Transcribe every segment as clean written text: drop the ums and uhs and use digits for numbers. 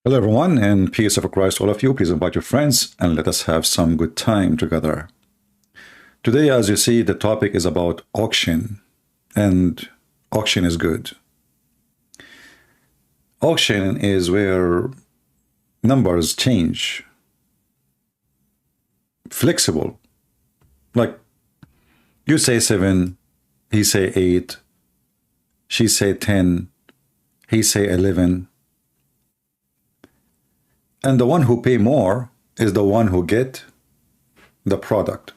Hello, everyone, and peace of Christ, all of you. Please invite your friends and let us have some good time together. Today, as you see, the topic is about auction, and auction is good. Auction is where numbers change, flexible. Like you say 7, he say 8, she say 10, he say 11. And the one who pay more is the one who get the product.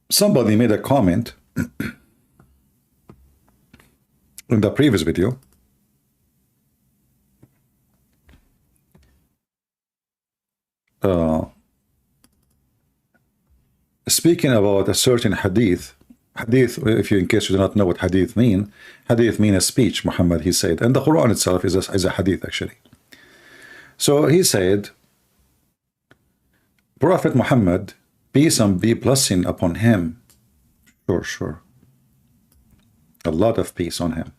Somebody made a comment in the previous video speaking about a certain hadith. Hadith, if you, in case you do not know what hadith mean a speech, Muhammad, he said, and the Quran itself is a hadith, actually. So he said, Prophet Muhammad, peace and be blessing upon him, sure, a lot of peace on him,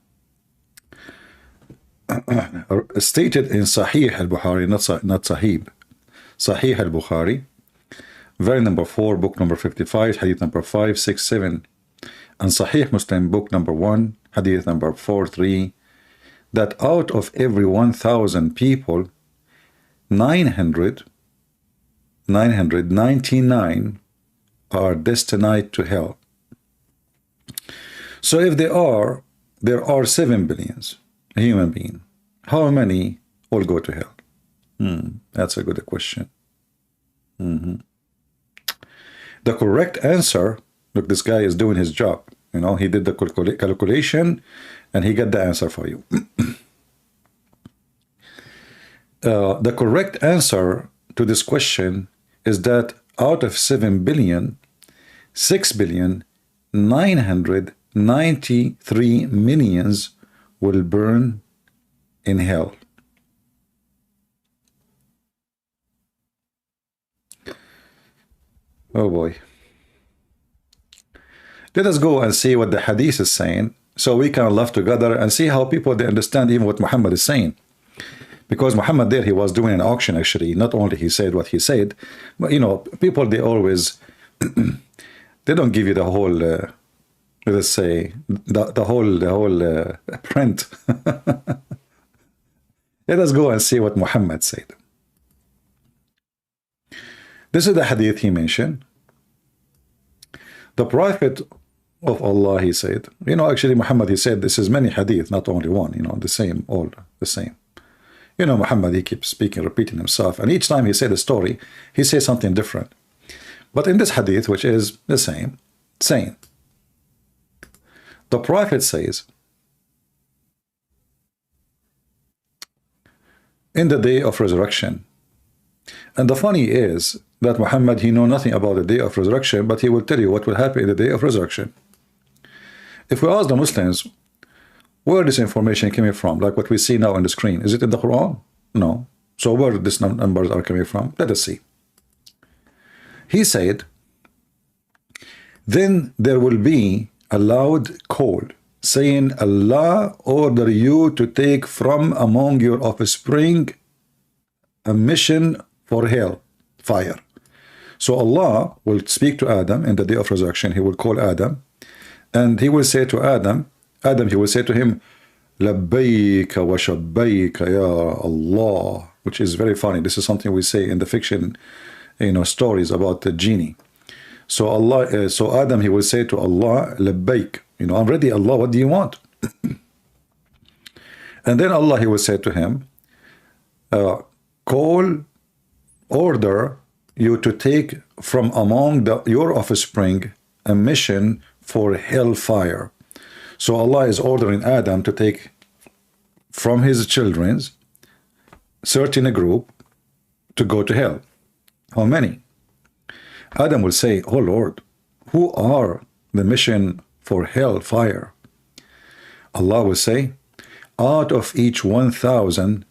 stated in Sahih al-Bukhari, not Sahib, Sahih al-Bukhari, very number 4, book number 55, hadith number 5, 6, 7, and Sahih Muslim, book number 1, hadith number 4, 3, that out of every 1,000 people, 999 are destined to hell. So if there are 7 billions human beings, how many will go to hell? That's a good question. The correct answer, look, this guy is doing his job. You know, he did the calculation and he got the answer for you. The correct answer to this question is that out of 7 billion, 6,993 millions will burn in hell. Oh boy. Let us go and see what the hadith is saying, so we can laugh together and see how people, they understand even what Muhammad is saying. Because Muhammad there, he was doing an auction, actually. Not only he said what he said, but, you know, people, they always, they don't give you the whole, let's say, the whole print. Let us go and see what Muhammad said. This is the hadith he mentioned. The Prophet of Allah, he said, you know, actually Muhammad, he said, this is many hadith, not only one, you know, the same, all the same. You know, Muhammad, he keeps speaking, repeating himself, and each time he said a story, he says something different. But in this hadith, which is the same, saying, the Prophet says, in the day of resurrection, and the funny is that Muhammad, he know nothing about the day of resurrection, but he will tell you what will happen in the day of resurrection. If we ask the Muslims, where this information coming from, like what we see now on the screen, is it in the Quran? No. So where these numbers are coming from? Let us see. He said, then there will be a loud call saying, Allah order you to take from among your offspring a mission for hell, fire. So Allah will speak to Adam in the day of resurrection. He will call Adam, and he will say to Adam, he will say to him, Labbayka wa shabbayka ya Allah, which is very funny. This is something we say in the fiction, you know, stories about the genie. So Allah, so Adam, he will say to Allah, Labbayk, you know, I'm ready, Allah, what do you want? And then Allah, he will say to him, order you to take from among your offspring a mission for hellfire. So Allah is ordering Adam to take from his children's certain a group to go to hell. How many? Adam will say, oh Lord, who are the mission for hellfire? Allah will say, out of each 1,000,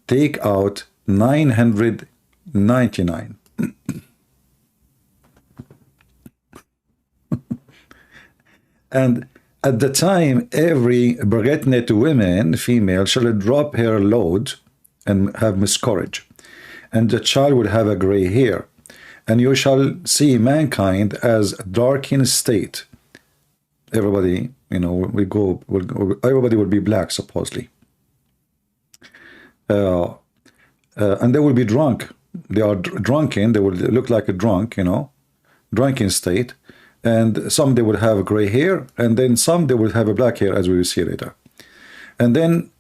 take out 999. And At the time, every pregnant woman, female, shall drop her load and have miscarriage, and the child will have a gray hair, and you shall see mankind as darkened state. Everybody, everybody will be black, supposedly. And they will be drunk. They are drunken. They will look like a drunk, drunken state. And some they will have gray hair, and then some they will have a black hair, as we will see later. And then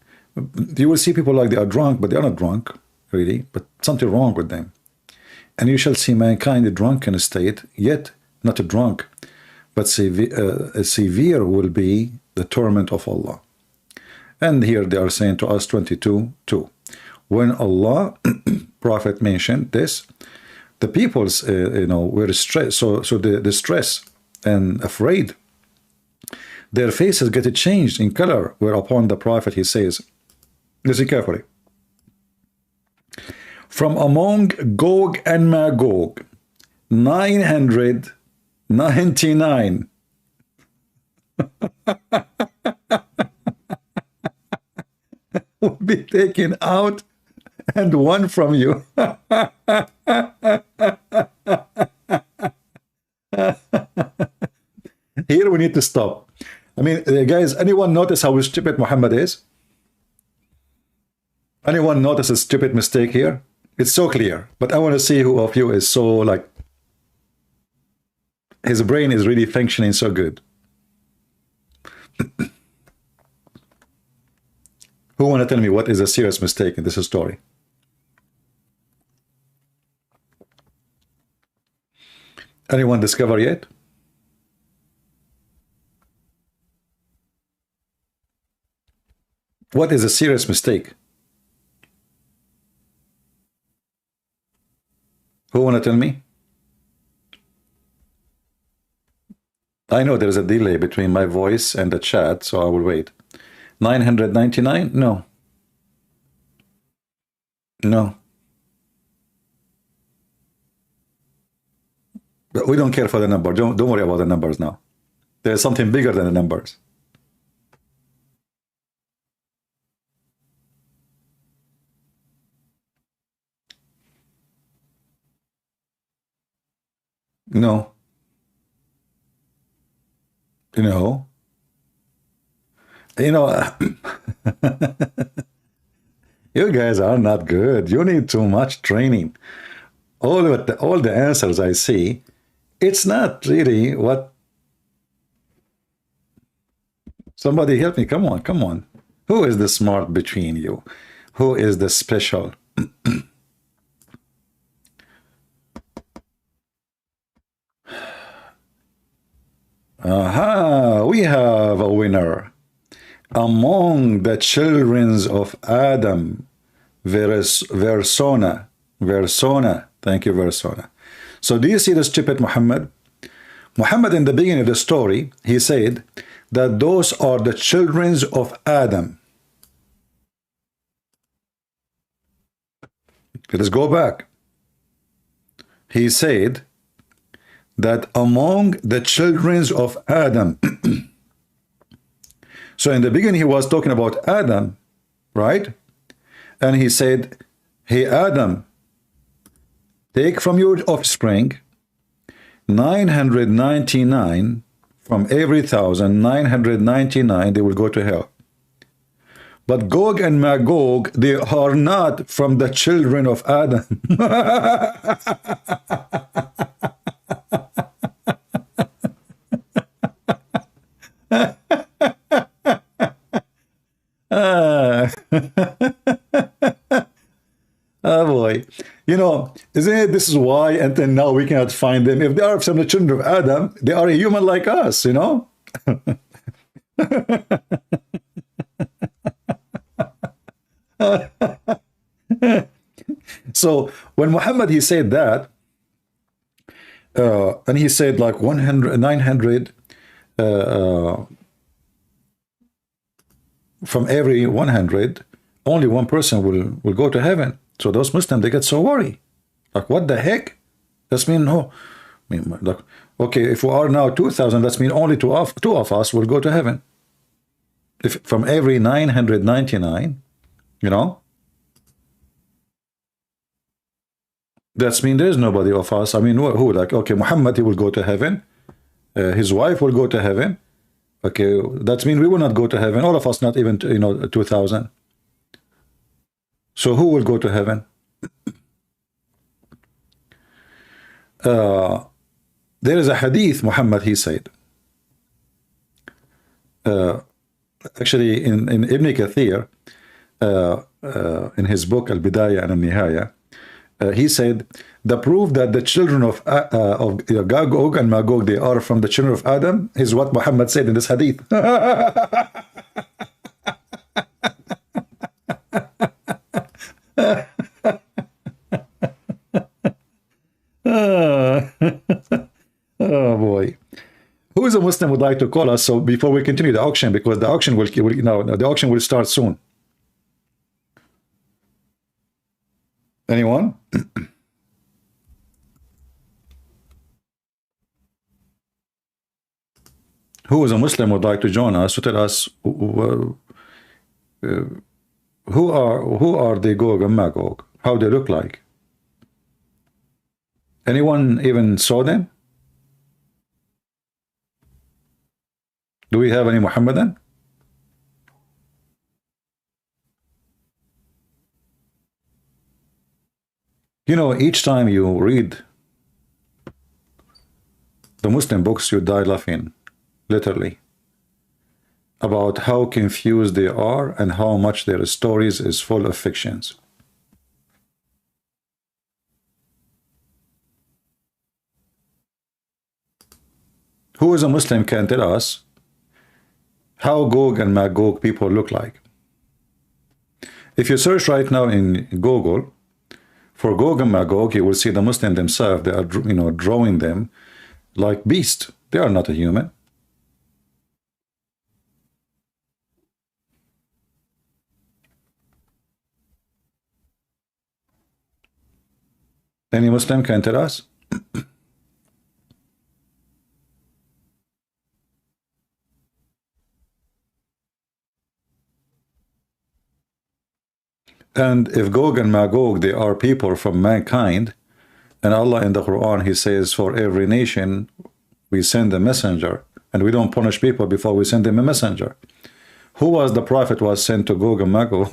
you will see people like they are drunk, but they are not drunk, really, but something wrong with them. And you shall see mankind a drunken state, yet not a drunk, but severe will be the torment of Allah. And here they are saying to us 22:2. When Allah, Prophet mentioned this, the peoples, were stressed. So the stress and afraid, their faces get changed in color. Whereupon the Prophet, he says, listen carefully. From among Gog and Magog, 999 will be taken out, and one from you. Here we need to stop. I mean, guys, anyone notice how stupid Muhammad is? Anyone notice a stupid mistake here? It's so clear, but I want to see who of you is so, like, his brain is really functioning so good. Who want to tell me what is a serious mistake in this story? Anyone discover yet? What is a serious mistake? Who want to tell me? I know there is a delay between my voice and the chat, so I will wait. 999? No. No. But we don't care for the number. Don't worry about the numbers now. There's something bigger than the numbers. No. You you guys are not good. You need too much training. All the answers I see, it's not really what. Somebody help me. Come on, come on. Who is the smart between you? Who is the special? Aha, we have a winner. Among the children of Adam, Versona. Thank you, Versona. So do you see the stupid Muhammad? Muhammad, in the beginning of the story, he said that those are the children of Adam. Let us go back. He said that among the children of Adam. So in the beginning he was talking about Adam, right? And he said, hey Adam, take from your offspring 999 from every 1,999, they will go to hell. But Gog and Magog, they are not from the children of Adam. Oh boy, isn't it? This is why until now we cannot find them. If they are from the children of Adam, they are a human like us, So when Muhammad, he said that, and he said like 900 from every 100, only one person will go to heaven. So those Muslims, they get so worried. Like, what the heck? That's mean, no. I mean, like, Okay, if we are now 2,000, that means only two of us will go to heaven. If from every 999, you know, that's mean there's nobody of us. I mean, who like, okay, Muhammad, he will go to heaven. His wife will go to heaven. Okay, that means we will not go to heaven. All of us, not even, 2,000. So who will go to heaven? There is a hadith, Muhammad, he said. Actually, in Ibn Kathir, in his book Al-Bidayah and Al-Nihaya, he said, the proof that the children of Gog and Magog, they are from the children of Adam, is what Muhammad said in this hadith. Oh boy. Who is a Muslim would like to call us? So before we continue the auction, because the auction the auction will start soon. Anyone? Who is a Muslim would like to join us to tell us who are the Gog and Magog? How they look like? Anyone even saw them? Do we have any Muhammadan? You know, each time you read the Muslim books, you die laughing, literally, about how confused they are and how much their stories is full of fictions. Who is a Muslim can tell us how Gog and Magog people look like? If you search right now in Google for Gog and Magog, you will see the Muslims themselves. They are, drawing them like beasts. They are not a human. Any Muslim can tell us? And if Gog and Magog, they are people from mankind, and Allah in the Quran, he says, for every nation, we send a messenger, and we don't punish people before we send them a messenger. Who was the prophet was sent to Gog and Magog?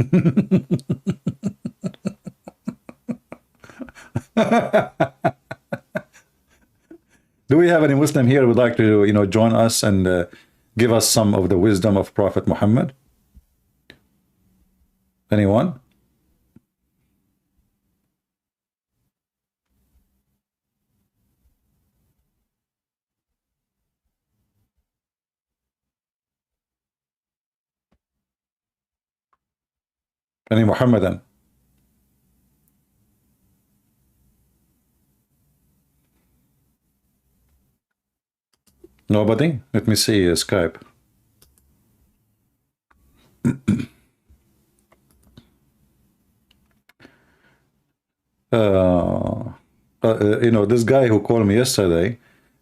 Do we have any Muslim here who would like to, join us and give us some of the wisdom of Prophet Muhammad? Anyone? Any Muhammadan? Nobody? Let me see Skype. This guy who called me yesterday,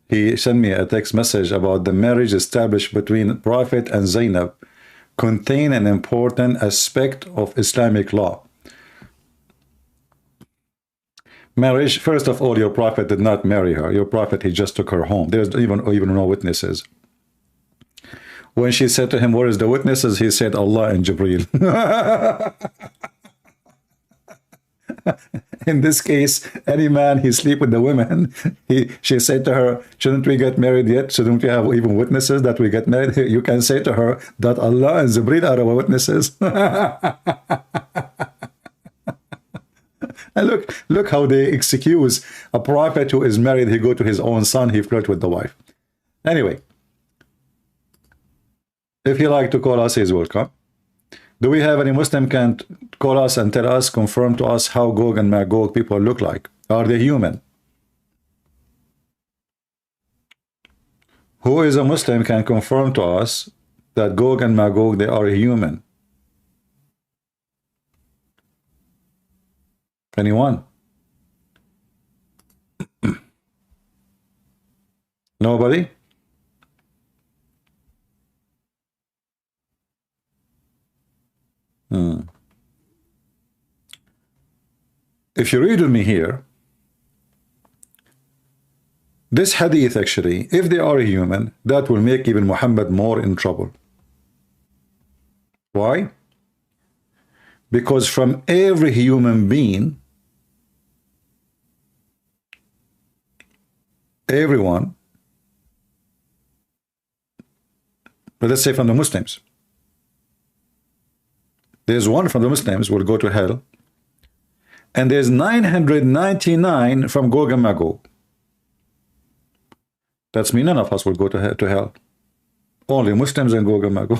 he sent me a text message about the marriage established between Prophet and Zainab contain an important aspect of Islamic law. Marriage, first of all, your prophet did not marry her. Your prophet, he just took her home. There's even no witnesses. When she said to him, where is the witnesses? He said, Allah and Jibreel. In this case, any man, he sleep with the women. She said to her, shouldn't we get married yet? Shouldn't we have even witnesses that we get married? You can say to her that Allah and Jibreel are our witnesses. And look how they excuse a prophet who is married. He go to his own son, he flirt with the wife. Anyway, if you like to call us, he's welcome. Do we have any Muslim can call us and tell us, confirm to us how Gog and Magog people look like? Are they human? Who is a Muslim can confirm to us that Gog and Magog, they are human? Anyone? Nobody? If you read with me here, this hadith actually, if they are human, that will make even Muhammad more in trouble. Why? Because from every human being, everyone, but let's say from the Muslims, there's one from the Muslims will go to hell, and there's 999 from Gog and Magog. That's me, none of us will go to hell. Only Muslims and Gog and Magog.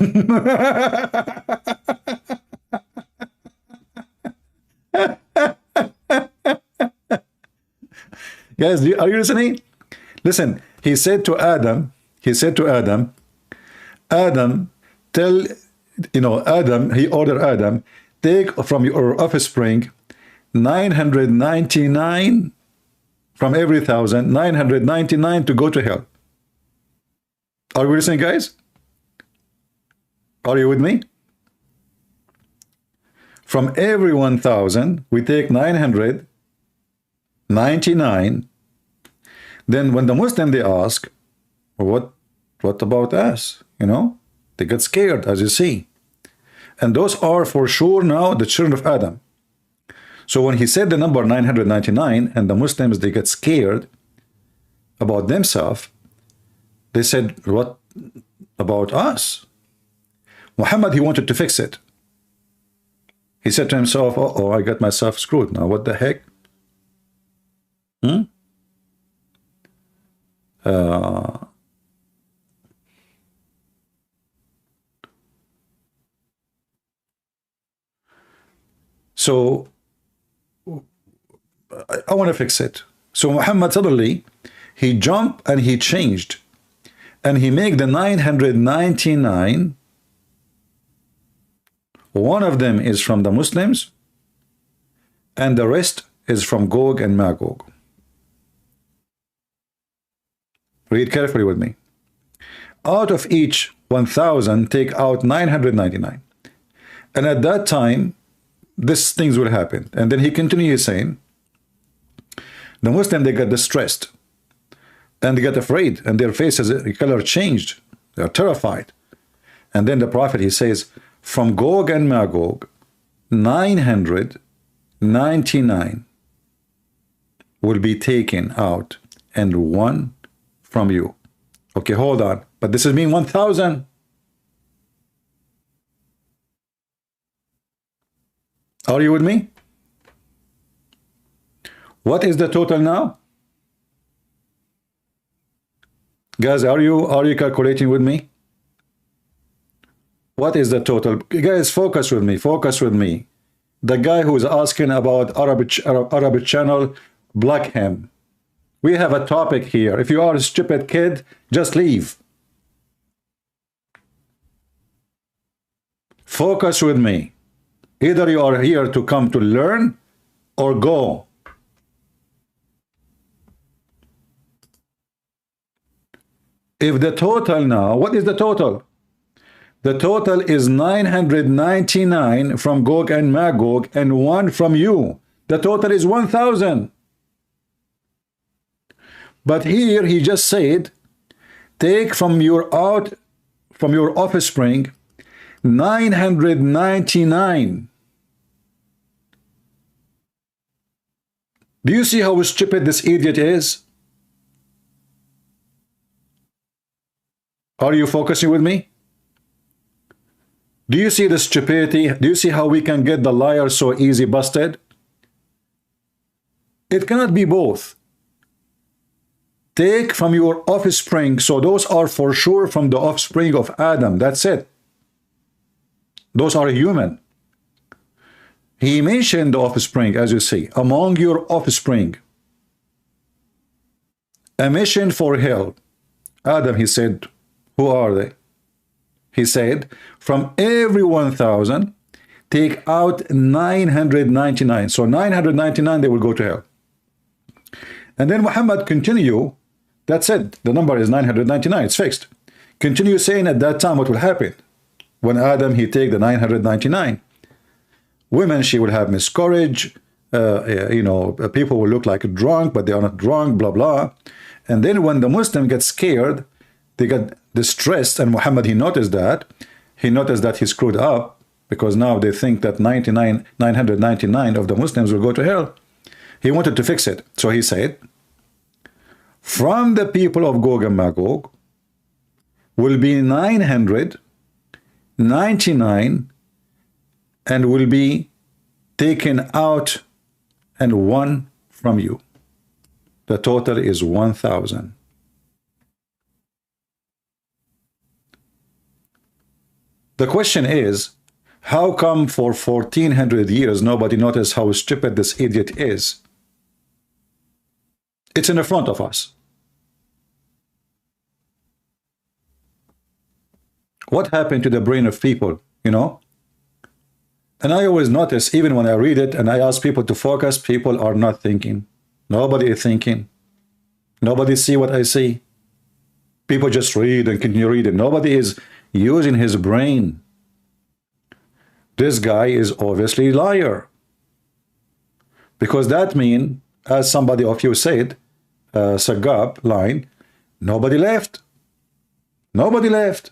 Guys, are you listening? Listen, he said to Adam, Adam, tell, Adam, he ordered Adam, take from your offspring 999 from every 1,000, 999 to go to hell. Are we listening, guys? Are you with me? From every 1,000, we take 999. Then when the Muslim, they ask, what about us? They get scared, as you see. And those are for sure now the children of Adam. So when he said the number 999, and the Muslims, they get scared about themselves, they said, what about us? Muhammad, he wanted to fix it. He said to himself, uh-oh, I got myself screwed now. What the heck? So I want to fix it. So Muhammad suddenly, he jumped and he changed. And he made the 999. One of them is from the Muslims. And the rest is from Gog and Magog. Read carefully with me. Out of each 1,000, take out 999. And at that time, these things will happen. And then he continues saying, the Muslim, they got distressed. And they got afraid. And their faces, the color changed. They are terrified. And then the Prophet, he says, from Gog and Magog, 999 will be taken out, and one from you. Okay, hold on. But this is mean 1,000. Are you with me? What is the total now? Guys, are you calculating with me? What is the total? Guys, focus with me. Focus with me. The guy who is asking about Arabic channel, block him. We have a topic here. If you are a stupid kid, just leave. Focus with me. Either you are here to come to learn or go. If the total now, what is the total? The total is 999 from Gog and Magog and one from you. The total is 1,000. But here he just said, take from your offspring 999. Do you see how stupid this idiot is? Are you focusing with me? Do you see the stupidity? Do you see how we can get the liar so easy busted? It cannot be both. Take from your offspring, so those are for sure from the offspring of Adam. That's it. Those are human. He mentioned the offspring, as you see, among your offspring. A mission for hell. Adam, he said, who are they? He said, from every 1,000, take out 999. So 999, they will go to hell. And then Muhammad continue That's it. The number is 999. It's fixed. Continue saying at that time what will happen. When Adam, he take the 999. Women, she will have miscarriage. People will look like drunk, but they are not drunk, blah, blah. And then when the Muslim gets scared, they get distressed. And Muhammad, he noticed that. He noticed that he screwed up because now they think that 999 of the Muslims will go to hell. He wanted to fix it. So he said, from the people of Gog and Magog will be 999 and will be taken out and one from you. The total is 1,000. The question is, how come for 1400 years nobody noticed how stupid this idiot is? It's in the front of us. What happened to the brain of people, you know? And I always notice, even when I read it and I ask people to focus, people are not thinking. Nobody is thinking. Nobody see what I see. People just read and continue reading. Nobody is using his brain. This guy is obviously a liar. Because that means, as somebody of you said, Sagab line, nobody left. Nobody left.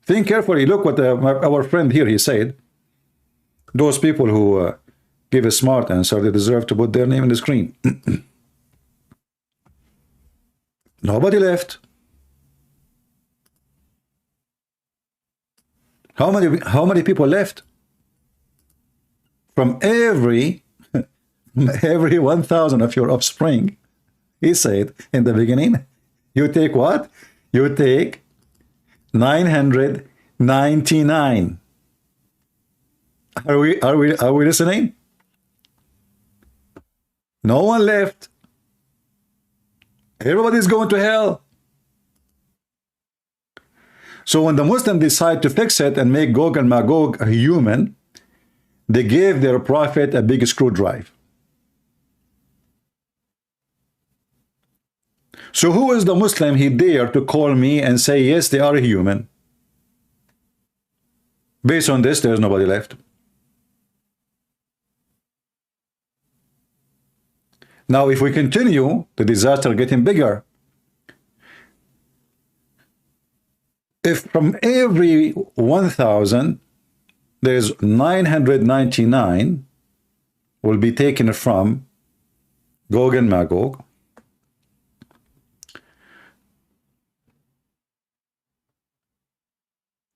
Think carefully. Look what our friend here, he said. Those people who give a smart answer, they deserve to put their name in the screen. Nobody left. How many people left? From every 1,000 of your offspring, he said in the beginning, you take what? You take 999. Are we listening? No one left. Everybody's going to hell. So when the Muslims decide to fix it and make Gog and Magog a human, they gave their prophet a big screwdriver. So who is the Muslim he dare to call me and say, yes, they are human? Based on this, there's nobody left. Now, if we continue, the disaster getting bigger. If from every 1,000, there's 999 will be taken from Gog and Magog.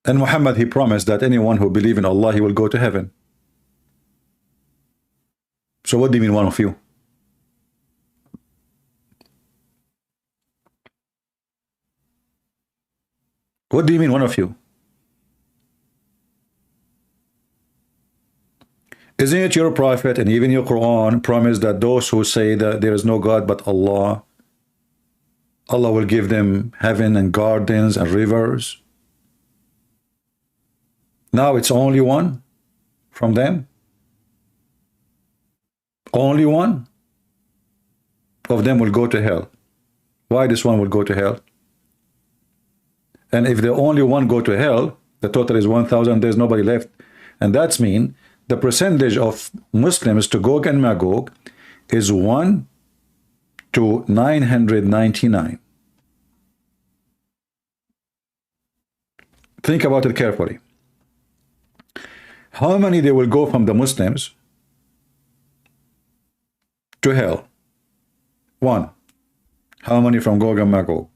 And Muhammad, he promised that anyone who believes in Allah, he will go to heaven. So what do you mean, one of you? What do you mean, one of you? Isn't it your prophet and even your Quran promised that those who say that there is no God but Allah, Allah will give them heaven and gardens and rivers? Now it's only one from them. Only one of them will go to hell. Why this one will go to hell? And if the only one go to hell, the total is 1,000, there's nobody left. And that's mean the percentage of Muslims to Gog and Magog is 1 to 999. Think about it carefully. How many they will go from the Muslims to hell? 1. How many from Gog and Magog?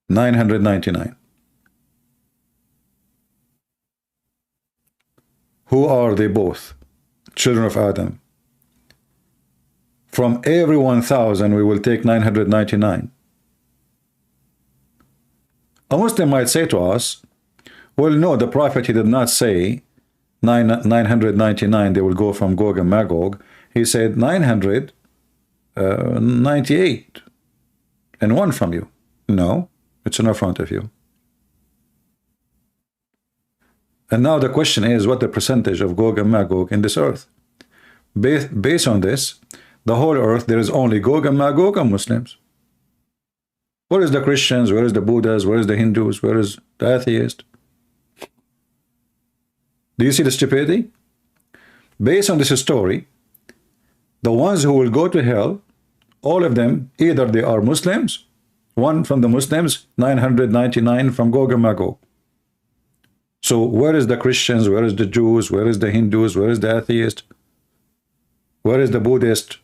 999. Who are they both? Children of Adam. From every 1,000 we will take 999. A Muslim might say to us, well, no, the Prophet, he did not say 999 they will go from Gog and Magog. He said 998 and one from you. No, it's in front of you. And now the question is, what the percentage of Gog and Magog in this earth? Based on this, The whole earth, there is only Gog and Magog and Muslims. Where is the Christians? Where is the Buddhas? Where is the Hindus? Where is the atheist? Do you see the stupidity? Based on this story, the ones who will go to hell, all of them, either they are Muslims, one from the Muslims, 999 from Gog and Magog. So where is the Christians? Where is the Jews? Where is the Hindus? Where is the atheist? Where is the Buddhist?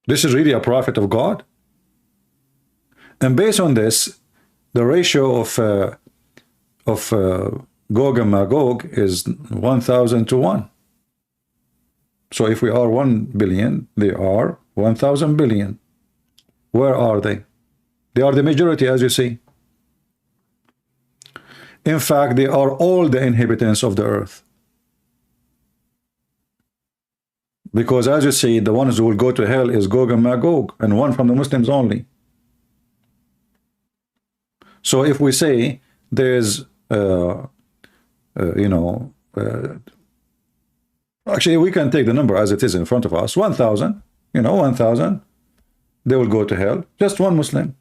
This is really a prophet of God. And based on this, the ratio of Gog and Magog is 1,000 to 1. So if we are 1 billion, they are 1,000 billion. Where are they? They are the majority, as you see. In fact, they are all the inhabitants of the earth. Because as you see, the ones who will go to hell is Gog and Magog, and one from the Muslims only. So if we say there's, actually we can take the number as it is in front of us, 1,000, 1,000, they will go to hell. Just one Muslim.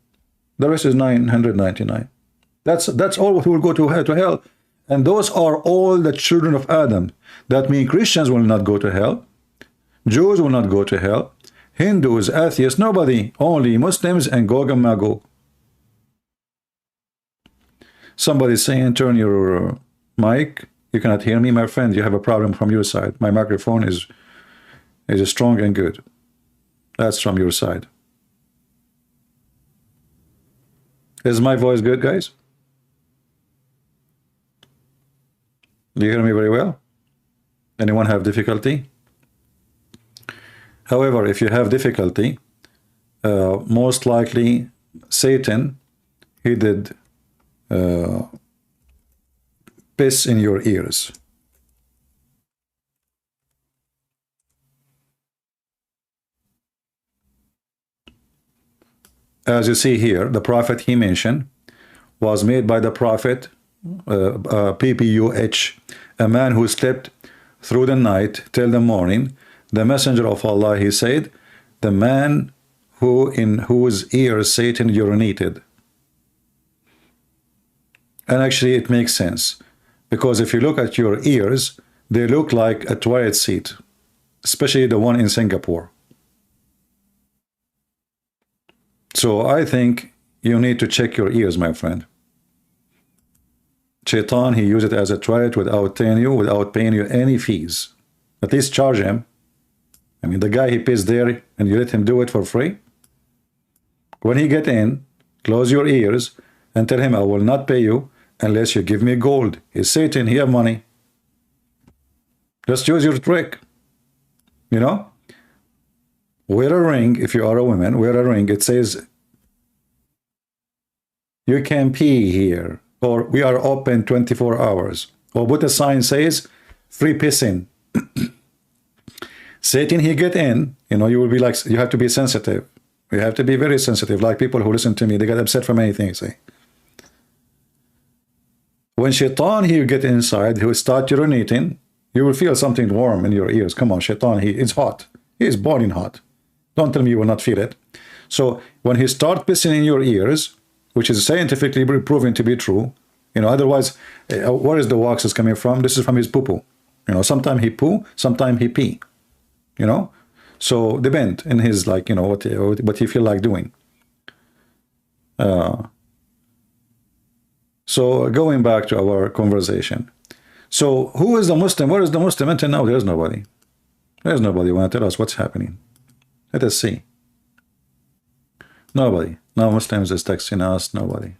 The rest is 999. That's all who will go to hell. And those are all the children of Adam. That means Christians will not go to hell. Jews will not go to hell. Hindus, atheists, nobody. Only Muslims and Gog and Magog. Somebody saying, turn your mic. You cannot hear me, my friend. You have a problem from your side. My microphone is strong and good. That's from your side. Is my voice good, guys? Do you hear me very well? Anyone have difficulty? However, if you have difficulty, most likely Satan, he did piss in your ears. As you see here, the prophet he mentioned was made by the prophet PPUH, a man who slept through the night till the morning. The messenger of Allah, he said, the man in whose ears Satan urinated. And actually it makes sense, because if you look at your ears, they look like a toilet seat, especially the one in Singapore. So I think you need to check your ears, my friend. Shaitan, he used it as a toilet without paying you any fees. At least charge him. I mean, the guy, he pays there and you let him do it for free. When he get in, close your ears and tell him, I will not pay you unless you give me gold. He's Satan, he have money. Just use your trick. Wear a ring. If you are a woman, wear a ring. It says, you can pee here, or we are open 24 hours. Or put a sign says, free pissing. Satan, he get in, you will be like, you have to be sensitive. You have to be very sensitive. Like people who listen to me, they get upset from anything, see. When Shaitan, he get inside, he will start urinating, you will feel something warm in your ears. Come on, Shaitan, it's hot. He is boiling hot. Don't tell me you will not feel it. So when he start pissing in your ears, which is scientifically proven to be true, otherwise, where is the wax is coming from? This is from his poo-poo. Sometimes he poo, sometimes he pee. So depend in his, like, what he feel like doing. So going back to our conversation. So who is the Muslim? Where is the Muslim? Until now, there's nobody. There's nobody want to tell us what's happening. Let us see. Nobody. No Muslims is texting us. Nobody.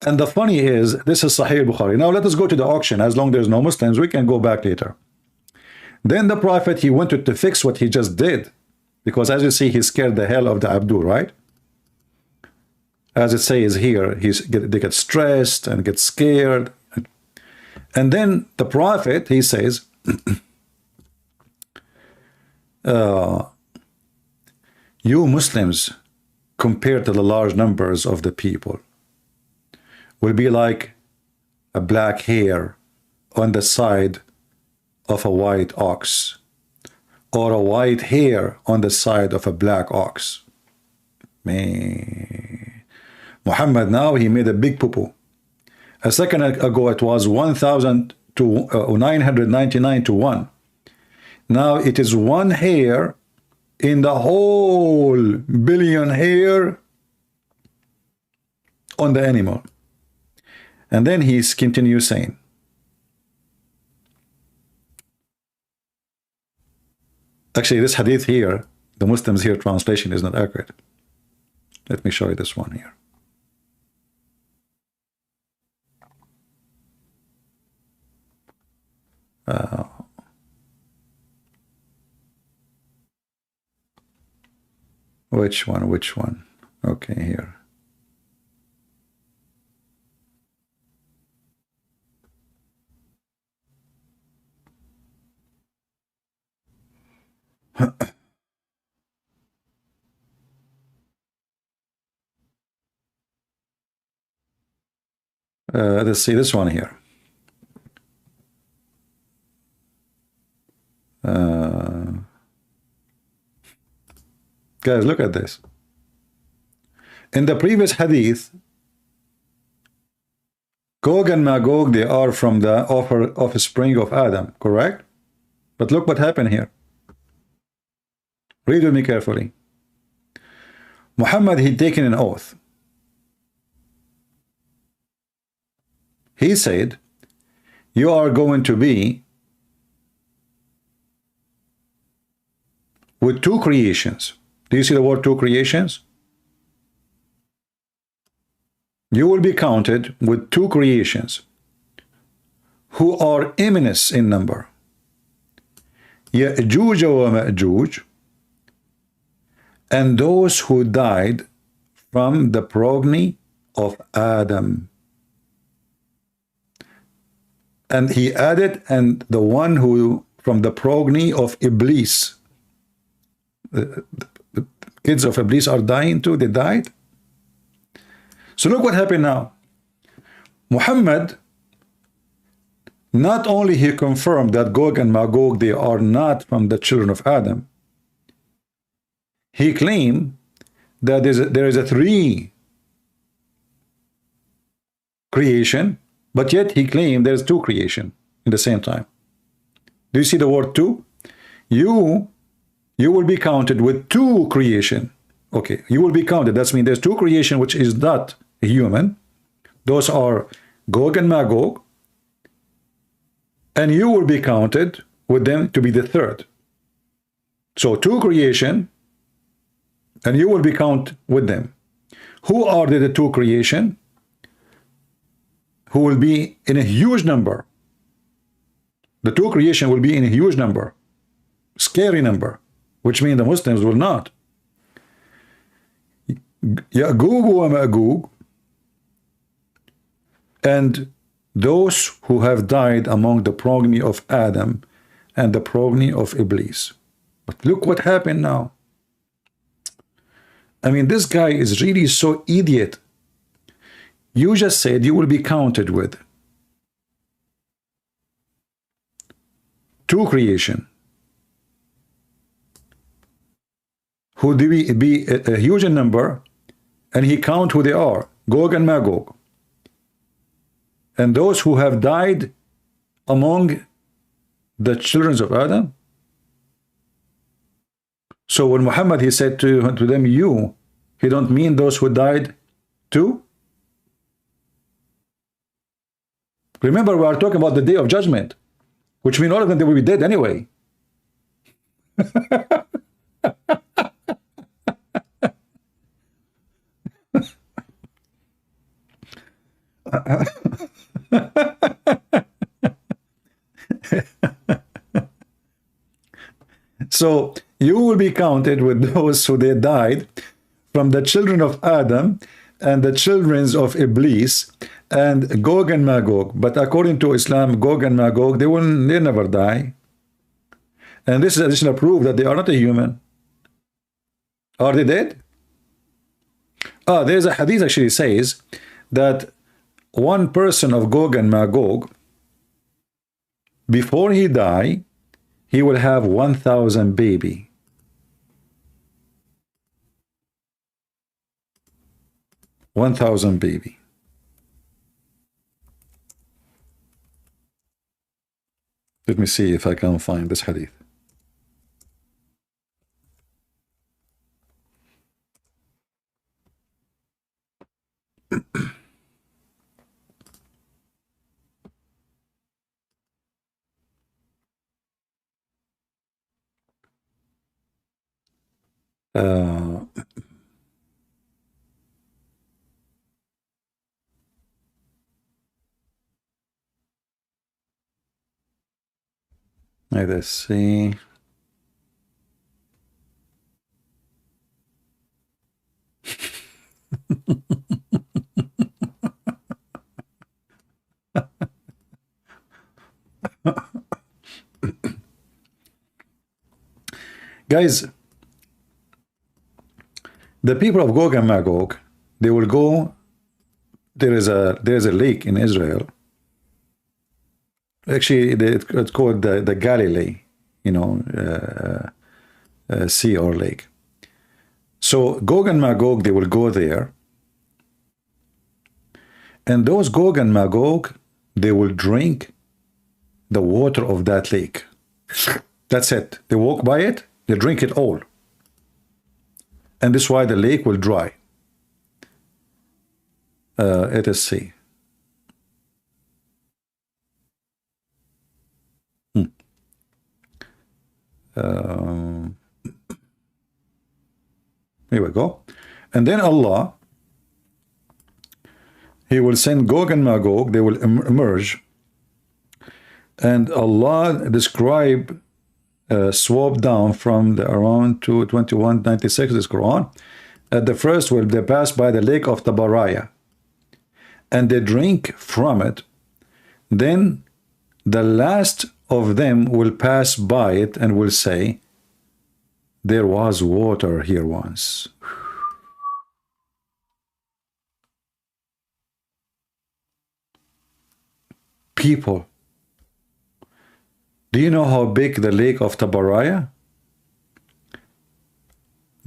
And the funny is, this is Sahih Bukhari. Now let us go to the auction. As long as there's no Muslims, we can go back later. Then the Prophet, he wanted to fix what he just did. Because as you see, he scared the hell of the Abdul, right? As it says here, they get stressed and get scared. And then the Prophet, he says, you Muslims, compared to the large numbers of the people, will be like a black hair on the side of a white ox, or a white hair on the side of a black ox. Man, Muhammad now, he made a big poo-poo. A second ago it was 1,000 to 999 to 1. Now it is one hair in the whole billion hair on the animal. And then he continues saying, actually this hadith here, the Muslims here translation is not accurate. Let me show you this one here. Which one? Which one? Okay, here. Let's see this one here. Guys, look at this. In the previous hadith, Gog and Magog, they are from the offspring of Adam, correct? But look what happened here. Read with me carefully. Muhammad, he'd taken an oath. He said, you are going to be with two creations. Do you see the word two creations? You will be counted with two creations who are immense in number. Ya'juj wa Ma'juj, and those who died from the progeny of Adam. And he added, and the one who from the progeny of Iblis. The kids of Iblis are dying too, they died. So look what happened now. Muhammad, not only he confirmed that Gog and Magog, they are not from the children of Adam, he claimed that there is a three creation, but yet he claimed there's two creation in the same time. Do you see the word two? You will be counted with two creation. Okay, you will be counted. That means there's two creation which is not human. Those are Gog and Magog. And you will be counted with them to be the third. So two creation, and you will be counted with them. Who are the two creation? Who will be in a huge number. The two creation will be in a huge number. Scary number. Which means the Muslims will not. Ya'juj wa Ma'juj, and those who have died among the progeny of Adam and the progeny of Iblis. But look what happened now. I mean, this guy is really so idiot. You just said you will be counted with two creation. Who do we be a huge number, and he count who they are, Gog and Magog, and those who have died among the children of Adam. So when Muhammad, he said to them, you, he don't mean those who died too. Remember, we are talking about the day of judgment, which means all of them, they will be dead anyway. So you will be counted with those who they died from the children of Adam and the children of Iblis and Gog and Magog. But according to Islam, Gog and Magog, they never die. And this is additional proof that they are not a human. Are they dead? There's a hadith actually says that one person of Gog and Magog, before he die, he will have 1,000 baby. Baby. Let me see if I can find this hadith. Let's see. Guys, the people of Gog and Magog, they will go. There is a lake in Israel. Actually, it's called the Galilee, you know, sea or lake. So Gog and Magog, they will go there, and those Gog and Magog, they will drink the water of that lake. That's it. They walk by it, they drink it all, and this is why the lake will dry. Let us see. Here we go. And then Allah, he will send Gog and Magog, they will emerge, and Allah describe swoop down from the around 2196 this Quran. At the first will they pass by the lake of Tabaraya, and they drink from it. Then the last of them will pass by it and will say, there was water here once. People, do you know how big the lake of Tabaraya?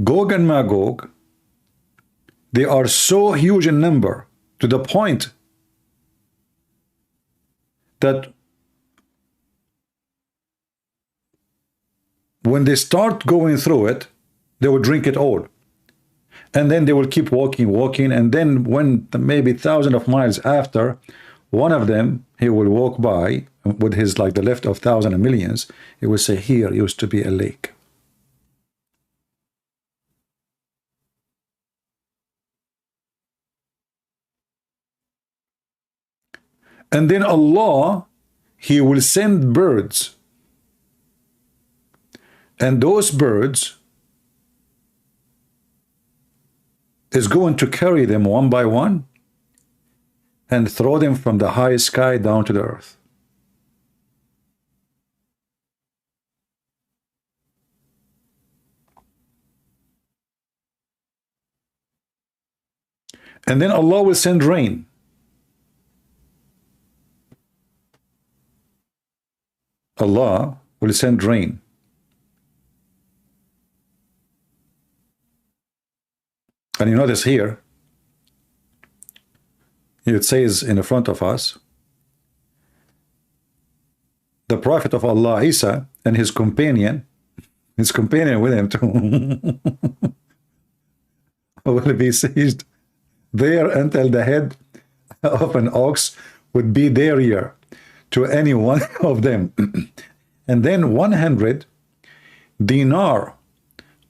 Gog and Magog, they are so huge in number to the point that when they start going through it, they will drink it all. And then they will keep walking, and then when maybe thousands of miles after, one of them, he will walk by with his, like the left of thousands and millions, he will say, here used to be a lake. And then Allah, he will send birds. And those birds is going to carry them one by one and throw them from the high sky down to the earth. And then Allah will send rain. Allah will send rain. And you notice here, it says in the front of us, the Prophet of Allah, Isa, and his companion with him too, will be seized there until the head of an ox would be their ear to any one of them. And then 100 dinar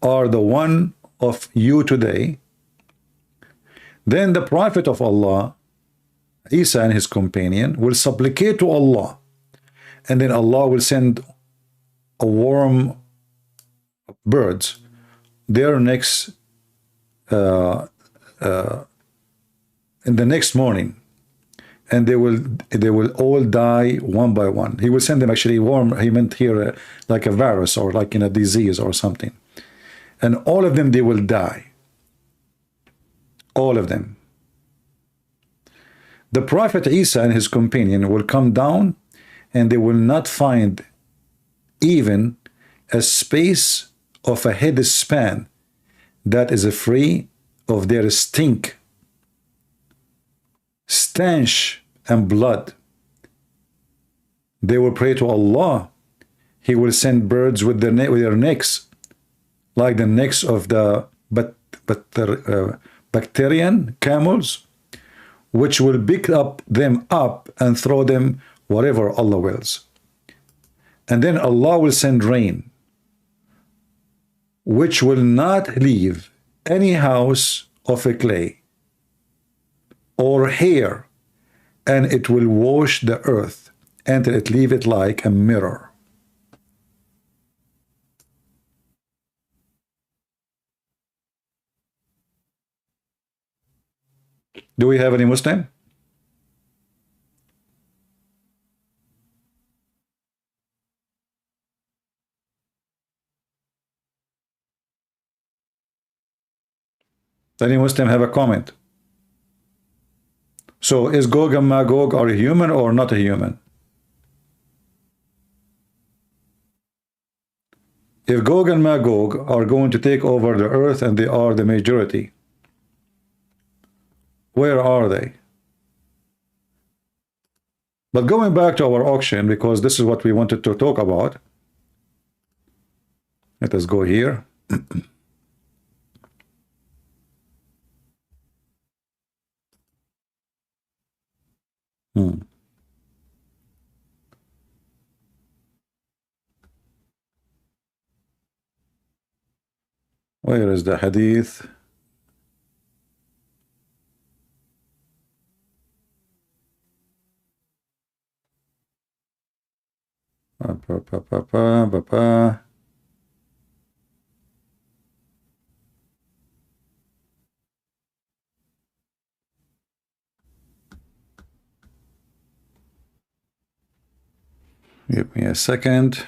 are the one of you today. Then the Prophet of Allah, Isa and his companion, will supplicate to Allah, and then Allah will send a warm birds their next in the next morning, and they will all die one by one. He will send them actually warm. He meant here like a virus or like in a disease or something, and all of them, they will die. All of them. The Prophet Isa and his companion will come down, and they will not find even a space of a head span that is free of their stench and blood. They will pray to Allah. He will send birds with their necks, like the necks of the Bactrian camels, which will pick them up and throw them wherever Allah wills. And then Allah will send rain, which will not leave any house of a clay or hair, and it will wash the earth until it leave it like a mirror. Do we have any Muslim? Any Muslim have a comment? So is Gog and Magog are a human or not a human? If Gog and Magog are going to take over the earth and they are the majority, where are they? But going back to our auction, because this is what we wanted to talk about. Let us go here. Where is the hadith? Give me a second.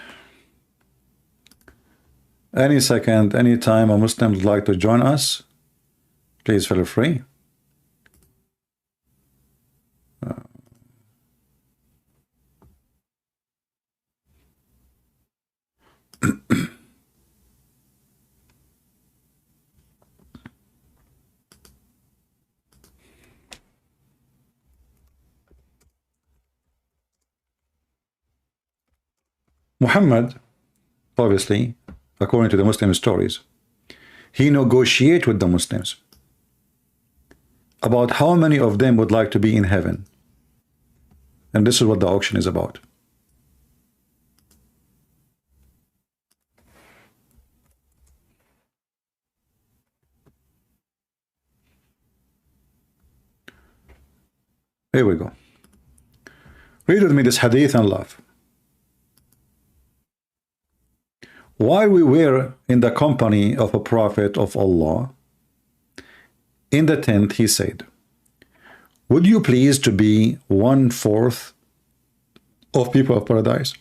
Any second, any time a Muslim would like to join us, please feel free. Muhammad, obviously, according to the Muslim stories, he negotiated with the Muslims about how many of them would like to be in heaven. And this is what the auction is about. Here we go. Read with me this hadith and laugh. While we were in the company of a prophet of Allah, in the tent he said, "Would you please to be 1/4 of people of paradise?"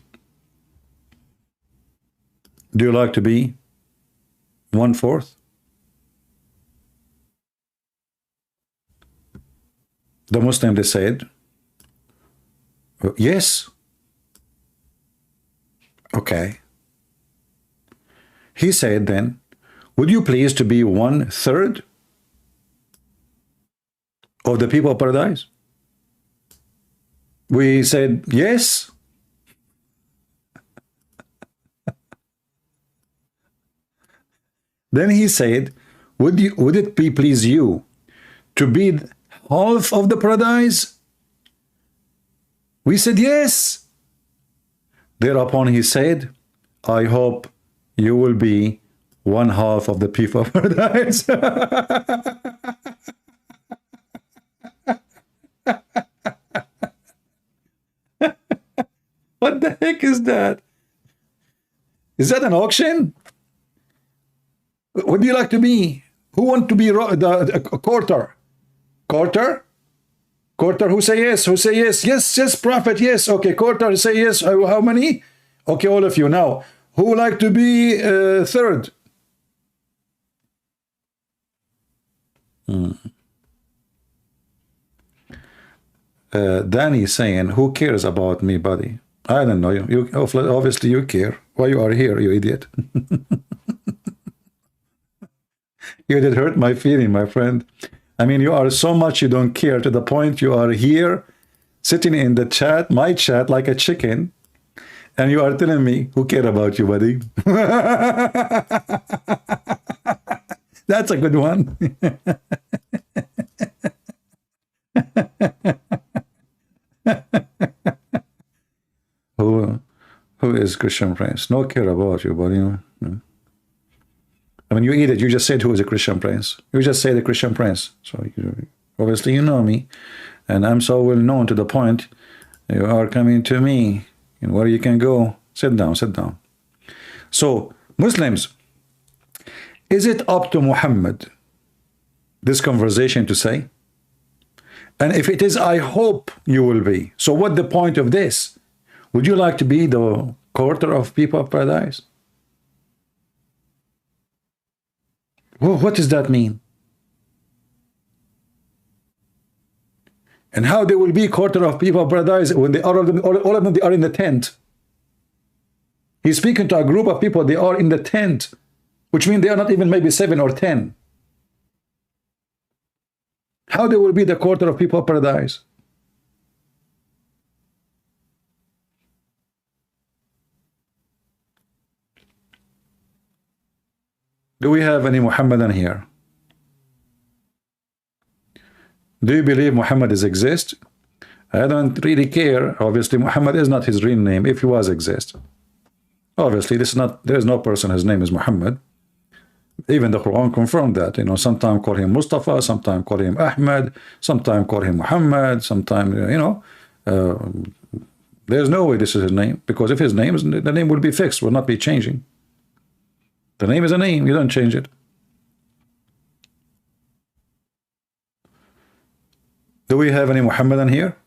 Do you like to be 1/4? The Muslim, they said, yes. Okay. He said then, "Would you please to be 1/3 of the people of paradise?" We said, yes. Then he said, would it be please you to be half of the paradise? We said, yes. Thereupon he said, "I hope you will be 1/2 of the people of paradise." What the heck is that? Is that an auction? What do you like to be? Who want to be a quarter? Quarter? Quarter, who say yes? Who say yes? Yes, yes, Prophet, yes. Okay, quarter, say yes. How many? Okay, all of you. Now, who would like to be 1/3? Danny saying, who cares about me, buddy? I don't know you. Obviously you care. Why you are here, you idiot? You did hurt my feeling, my friend. I mean, you are so much you don't care to the point you are here sitting in the chat, my chat, like a chicken, and you are telling me who care about you, buddy. That's a good one. Who is Christian Prince? No care about you, buddy. I mean, you eat it. You just said who is a Christian Prince. You just say the Christian Prince. So obviously you know me, and I'm so well known to the point you are coming to me and where you can go. Sit down, sit down. So Muslims, is it up to Muhammad this conversation to say? And if it is, I hope you will be. So what the point of this? Would you like to be the quarter of people of paradise? Well, what does that mean? And how they will be quarter of people of paradise when they are all of them they are in the tent? He's speaking to a group of people, they are in the tent, which means they are not even maybe 7 or 10. How they will be the quarter of people of paradise? Do we have any Muhammadan here? Do you believe Muhammad exists? I don't really care. Obviously, Muhammad is not his real name if he was exist. Obviously, this is not. There is no person whose name is Muhammad. Even the Quran confirmed that. You know, sometimes call him Mustafa, sometimes call him Ahmed, sometimes call him Muhammad, sometimes there's no way this is his name, because if his name is, the name will be fixed, will not be changing. The name is a name, you don't change it. Do we have any Muhammadan here?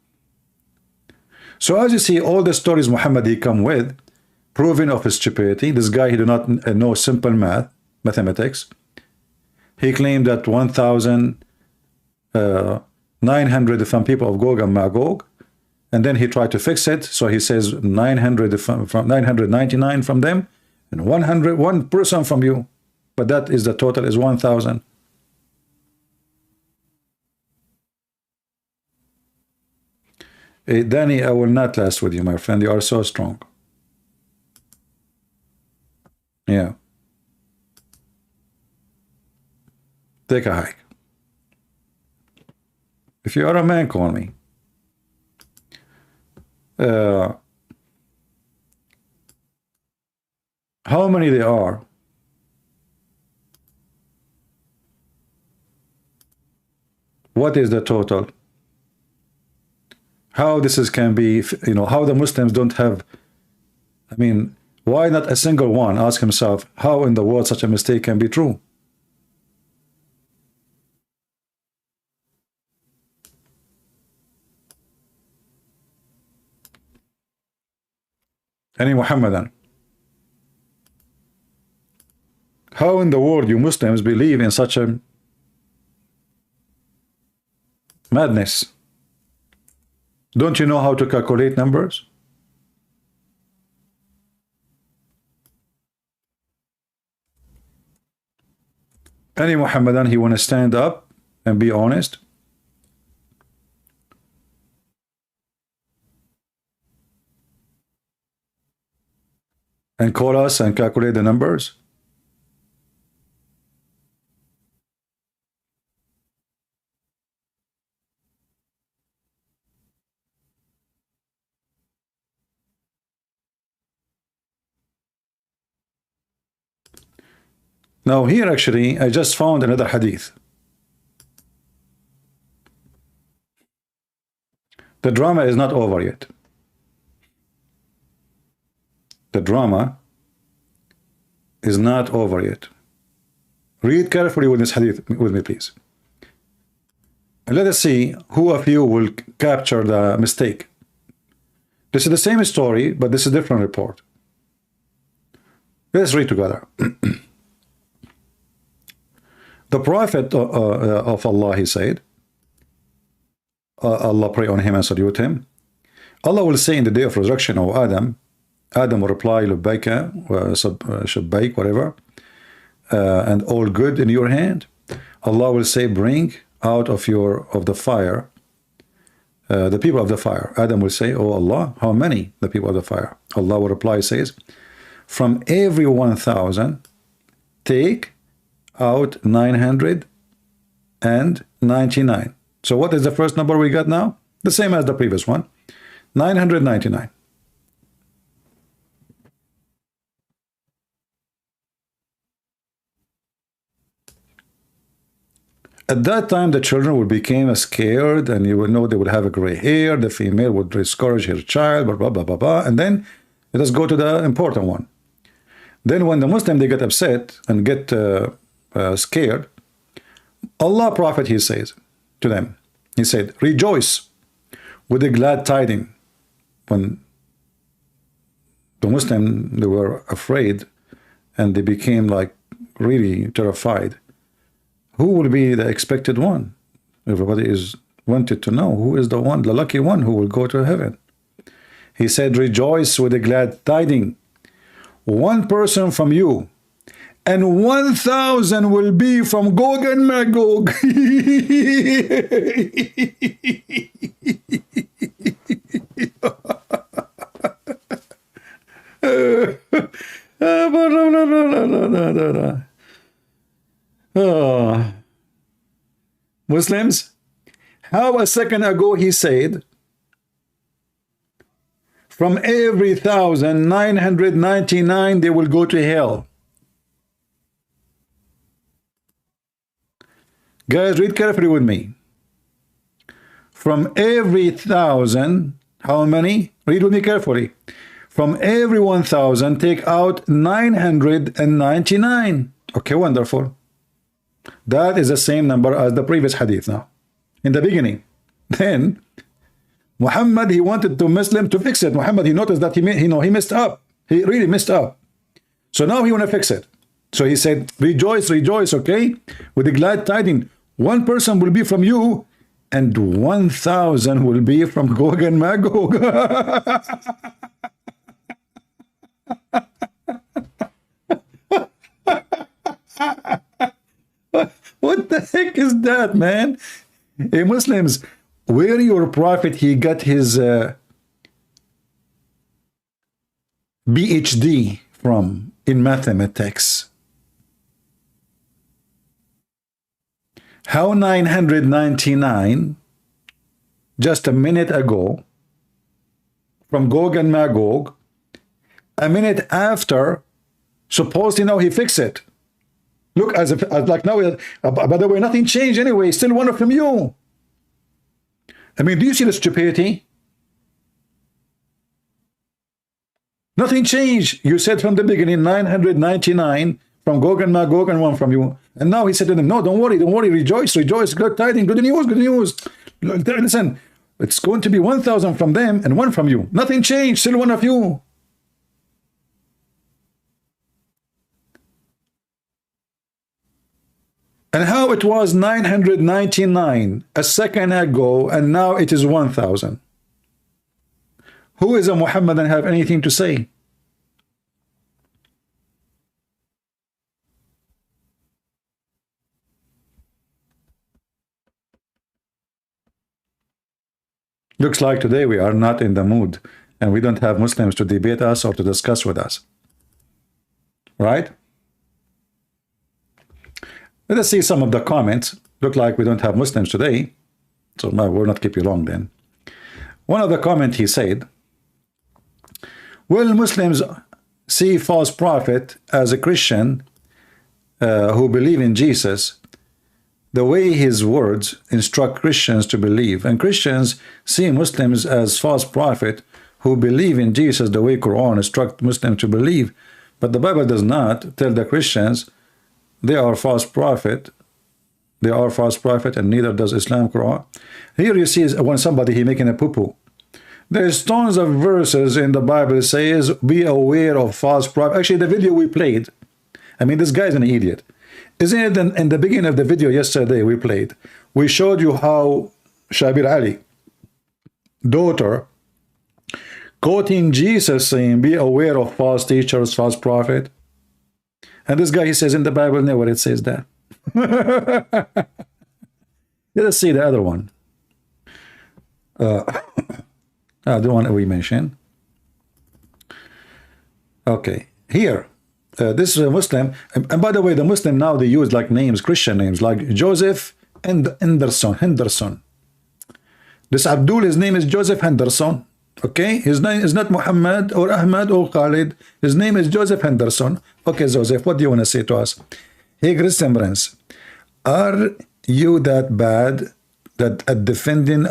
So as you see, all the stories Muhammad he come with, proving of his stupidity. This guy, he do not know simple mathematics. He claimed that 1,900 from people of Gog and Magog, and then he tried to fix it. So he says 999 from them, and 101 person from you, but that is the total is 1,000. Danny, I will not last with you, my friend. You are so strong. Yeah. Take a hike. If you are a man, call me. How many there are? What is the total? How this is can be, how the Muslims don't have, I mean, why not a single one ask himself, how in the world such a mistake can be true? Any Muhammadan? How in the world you Muslims believe in such a madness? Don't you know how to calculate numbers? Any Muhammadan, he want to stand up and be honest? And call us and calculate the numbers? Now here actually, I just found another hadith. The drama is not over yet. The drama is not over yet. Read carefully with this hadith with me, please. And let us see who of you will capture the mistake. This is the same story, but this is a different report. Let's read together. The Prophet of Allah, he said, Allah pray on him and salute him. Allah will say in the day of resurrection, O Adam, Adam will reply, Labbaika, Shabbaik, whatever, and all good in your hand. Allah will say, bring out of the fire the people of the fire. Adam will say, oh Allah, how many the people of the fire? Allah will reply, says, from every 1,000, take out 999. So what is the first number we got now? The same as the previous one, 999. At that time, the children would become scared, and you will know they would have a gray hair. The female would discourage her child, blah, blah, blah, blah, blah. And then let us go to the important one. Then when the Muslim, they get upset and get scared, Allah Prophet, he says to them, he said, rejoice with a glad tidings. When the Muslim, they were afraid and they became like really terrified. Who will be the expected one? Everybody is wanted to know who is the one, the lucky one who will go to heaven. He said, rejoice with a glad tidings. One person from you, and 1,000 will be from Gog and Magog. Muslims, how a second ago he said, from every 1,999 they will go to hell. Guys, read carefully with me. From every 1,000, how many? Read with me carefully. From every 1,000, take out 999. Okay, wonderful. That is the same number as the previous hadith now. In the beginning. Then, Muhammad, he wanted the Muslim to fix it. Muhammad, he noticed that he messed up. He really messed up. So now he want to fix it. So he said, rejoice, rejoice, okay? With the glad tidings. One person will be from you, and 1,000 will be from Gog and Magog. What the heck is that, man? Hey, Muslims, where your prophet, he got his PhD from in mathematics? How 999 just a minute ago from Gog and Magog, a minute after, supposedly now he fixed it. Look, as like now, by the way, nothing changed anyway. Still one from you. I mean, do you see the stupidity? Nothing changed. You said from the beginning 999 from Gog and Magog and one from you. And now he said to them, no, don't worry, rejoice, rejoice, good tidings, good news, good news. Listen, it's going to be 1,000 from them and one from you. Nothing changed, still one of you. And how it was 999 a second ago, and now it is 1,000. Who is a Muhammad and have anything to say? Looks like today we are not in the mood, and we don't have Muslims to debate us or to discuss with us. Right? Let us see some of the comments. Look like we don't have Muslims today, so I will not keep you long then. One of the comments, he said, will Muslims see false prophet as a Christian who believe in Jesus, the way his words instruct Christians to believe, and Christians see Muslims as false prophet who believe in Jesus the way Quran instruct Muslims to believe, but the Bible does not tell the Christians they are false prophet. They are false prophet, and neither does Islam Quran. Here you see when somebody he making a poo-poo. There's tons of verses in the Bible that says be aware of false prophet. Actually, the video we played, I mean, this guy's an idiot. Isn't it in the beginning of the video yesterday we played? We showed you how Shabir Ali, daughter, quoting Jesus saying, be aware of false teachers, false prophet. And this guy, he says in the Bible, nowhere it says that. Let us see the other one. The one that we mentioned. Okay, here. This is a Muslim. And by the way, the Muslim now, they use like names, Christian names, like Joseph and Henderson. This Abdul, his name is Joseph Henderson. Okay, his name is not Muhammad or Ahmad or Khalid. His name is Joseph Henderson. Okay, Joseph, what do you want to say to us? Hey, Christian friends, are you that bad that at defending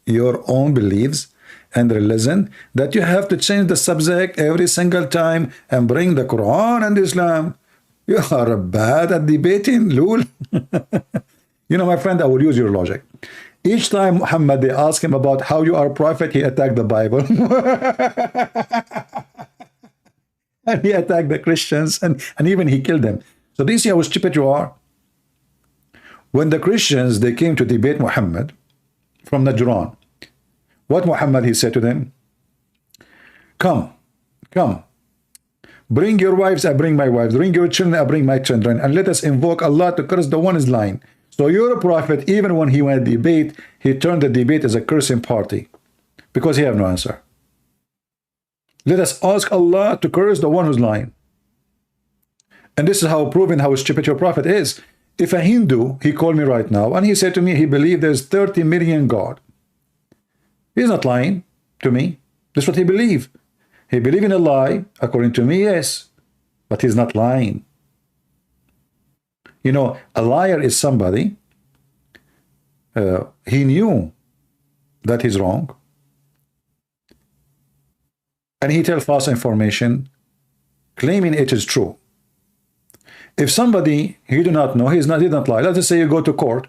your own beliefs and religion that you have to change the subject every single time and bring the Quran and Islam? You are bad at debating, lul. You know, my friend, I will use your logic. Each time Muhammad, they ask him about how you are a prophet, he attacked the Bible. And he attacked the Christians, and even he killed them. So do you see how stupid you are? When the Christians, they came to debate Muhammad from Najran, what Muhammad, he said to them? Come, bring your wives, I bring my wives. Bring your children, I bring my children. And let us invoke Allah to curse the one is lying. So you're a prophet, even when he went to debate, he turned the debate as a cursing party because he have no answer. Let us ask Allah to curse the one who's lying. And this is how proven how stupid your prophet is. If a Hindu, he called me right now, and he said to me, he believed there's 30 million God. He's not lying to me. That's what he believed. He believed in a lie, according to me, yes. But he's not lying. You know, a liar is somebody, he knew that he's wrong, and he tells false information, claiming it is true. If somebody he do not know, he did not lie. Let's just say you go to court,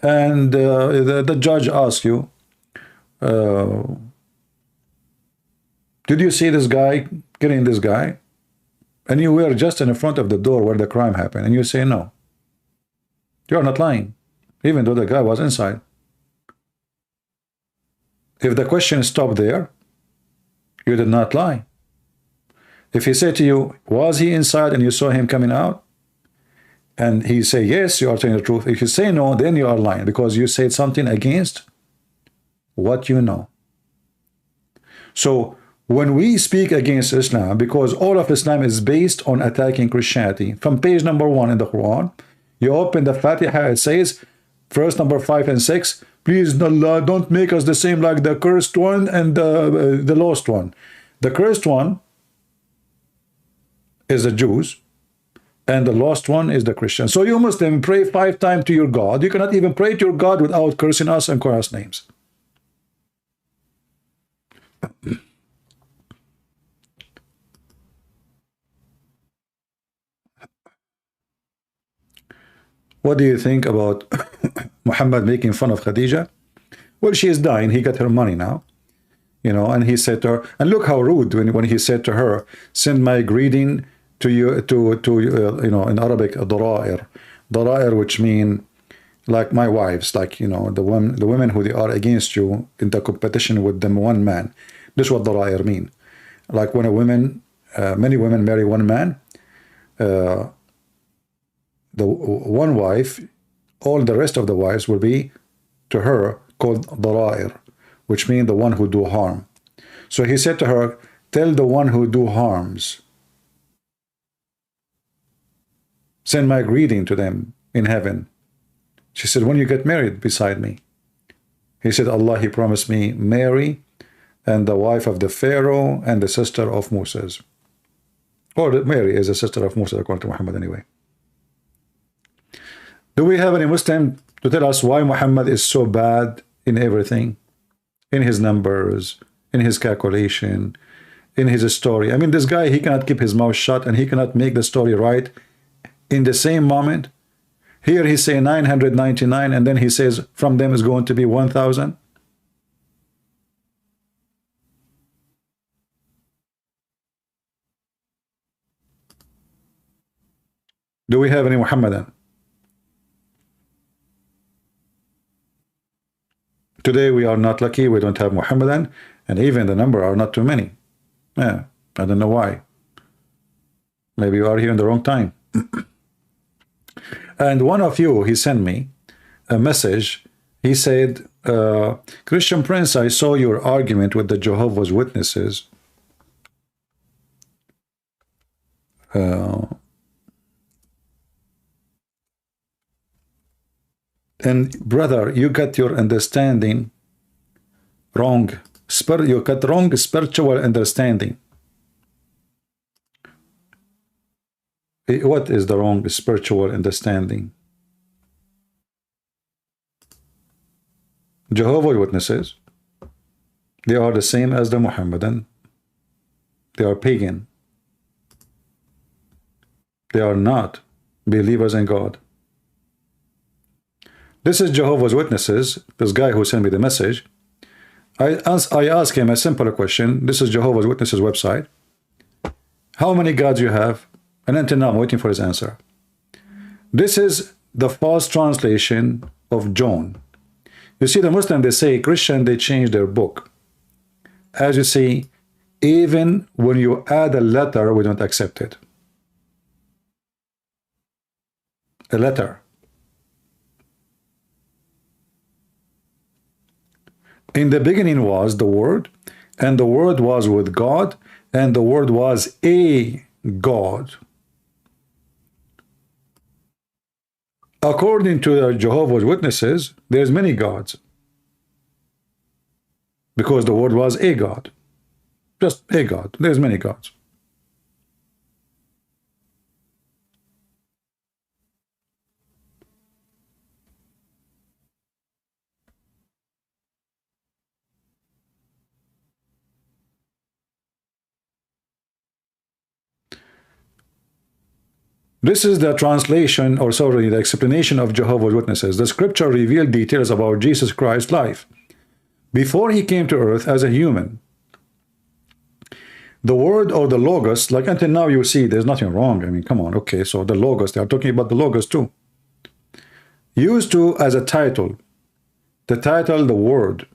and the judge asks you, did you see this guy killing this guy? And you were just in front of the door where the crime happened, and you say no. You are not lying, even though the guy was inside. If the question stopped there, you did not lie. If he said to you, was he inside and you saw him coming out? And he say yes, you are telling the truth. If you say no, then you are lying because you said something against what you know. So when we speak against Islam, because all of Islam is based on attacking Christianity, from page number 1 in the Quran, you open the Fatiha, it says, verse number 5 and 6, please Allah, don't make us the same like the cursed one and the lost one. The cursed one is the Jews, and the lost one is the Christian. So you Muslim pray 5 times to your God. You cannot even pray to your God without cursing us and calling us names. What do you think about Muhammad making fun of Khadija? Well, she is dying. He got her money now. You know, and he said to her, and look how rude when he said to her, send my greeting to you, you know, in Arabic, dara'ir. Dara'ir, which mean like my wives, like, you know, the women who they are against you in the competition with them one man. This is what dara'ir mean. Like when a woman, many women marry one man, the one wife, all the rest of the wives will be to her called dara'ir, which means the one who do harm. So he said to her, tell the one who do harms, send my greeting to them in heaven. She said, when you get married beside me. He said, Allah, he promised me Mary and the wife of the Pharaoh and the sister of Moses. Or Mary is the sister of Moses, according to Muhammad anyway. Do we have any Muslim to tell us why Muhammad is so bad in everything? In his numbers, in his calculation, in his story. I mean, this guy, he cannot keep his mouth shut and he cannot make the story right in the same moment. Here he say 999 and then he says from them is going to be 1,000. Do we have any Muhammadan? Today we are not lucky, we don't have Muhammadan, and even the number are not too many. Yeah, I don't know why. Maybe you are here in the wrong time. And one of you, he sent me a message. He said, Christian Prince, I saw your argument with the Jehovah's Witnesses. And brother, you got your understanding wrong. You got wrong spiritual understanding. What is the wrong spiritual understanding? Jehovah's Witnesses, they are the same as the Muhammadan. They are pagan. They are not believers in God. This is Jehovah's Witnesses, this guy who sent me the message. I asked him a simple question. This is Jehovah's Witnesses website. How many gods you have? And until now, I'm waiting for his answer. This is the false translation of John. You see, the Muslim, they say, Christian, they change their book. As you see, even when you add a letter, we don't accept it. A letter. In the beginning was the Word, and the Word was with God, and the Word was a God. According to the Jehovah's Witnesses, there's many gods. Because the Word was a God. Just a God. There's many gods. This is the translation, or sorry, the explanation of Jehovah's Witnesses. The scripture revealed details about Jesus Christ's life before he came to earth as a human. The word or the logos, like until now you see there's nothing wrong. I mean, come on, okay, so the logos, they are talking about the logos too. Used to as a title, the title, the word,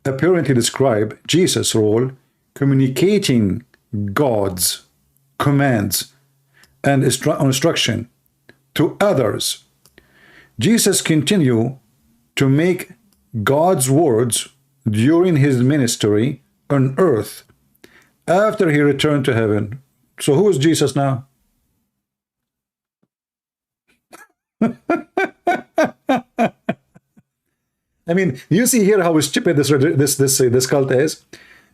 apparently describe Jesus' role communicating God's commands and instruction to others. Jesus continued to make God's words during his ministry on earth after he returned to heaven. So who is Jesus now? I mean, you see here how stupid this cult is.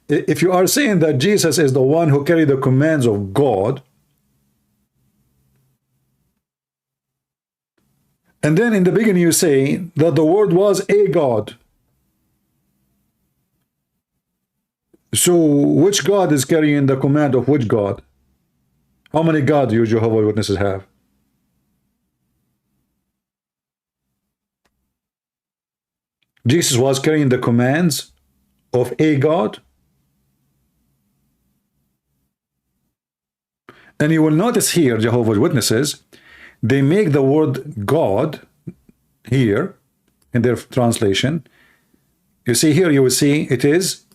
If you are saying that Jesus is the one who carried the commands of God, and then in the beginning you say that the Word was a God. So which God is carrying the command of which God? How many gods do you Jehovah's Witnesses have? Jesus was carrying the commands of a God. And you will notice here, Jehovah's Witnesses, they make the word God here in their translation. You see here, you will see it is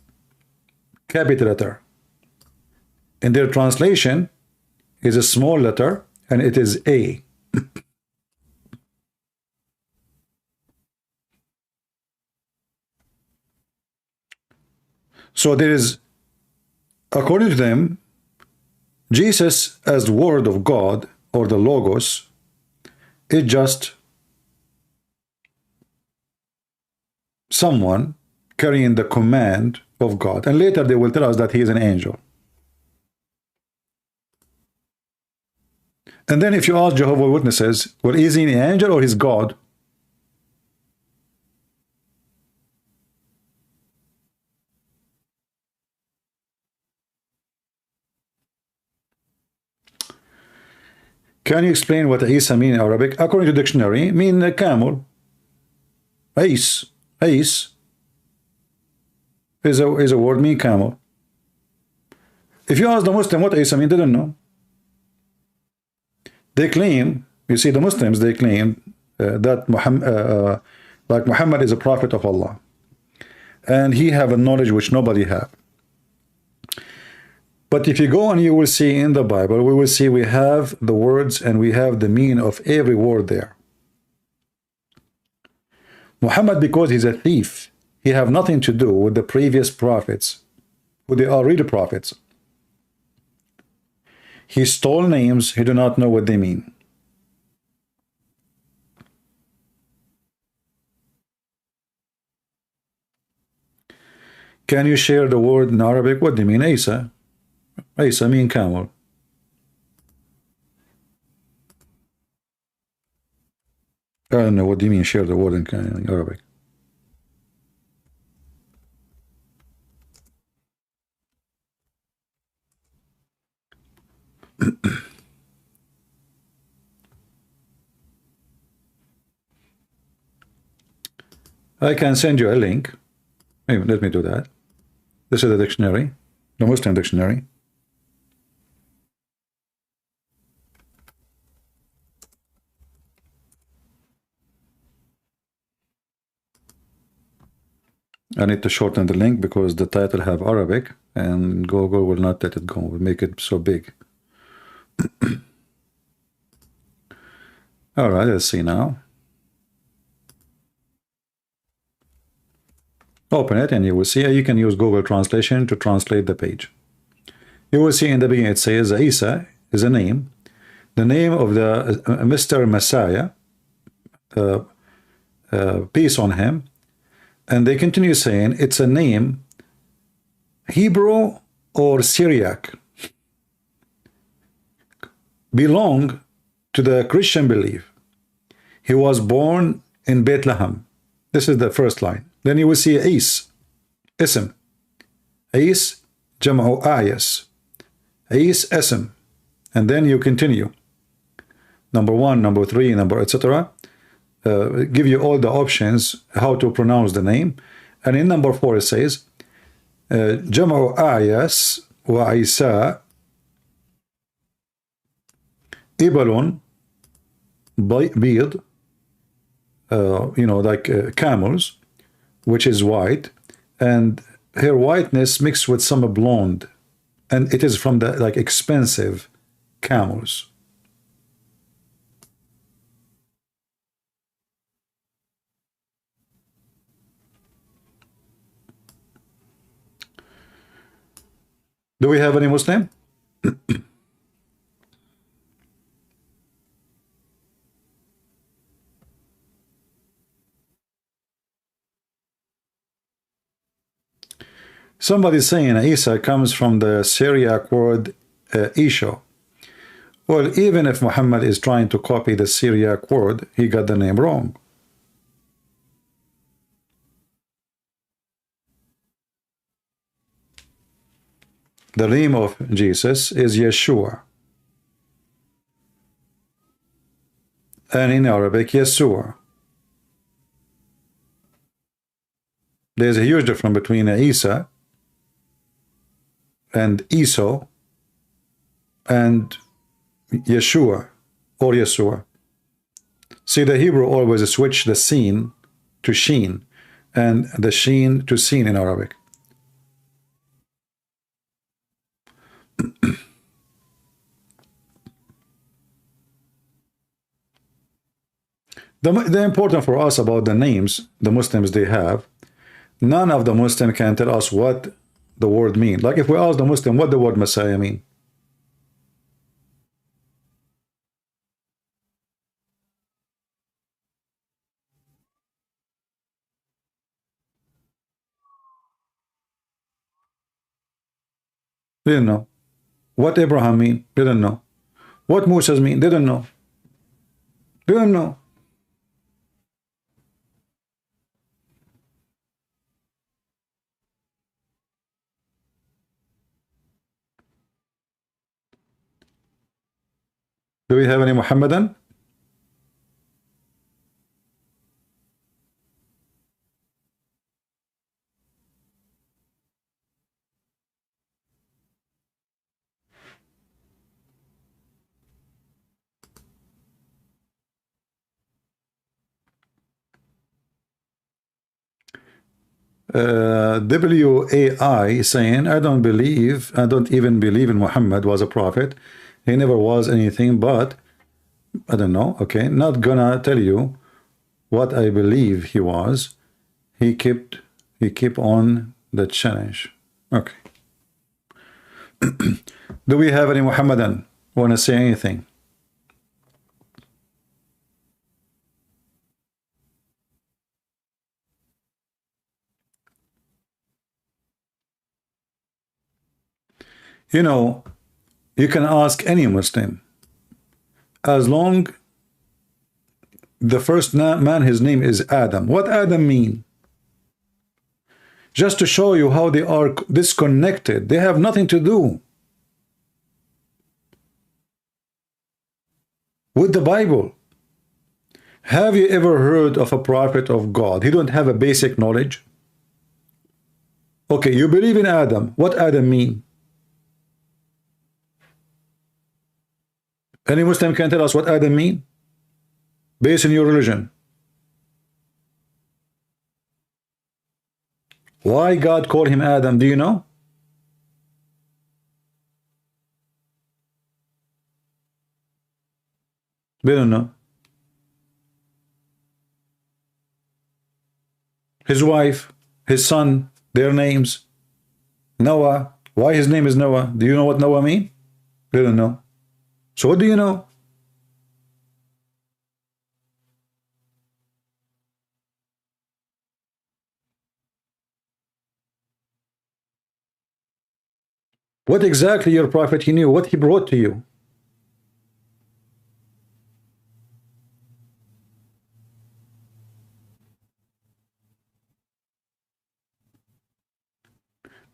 capital letter. In their translation is a small letter and it is A. So there is, according to them, Jesus as the Word of God or the Logos is just someone carrying the command of God. And later they will tell us that he is an angel. And then if you ask Jehovah's Witnesses, well, is he an angel or is God? Can you explain what Isa mean in Arabic? According to dictionary, mean camel. Ais. Ais is a word mean camel. If you ask the Muslim what Isa mean, they don't know. They claim, you see the Muslims, they claim that Like Muhammad is a prophet of Allah, and he have a knowledge which nobody have. But if you go and you will see in the Bible, we will see we have the words and we have the meaning of every word there. Muhammad, because he's a thief, he have nothing to do with the previous prophets, who they are really prophets. He stole names, he do not know what they mean. Can you share the word in Arabic? What do you mean, Isa? Isa mean camel. I don't know, what do you mean share the word in Arabic? I can send you a link. Maybe, let me do that. This is the dictionary, the Muslim dictionary. I need to shorten the link because the title have Arabic and Google will not let it go, will make it so big. All right, let's see now. Open it and you will see you can use Google Translation to translate the page. You will see in the beginning it says Isa is a name, the name of the Mr. Messiah, peace on him, and they continue saying it's a name, Hebrew or Syriac, belong to the Christian belief. He was born in Bethlehem. This is the first line. Then you will see Is, Ism, Is, Jam'u Ayas, Is, Ism, and then you continue. Number 1, number 3, number etc. Give you all the options how to pronounce the name. And in number 4 it says Jam'u Ayas wa Isa Ibalun Bid, like camels, which is white, and her whiteness mixed with some blonde, and it is from the like expensive camels. Do we have any Muslim? Somebody saying Isa comes from the Syriac word Isha. Well, even if Muhammad is trying to copy the Syriac word, he got the name wrong. The name of Jesus is Yeshua, and in Arabic, Yeshua. There's a huge difference between Isa and Esau and Yeshua or Yeshua. See, the Hebrew always switch the seen to sheen and the sheen to seen in Arabic. The important for us about the names the Muslims they have, none of the Muslim can tell us what the word mean. Like if we ask the Muslim what the word Messiah mean, they didn't know. What Abraham mean, didn't know. What Moses mean, didn't know. Didn't know. Do we have any Muhammadan? WAI saying, I don't even believe in Muhammad was a prophet. He never was anything, but I don't know. Okay, not gonna tell you what I believe he was. He kept on the challenge. Okay. Do we have any Muhammadan want to say anything? You know, you can ask any Muslim, as long the first man, his name is Adam. What Adam mean? Just to show you how they are disconnected. They have nothing to do with the Bible. Have you ever heard of a prophet of God? He don't have a basic knowledge. Okay, you believe in Adam. What Adam mean? Any Muslim can tell us what Adam mean? Based on your religion. Why God called him Adam? Do you know? We don't know. His wife, his son, their names. Noah. Why his name is Noah? Do you know what Noah mean? We don't know. So what do you know? What exactly your prophet he knew? What he brought to you?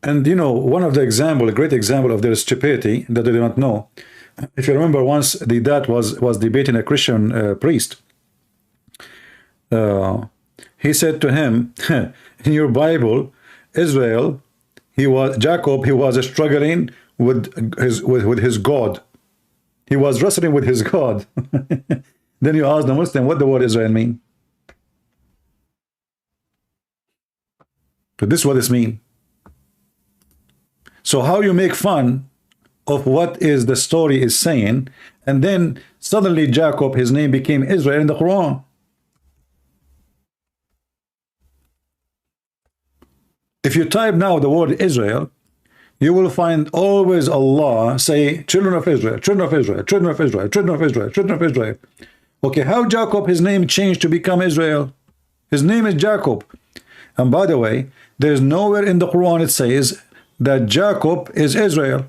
And you know, one of the example, a great example of their stupidity that they do not know. If you remember, once the dad was debating a Christian priest. He said to him, in your Bible, Israel, Jacob, he was struggling with his God. He was wrestling with his God. Then you ask the Muslim, what the word Israel mean? So this is what this mean. So how you make fun of what is the story is saying, and then suddenly Jacob, his name became Israel in the Quran. If you type now the word Israel, you will find always Allah say, children of Israel, children of Israel, children of Israel, children of Israel, children of Israel. Okay, how Jacob, his name changed to become Israel? His name is Jacob. And by the way, there's nowhere in the Quran it says that Jacob is Israel.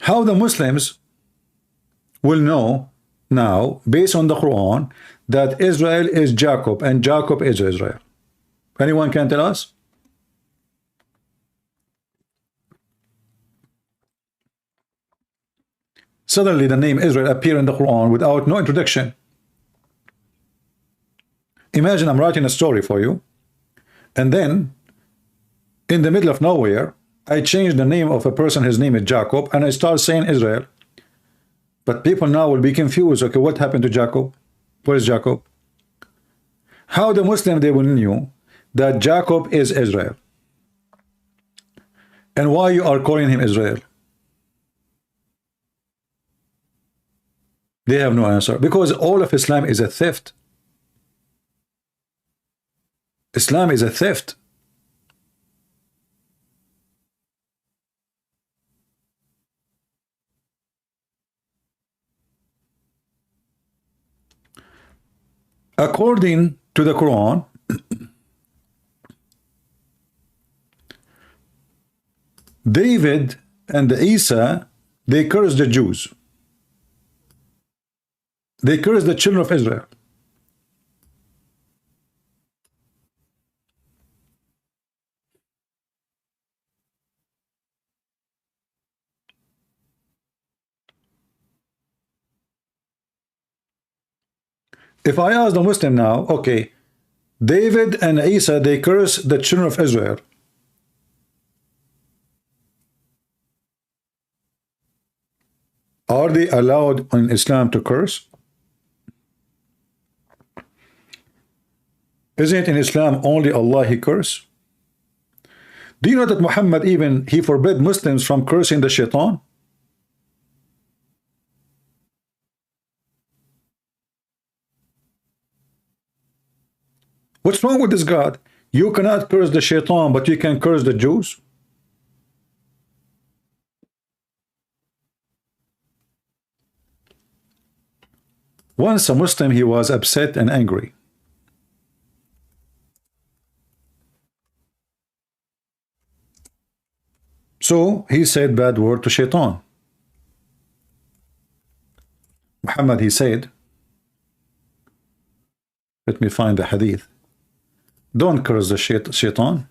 How the Muslims will know now, based on the Quran, that Israel is Jacob and Jacob is Israel? Anyone can tell us? Suddenly the name Israel appear in the Quran without no introduction. Imagine I'm writing a story for you, and then in the middle of nowhere I change the name of a person, his name is Jacob, and I start saying Israel. But people now will be confused. Okay, what happened to Jacob? Where is Jacob? How the Muslim they will know that Jacob is Israel? And why you are calling him Israel? They have no answer. Because all of Islam is a theft. Islam is a theft. According to the Quran, David and Isa, they cursed the Jews. They cursed the children of Israel. If I ask the Muslim now, okay, David and Isa, they curse the children of Israel. Are they allowed in Islam to curse? Isn't it in Islam only Allah he curse? Do you know that Muhammad even he forbid Muslims from cursing the shaitan? What's wrong with this God? You cannot curse the shaitan, but you can curse the Jews? Once a Muslim, he was upset and angry. So he said bad word to shaitan. Muhammad, he said, let me find the hadith. Don't curse the shaitan.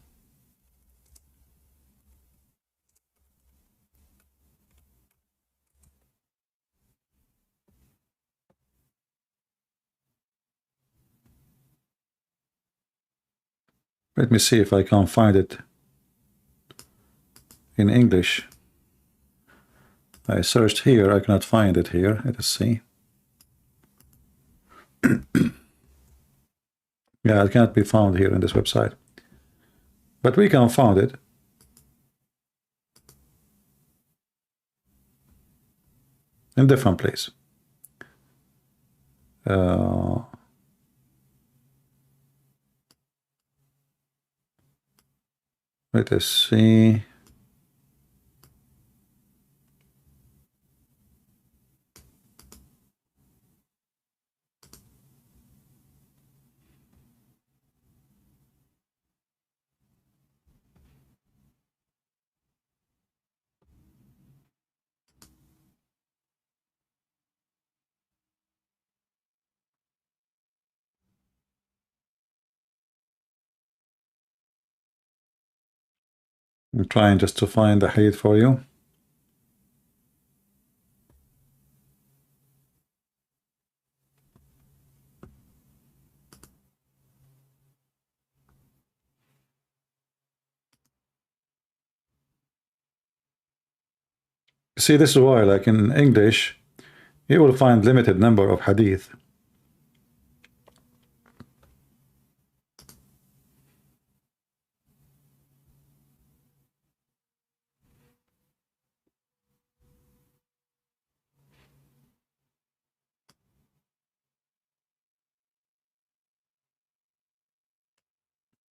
Let me see if I can find it in English. I searched here, I cannot find it here. Let us see. Yeah, it cannot be found here in this website. But we can find it. In different place. Let us see. I'm trying just to find the hadith for you. See, this is why, like in English, you will find limited number of hadith.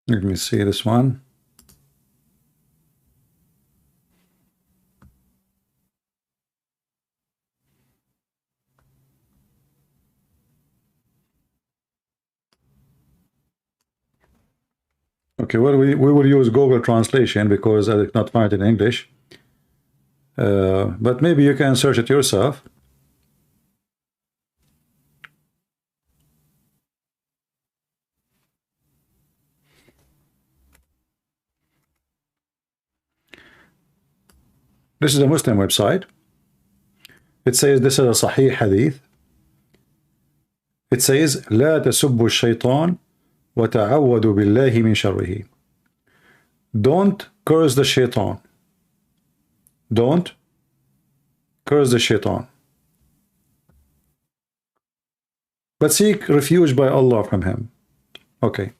Let me see this one. Okay, well, we will use Google Translation because I did not find it in English. But maybe you can search it yourself. This is a Muslim website. It says this is a Sahih hadith. It says لا تسبوا الشيطان وتعوذوا بالله من شره. Don't curse the shaitan. Don't curse the shaitan. But seek refuge by Allah from him. Okay.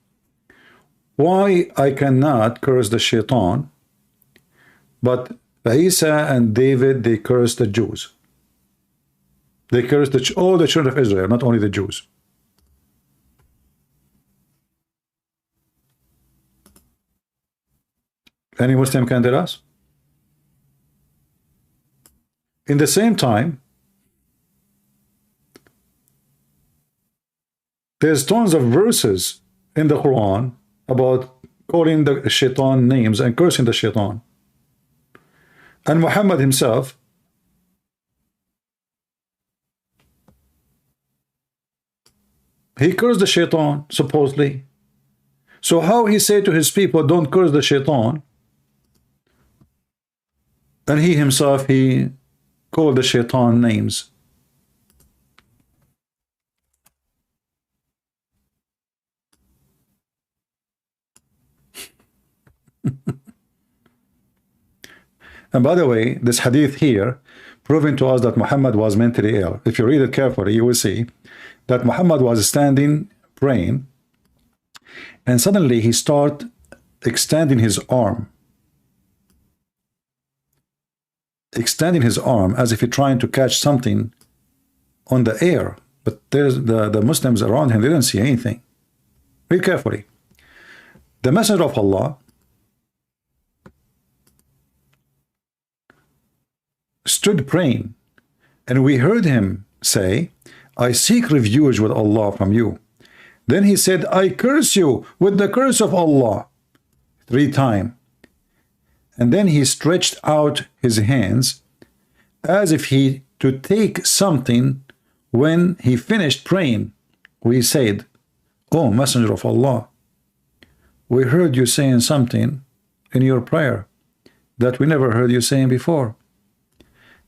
Why I cannot curse the shaitan, but Isa and David, they cursed the Jews. They cursed all the children of Israel, not only the Jews. Any Muslim can tell us? In the same time, there's tons of verses in the Quran about calling the shaitan names and cursing the shaitan. And Muhammad himself, he cursed the shaitan, supposedly. So how he said to his people, don't curse the shaitan, and he himself, he called the shaitan names? And by the way, this hadith here proving to us that Muhammad was mentally ill. If you read it carefully, you will see that Muhammad was standing praying, and suddenly he started extending his arm as if he's trying to catch something on the air. But there's the Muslims around him, they didn't see anything. Read carefully. The Messenger of Allah stood praying, and we heard him say, I seek refuge with Allah from you. Then he said, I curse you with the curse of Allah, 3 times. And then he stretched out his hands as if he to take something. When he finished praying, we said, Oh, Messenger of Allah, we heard you saying something in your prayer that we never heard you saying before.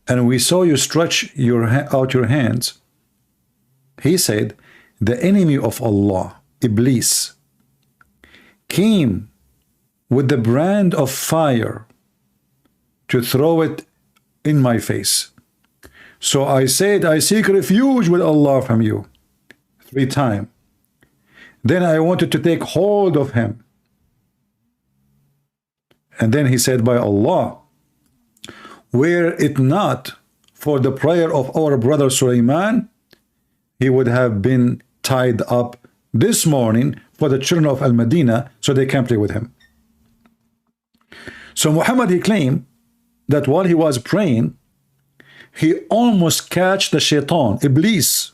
And we saw you stretch out your hands. He said, the enemy of Allah, Iblis, came with the brand of fire to throw it in my face. So I said, I seek refuge with Allah from you, 3 times. Then I wanted to take hold of him. And then he said, by Allah, were it not for the prayer of our brother Sulaiman, he would have been tied up this morning for the children of Al-Madinah so they can play with him. So Muhammad, he claimed that while he was praying, he almost catch the shaitan, Iblis.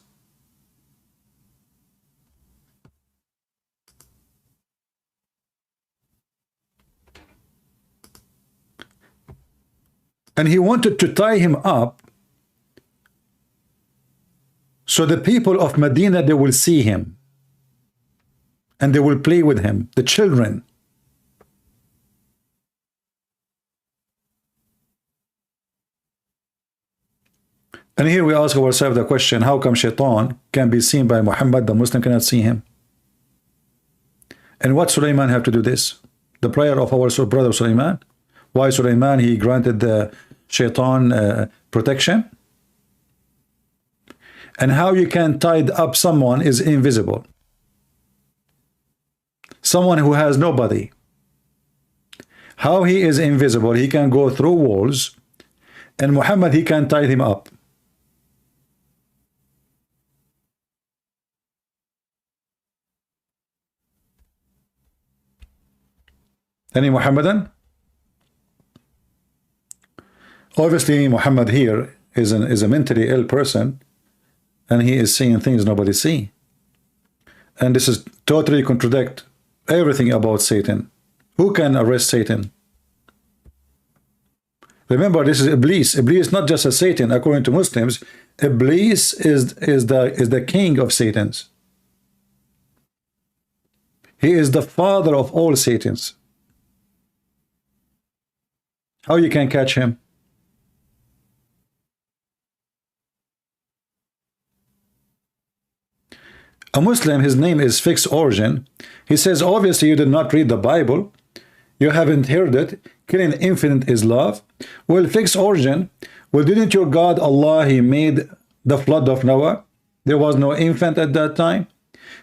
And he wanted to tie him up so the people of Medina, they will see him and they will play with him, the children. And here we ask ourselves the question, how come Shaitan can be seen by Muhammad, the Muslim cannot see him? And what Sulaiman have to do this? The prayer of our brother Sulaiman? Why Sulaiman, he granted the Shaitan protection? And how you can tie up someone is invisible. Someone who has nobody. How he is invisible? He can go through walls, and Muhammad, he can tie him up. Any Muhammadan? Obviously, Muhammad here is a mentally ill person, and he is seeing things nobody see. And this is totally contradict everything about Satan. Who can arrest Satan? Remember, this is Iblis. Iblis is not just a Satan. According to Muslims, Iblis is the king of Satans. He is the father of all Satans. How you can catch him? A Muslim, his name is Fixed Origin. He says, obviously you did not read the Bible. You haven't heard it. Killing infinite is love. Well, Fixed Origin, well, didn't your God Allah, he made the flood of Noah? There was no infant at that time.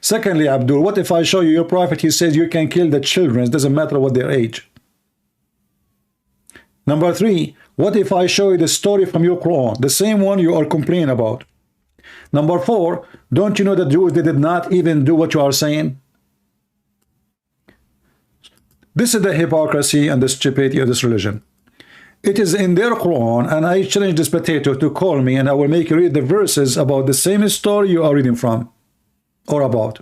Secondly, Abdul, what if I show you your prophet, he says you can kill the children, it doesn't matter what their age. Number 3, what if I show you the story from your Quran, the same one you are complaining about? Number 4, don't you know the Jews, they did not even do what you are saying? This is the hypocrisy and the stupidity of this religion. It is in their Quran, and I challenge this potato to call me, and I will make you read the verses about the same story you are reading from or about.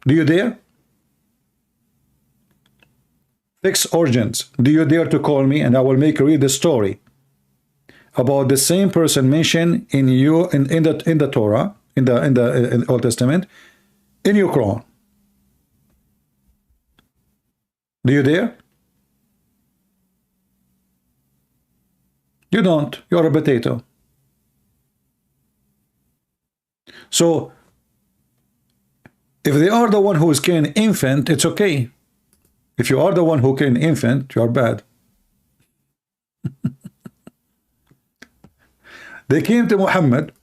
Do you dare? Fixed Origins, do you dare to call me, and I will make you read the story about the same person mentioned in the Torah, in the Old Testament, in your Quran? Do you dare? You don't. You're a potato. So, if they are the one who is killing infant, it's okay. If you are the one who killing infant, you are bad. They came to Muhammad.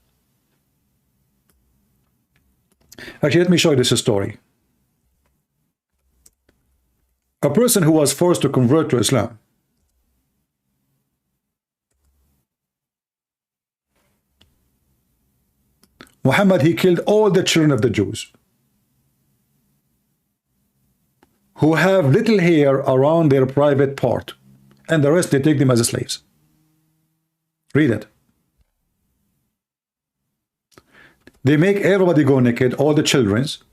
Actually, let me show you this story. A person who was forced to convert to Islam. Muhammad, he killed all the children of the Jews who have little hair around their private part, and the rest they take them as slaves. Read it. They make everybody go naked, all the children's.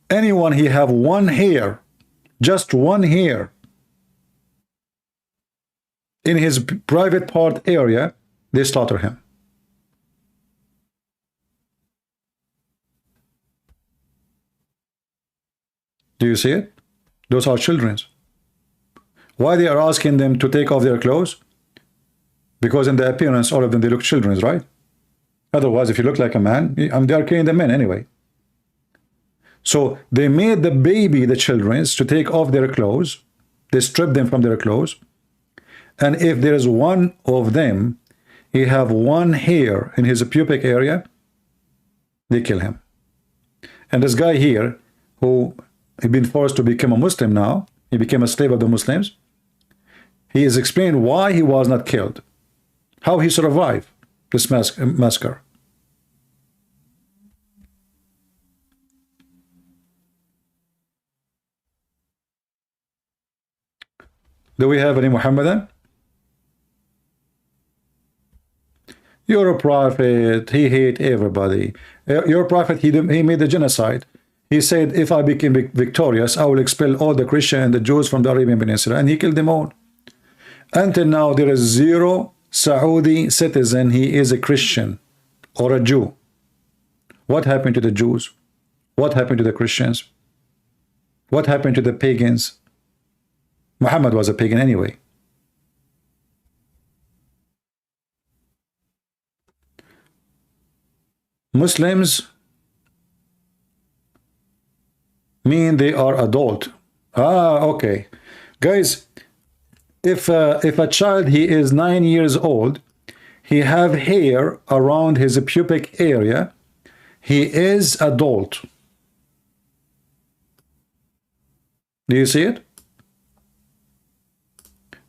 Anyone he have one hair, just one hair in his private part area, they slaughter him. Do you see it? Those are children's. Why they are asking them to take off their clothes? Because in the appearance, all of them, they look children's, right? Otherwise, if you look like a man, they are killing the men anyway. So they made the baby, the children's, to take off their clothes. They stripped them from their clothes. And if there is one of them, he have one hair in his pubic area, they kill him. And this guy here, who had been forced to become a Muslim now, he became a slave of the Muslims, he is explained why he was not killed, how he survived this massacre. Do we have any Muhammadan? You're a prophet, he hate everybody. Your prophet, he made the genocide. He said, if I become victorious, I will expel all the Christians and the Jews from the Arabian Peninsula, and he killed them all. Until now, there is zero Saudi citizen, he is a Christian or a Jew. What happened to the Jews? What happened to the Christians? What happened to the pagans? Muhammad was a pagan anyway. Muslims mean they are adult. Okay. Guys, if a child, he is 9 years old, he have hair around his pubic area, he is adult. Do you see it?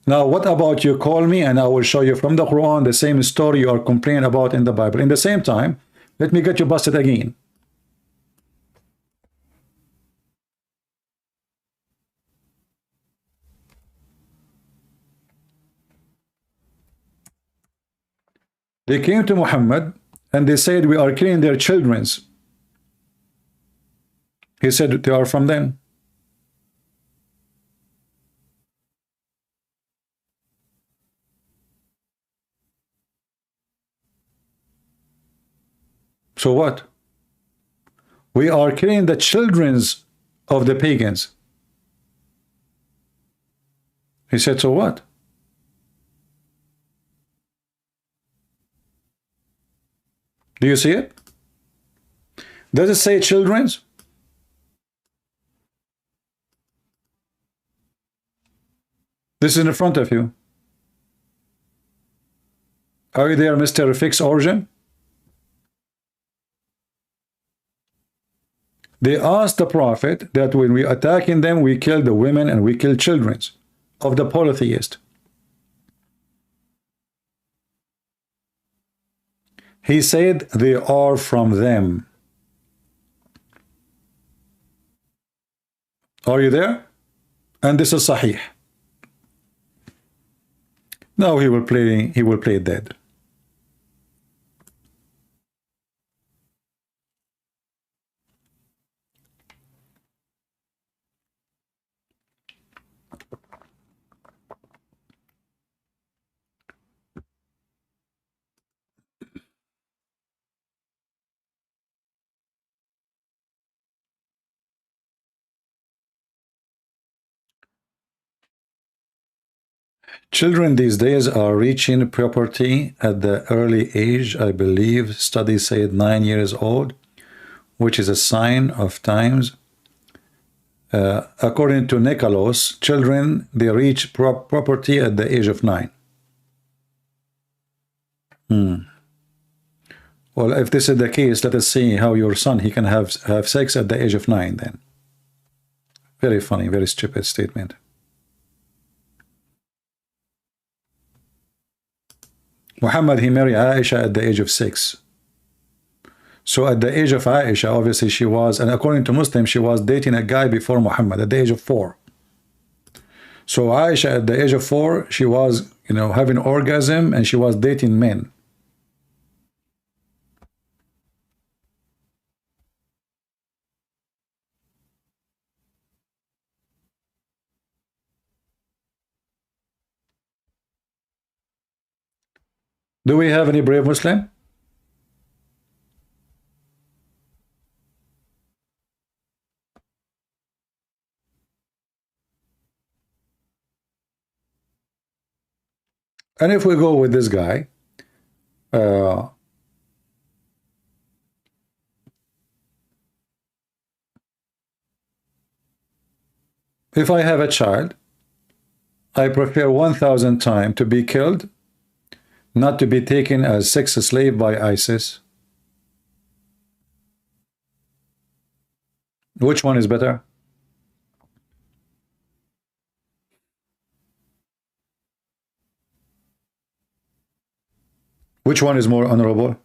Now, what about you call me and I will show you from the Quran the same story you are complaining about in the Bible. In the same time, let me get you busted again. They came to Muhammad and they said, we are killing their children's. He said, they are from them. So what? We are killing the children's of the pagans. He said, so what? Do you see it? Does it say children's? This is in front of you. Are you there, Mr. Fix Origin? They asked the Prophet that when we attacking them, we kill the women and we kill children of the polytheist. He said they are from them. Are you there? And this is Sahih. Now he will play dead. Children these days are reaching puberty at the early age, I believe. Studies say 9 years old, which is a sign of times. According to Nicholas, children, they reach property at the age of 9. Well, if this is the case, let us see how your son, he can have sex at the age of 9 then. Very funny, very stupid statement. Muhammad, he married Aisha at the age of 6. So at the age of Aisha, obviously she was, and according to Muslim, she was dating a guy before Muhammad at the age of 4. So Aisha at the age of 4, she was, having orgasm and she was dating men. Do we have any brave Muslim? And if we go with this guy, if I have a child, I prefer 1,000 times to be killed, not to be taken as sex slave by ISIS. Which one is better? Which one is more honorable?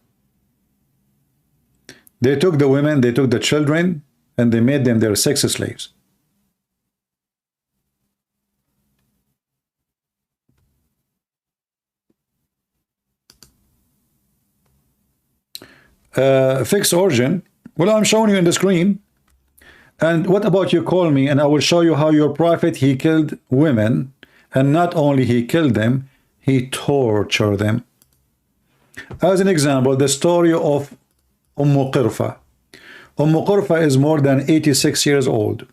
They took the women, they took the children, and they made them their sex slaves. Fixed origin. Well, I'm showing you in the screen. And what about you call me and I will show you how your prophet, he killed women, and not only he killed them, he tortured them. As an example, the story of Qurfa. Qurfa is more than 86 years old.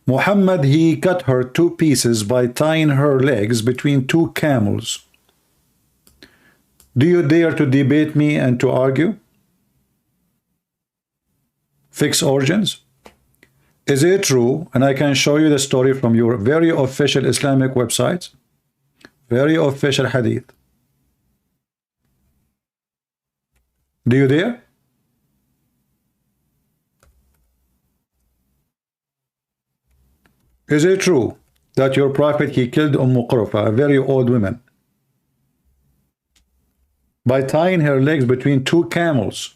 Muhammad, he cut her 2 pieces by tying her legs between 2 camels. Do you dare to debate me and to argue? Fixed origins? Is it true? And I can show you the story from your very official Islamic websites, very official hadith. Do you dare? Is it true that your prophet, he killed Qurfa, a very old woman, by tying her legs between 2 camels,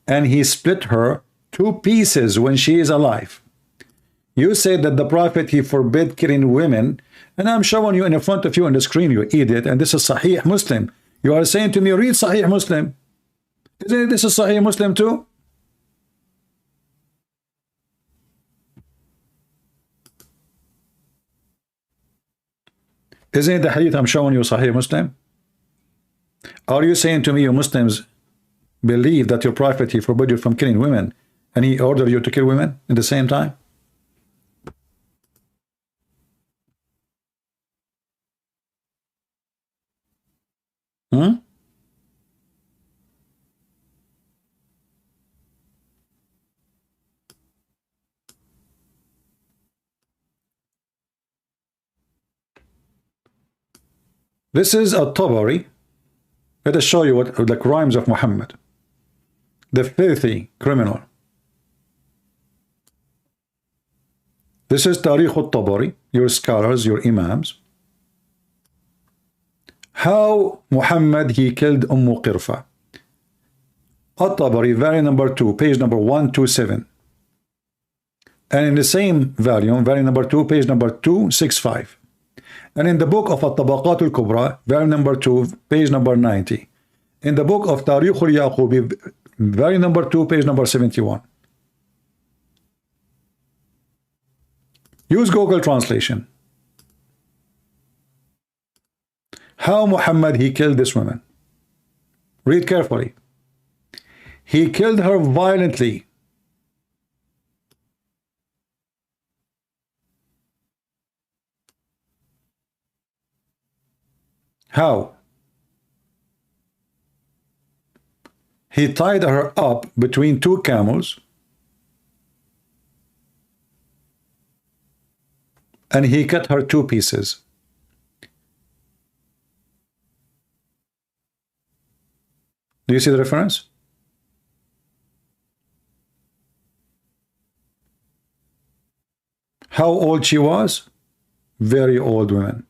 and he split her 2 pieces when she is alive? You say that the prophet, he forbid killing women, and I'm showing you in front of you on the screen, you idiot, and this is Sahih Muslim. You are saying to me, read Sahih Muslim. Isn't this a Sahih Muslim too? Isn't the hadith I'm showing you Sahih Muslim? Are you saying to me, you Muslims believe that your prophet, he forbid you from killing women, and he ordered you to kill women at the same time? This is a Tabari. Let us show you what the crimes of Muhammad, the filthy criminal. This is Tariq al-Tabari, your scholars, your imams. How Muhammad, he killed Qurfa. Al-Tabari, volume number 2, page number 127. And in the same volume, volume number 2, page number 265. And in the book of At-Tabaqat al-Kubra, volume number 2, page number 90. In the book of Tariq al-Yaqubi, volume number 2, page number 71. Use Google translation. How Muhammad, he killed this woman. Read carefully. He killed her violently. How? He tied her up between 2 camels, and he cut her 2 pieces. Do you see the reference? How old she was? Very old woman.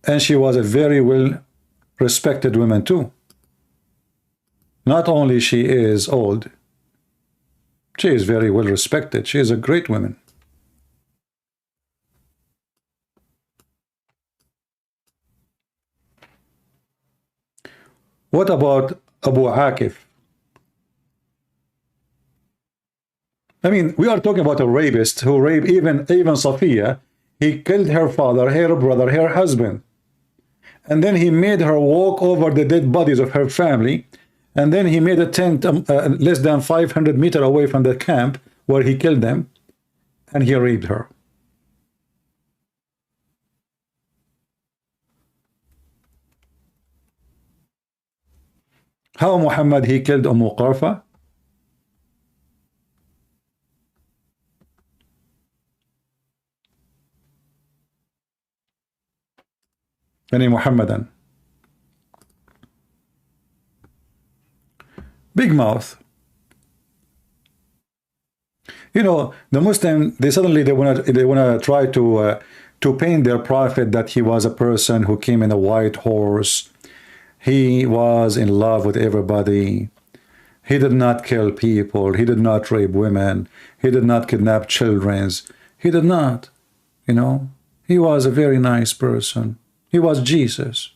And she was a very well respected woman too. Not only she is old, she is very well respected. She is a great woman. What about Abu Akif? I mean, we are talking about a rapist who raped even Safiya. He killed her father, her brother, her husband. And then he made her walk over the dead bodies of her family. And then he made a tent less than 500 meters away from the camp where he killed them. And he raped her. How Muhammad he killed Qarfa? Any Muhammadan? Big mouth. You know, the Muslim, they wanna try to paint their prophet that he was a person who came in a white horse. He was in love with everybody. He did not kill people. He did not rape women. He did not kidnap children. He did not, you know. He was a very nice person. He was Jesus.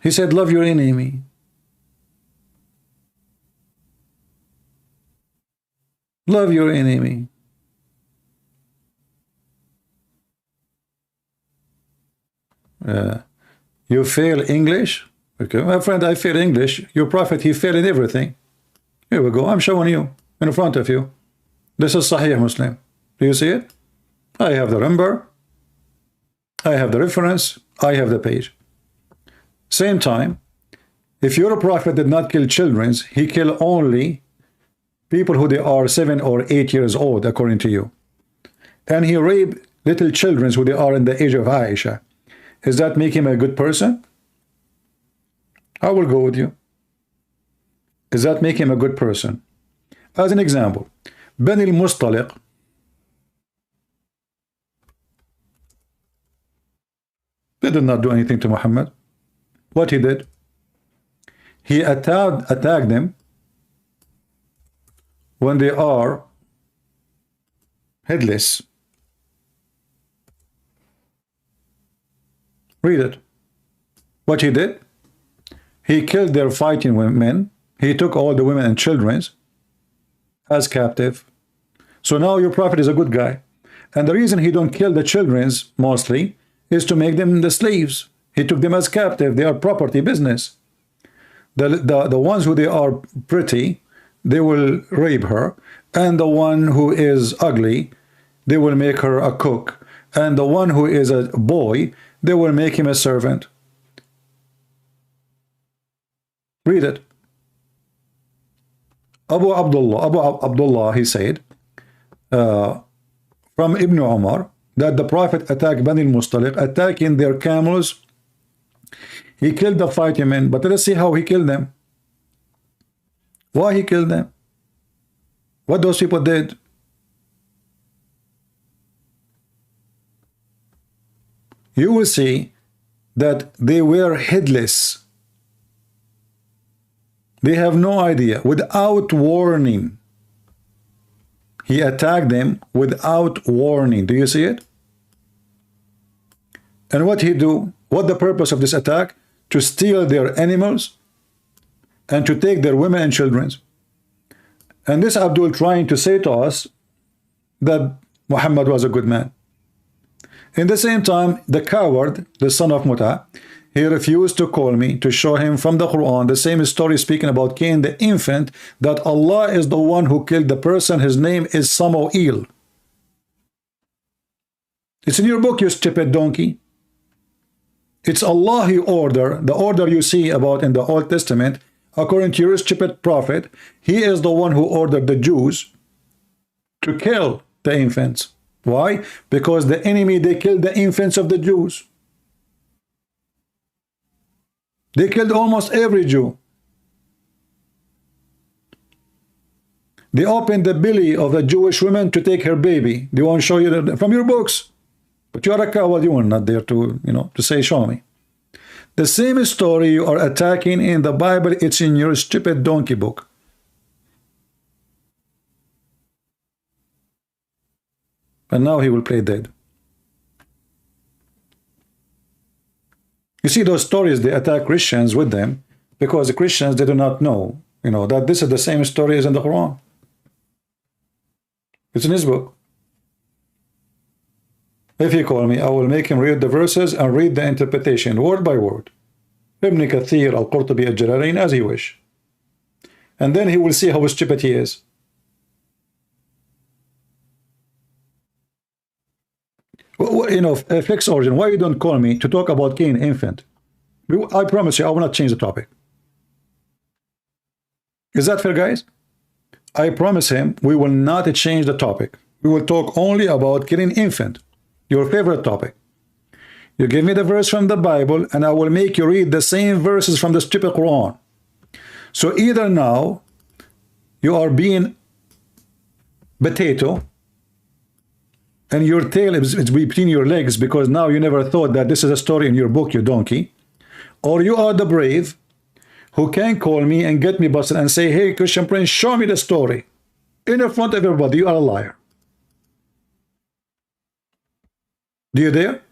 He said, love your enemy. Love your enemy. You fail English? Okay, my friend, I fail English. Your prophet, he failed in everything. Here we go. I'm showing you in front of you. This is Sahih Muslim. Do you see it? I have the number. I have the reference. I have the page. Same time, if your prophet did not kill children, he killed only people who they are 7 or 8 years old, according to you. And he raped little children who they are in the age of Aisha. Does that make him a good person? I will go with you. Does that make him a good person? As an example, Bani al-Mustaliq, they did not do anything to Muhammad. What he did? He attacked them when they are headless. Read it. What he did? He killed their fighting men. He took all the women and children as captive. So now your prophet is a good guy. And the reason he don't kill the children mostly is to make them the slaves. He took them as captive. They are property business. The ones who they are pretty, they will rape her. And the one who is ugly, they will make her a cook. And the one who is a boy, they will make him a servant. Read it. Abu Abdullah, he said, from Ibn Umar, that the Prophet attacked Bani al-Mustaliq, attacking their camels. He killed the fighting men, but let's see how he killed them. Why he killed them? What those people did? You will see that they were headless. They have no idea. Without warning. He attacked them without warning. Do you see it? And what he do? What the purpose of this attack? To steal their animals and to take their women and children. And this Abdul trying to say to us that Muhammad was a good man. In the same time, the coward, the son of Muta, he refused to call me to show him from the Quran the same story speaking about Cain the infant, that Allah is the one who killed the person. His name is Samuel. It's in your book, you stupid donkey. It's Allah who ordered, the order you see about in the Old Testament, according to your stupid prophet. He is the one who ordered the Jews to kill the infants. Why? Because the enemy, they killed the infants of the Jews. They killed almost every Jew. They opened the belly of a Jewish woman to take her baby. They won't show you that from your books. But you are a coward, you are not there to, to say, show me. The same story you are attacking in the Bible, it's in your stupid donkey book. And now he will play dead. You see those stories, they attack Christians with them because the Christians, they do not know, that this is the same story as in the Quran. It's in his book. If he call me, I will make him read the verses and read the interpretation word by word. Ibn Kathir, Al-Qurtubi, Al-Jalalain, as he wish. And then he will see how stupid he is. Fixed origin, why you don't call me to talk about Cain infant? I promise you, I will not change the topic. Is that fair, guys? I promise him we will not change the topic. We will talk only about killing infant, your favorite topic. You give me the verse from the Bible and I will make you read the same verses from the stupid Quran. So either now you are being potato and your tail is between your legs because now you never thought that this is a story in your book, you donkey, or you are the brave who can call me and get me busted and say, hey, Christian Prince, show me the story. In front of everybody, you are a liar. Do you dare?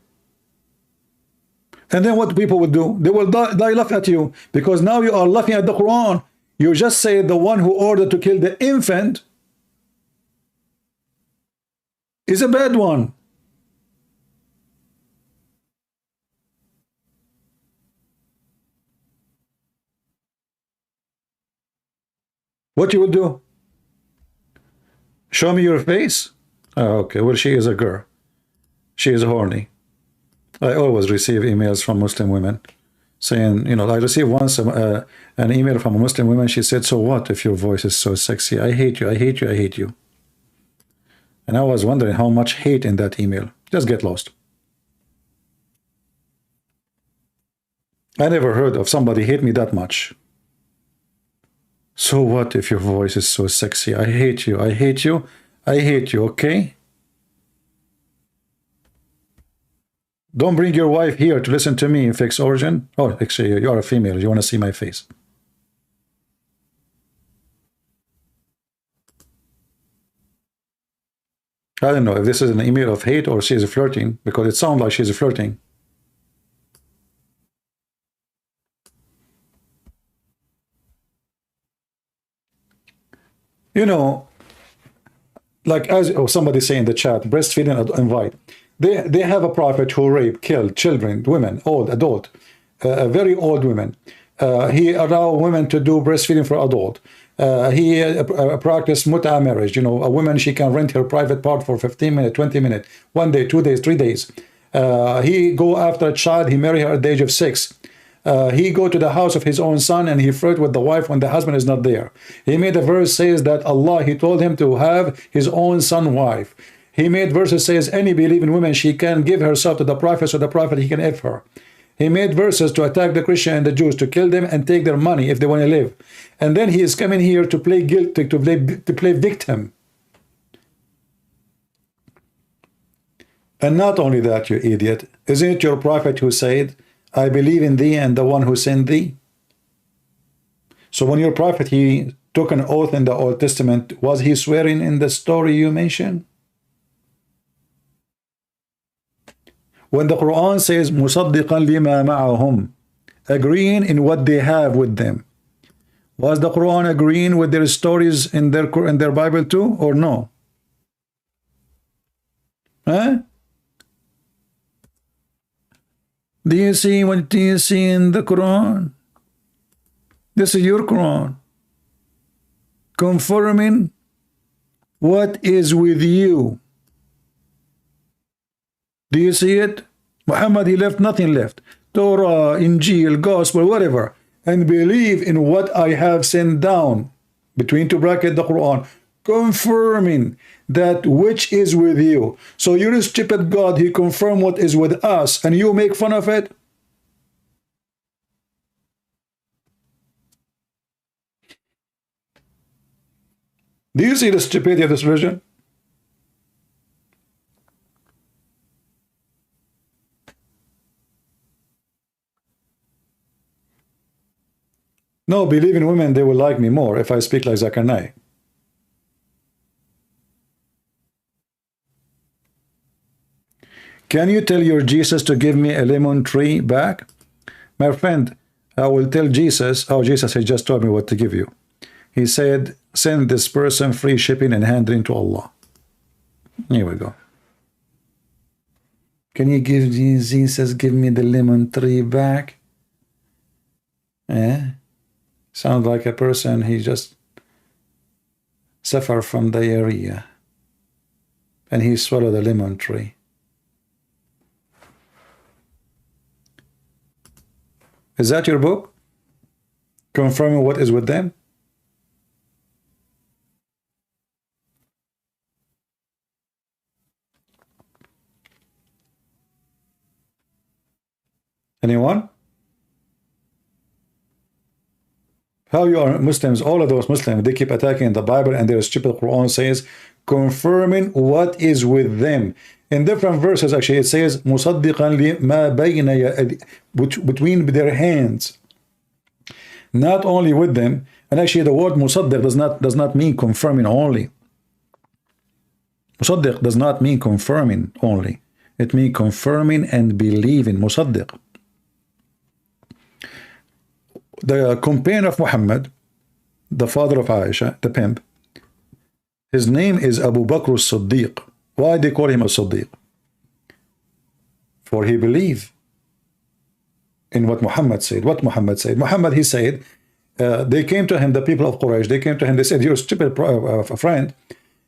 And then what people will do? They will die laugh at you because now you are laughing at the Quran. You just say the one who ordered to kill the infant is a bad one. What you will do? Show me your face? Oh, okay, well, she is a girl. She is horny. I always receive emails from Muslim women saying, I received once an email from a Muslim woman. She said, so what if your voice is so sexy? I hate you, I hate you, I hate you. And I was wondering how much hate in that email. Just get lost. I never heard of somebody hate me that much. So what if your voice is so sexy? I hate you, I hate you, I hate you, okay? Don't bring your wife here to listen to me in Fixed Origin. Oh, actually, you are a female. You want to see my face. I don't know if this is an email of hate or she is flirting, because it sounds like she's flirting. Like as somebody say in the chat, breastfeeding invite. They have a prophet who raped, killed children, women, old, adult, very old women. He allowed women to do breastfeeding for adult. He practiced muta marriage. A woman, she can rent her private part for 15 minutes, 20 minutes, 1 day, 2 days, 3 days. He go after a child, he marry her at the age of 6. He go to the house of his own son and he flirt with the wife when the husband is not there. He made a verse says that Allah, he told him to have his own son wife. He made verses says any believing woman, she can give herself to the prophet, so the prophet, he can F her. He made verses to attack the Christian and the Jews, to kill them and take their money if they want to live. And then he is coming here to play guilty, to play victim. And not only that, you idiot, isn't it your prophet who said, I believe in thee and the one who sent thee? So when your prophet, he took an oath in the Old Testament, was he swearing in the story you mentioned? When the Quran says مُصَدِّقًا لِمَا مَعَهُمْ, agreeing in what they have with them, was the Quran agreeing with their stories in their Bible too, or no? Huh? Do you see what do you see in the Quran? This is your Quran, confirming what is with you. Do you see it? Muhammad, he left nothing left. Torah, Injil, Gospel, whatever. And believe in what I have sent down, between two brackets, the Quran. confirming that which is with you. So you're a stupid God, he confirmed what is with us, and you make fun of it? Do you see the stupidity of this religion? No, believing women, they will like me more if I speak like Zakarnai. Can you tell your Jesus to give me a lemon tree back? My friend, I will tell Jesus, oh, Jesus has just told me what to give you. He said, send this person free shipping and handling to Allah. Here we go. Can you give Jesus, give me the lemon tree back? Eh? Sounds like a person, he just suffered from diarrhea. And he swallowed a lemon tree. Is that your book? Confirming what is with them? Anyone? How you are Muslims, all of those Muslims, they keep attacking the Bible, and their stupid Quran says, confirming what is with them. In different verses, actually, it says, مُصَدِّقًا لِمَا بَيْنَ between their hands. Not only with them, and actually the word musaddiq does not mean confirming only. Musaddiq does not mean confirming only. It means confirming and believing. Musaddiq. The companion of Muhammad, the father of Aisha, the pimp, his name is Abu Bakr as-Siddiq. Why they call him a Siddiq? For he believed in what Muhammad said. What Muhammad said? Muhammad, he said, they came to him, the people of Quraysh, they came to him, they said, you're a stupid friend.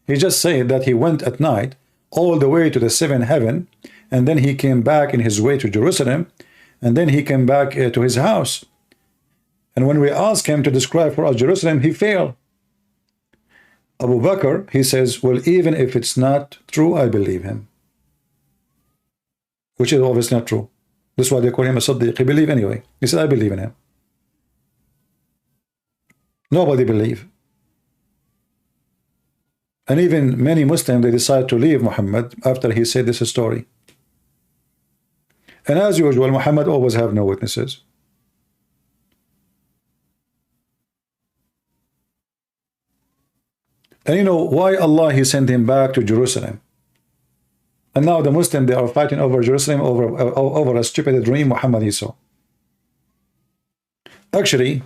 He just said that he went at night all the way to the seventh heaven, and then he came back in his way to Jerusalem, and then he came back to his house. And when we asked him to describe for us Jerusalem, he failed. Abu Bakr, he says, well, even if it's not true, I believe him. Which is obviously not true. That's why they call him a Siddiq. He believed anyway. He said, I believe in him. Nobody believed. And even many Muslims, they decide to leave Muhammad after he said this story. And as usual, Muhammad always have no witnesses. And you know why Allah, he sent him back to Jerusalem. And now the Muslims, they are fighting over Jerusalem over a stupid dream Muhammad he saw. Actually,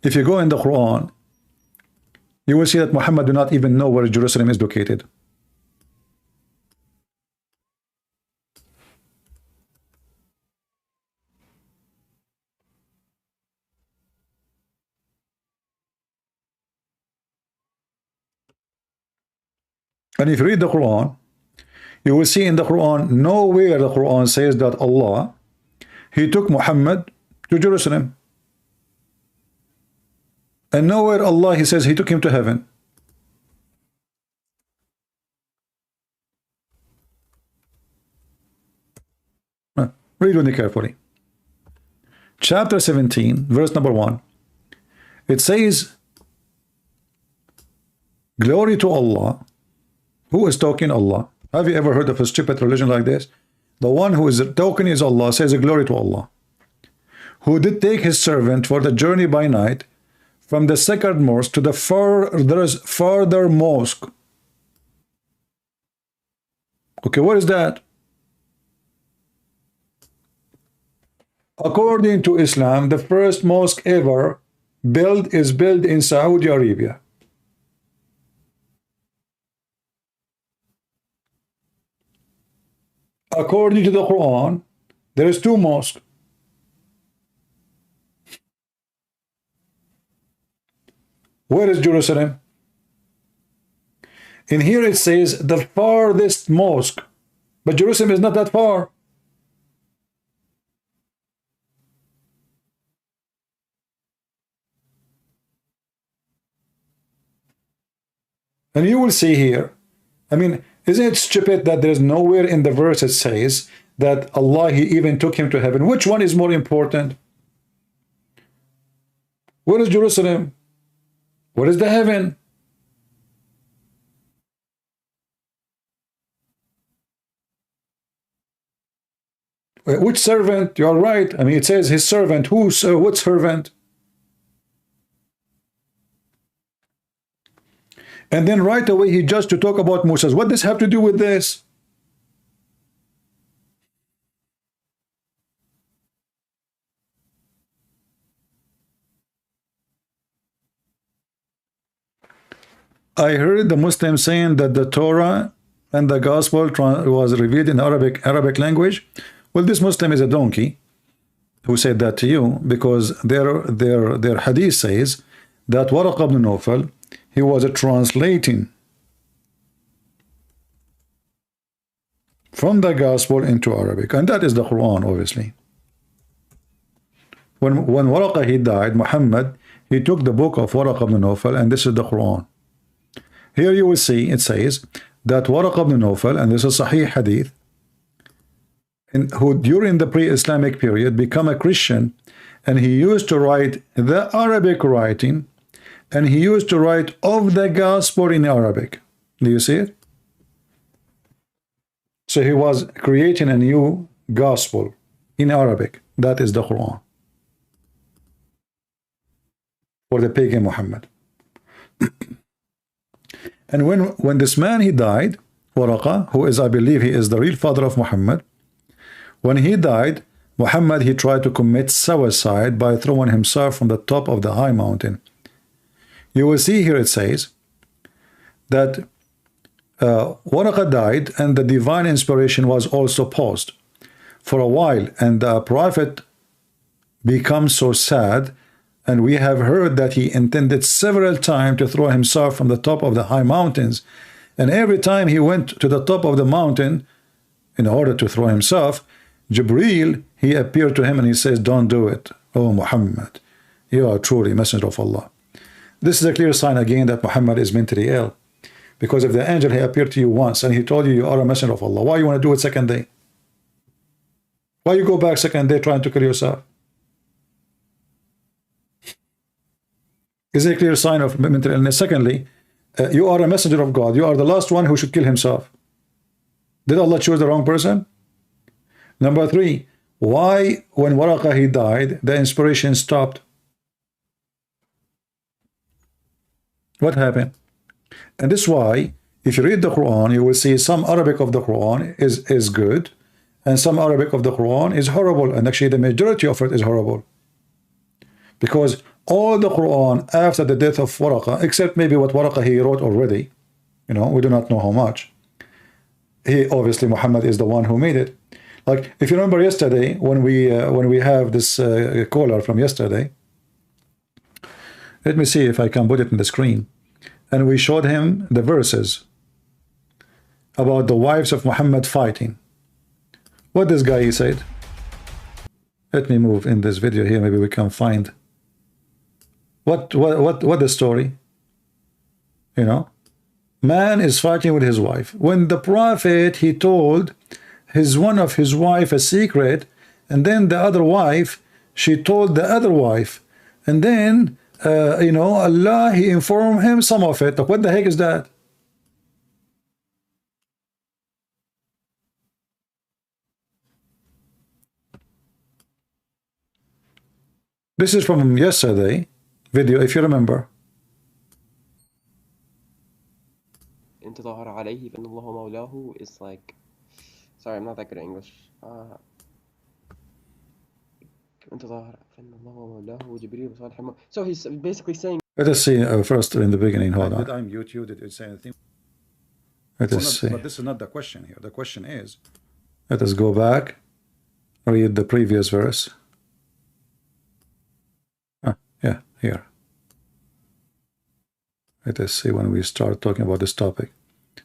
if you go in the Quran, you will see that Muhammad do not even know where Jerusalem is located. And if you read the Quran, you will see in the Quran, nowhere the Quran says that Allah, he took Muhammad to Jerusalem. And nowhere Allah, he says he took him to heaven. Read with me carefully. Chapter 17, verse number 1. It says, glory to Allah. Who is talking? Allah. Have you ever heard of a stupid religion like this? The one who is talking is Allah, says glory to Allah. Who did take his servant for the journey by night from the sacred mosque to the farther mosque. Okay, what is that? According to Islam, the first mosque ever built is built in Saudi Arabia. According to the Quran, there is two mosques. Where is Jerusalem? In here it says the farthest mosque, but Jerusalem is not that far. And you will see here, I mean, isn't it stupid that there's nowhere in the verse it says that Allah, he even took him to heaven? Which one is more important? Where is Jerusalem? Where is the heaven? Which servant? You're right. I mean, it says his servant. Who's what servant? And then right away he judged to talk about Moses. What does this have to do with this? I heard the Muslims saying that the Torah and the Gospel was revealed in Arabic language. Well, this Muslim is a donkey who said that to you, because their hadith says that Waraq ibn Nawfal, he was translating from the Gospel into Arabic, and that is the Quran, obviously. When Waraq he died, Muhammad, he took the book of Waraq ibn Nawfal, and this is the Quran. Here you will see it says that Waraq ibn Nawfal, and this is Sahih Hadith, who during the pre-Islamic period become a Christian, and he used to write the Arabic writing, and he used to write of the Gospel in Arabic. Do you see it? So he was creating a new Gospel in Arabic. That is the Quran for the pagan Muhammad. And when this man he died, Waraqa, who is, I believe, he is the real father of Muhammad, when he died, Muhammad, he tried to commit suicide by throwing himself from the top of the high mountain. You will see here it says that Waraqa died, and the divine inspiration was also paused for a while, and the prophet becomes so sad, and we have heard that he intended several times to throw himself from the top of the high mountains, and every time he went to the top of the mountain in order to throw himself, Jibreel, he appeared to him and he says, don't do it, oh Muhammad, you are truly messenger of Allah. This is a clear sign again that Muhammad is mentally ill, because if the angel, he appeared to you once and he told you you are a messenger of Allah, why you want to do it second day? Why you go back second day trying to kill yourself? Is a clear sign of mental illness. Secondly, you are a messenger of God. You are the last one who should kill himself. Did Allah choose the wrong person? Number three, why when Waraqa he died, the inspiration stopped? What happened? And this is why, if you read the Quran, you will see some Arabic of the Quran is good, and some Arabic of the Quran is horrible, and actually the majority of it is horrible. Because all the Quran after the death of Waraqa, except maybe what Waraqa he wrote already, you know, we do not know how much. He obviously, Muhammad is the one who made it. Like if you remember yesterday when we have this caller from yesterday, let me see if I can put it in the screen, and we showed him the verses about the wives of Muhammad fighting. What this guy he said? Let me move in this video here, maybe we can find what the story. You know, man is fighting with his wife. When the prophet he told one of his wife a secret, and then the other wife, she told the other wife, and then you know, Allah he informed him some of it. Like, what the heck is that? This is from yesterday video, if you remember. إن تظاهر عليه فإن الله مولاه is like, sorry, I'm not that good at English. إن تظاهر فإن الله مولاه جبريل وصالح المؤمنين. So he's basically saying. Let us see first in the beginning. Hold on. Did I mute you? Did it say anything? Let us see. But this is not the question here. The question is, let us go back, read the previous verse. Yeah, here. Let us see when we start talking about this topic.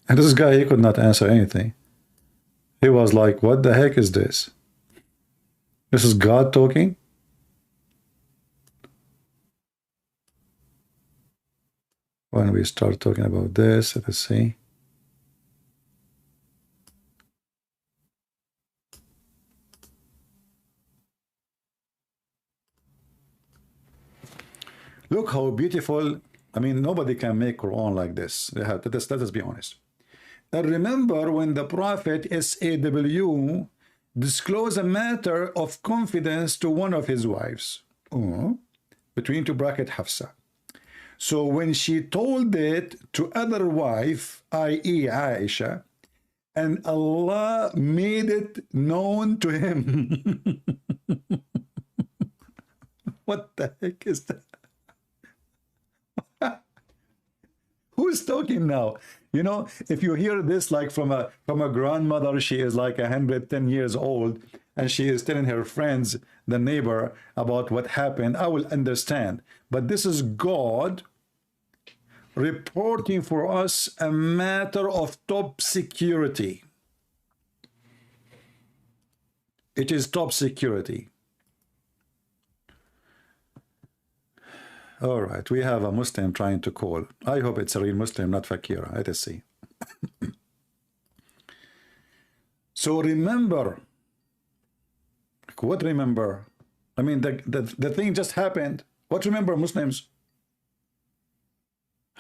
And this guy, he could not answer anything. He was like, what the heck is this? This is God talking? when we start talking about this, let's see. Look how beautiful. I mean, nobody can make Quran like this. Let us be honest. And remember when the Prophet SAW disclosed a matter of confidence to one of his wives, between two brackets, Hafsa. So when she told it to other wife, i.e. Aisha, and Allah made it known to him. What the heck is that? Who's talking now? You know, if you hear this like from a grandmother, she is like 110 years old, and she is telling her friends, the neighbor, about what happened, I will understand. But this is God reporting for us a matter of top security. It is top security. All right, we have a Muslim trying to call. I hope it's a real Muslim, not Fakira. Let us see. So remember, what remember? I mean, the thing just happened. What remember, Muslims?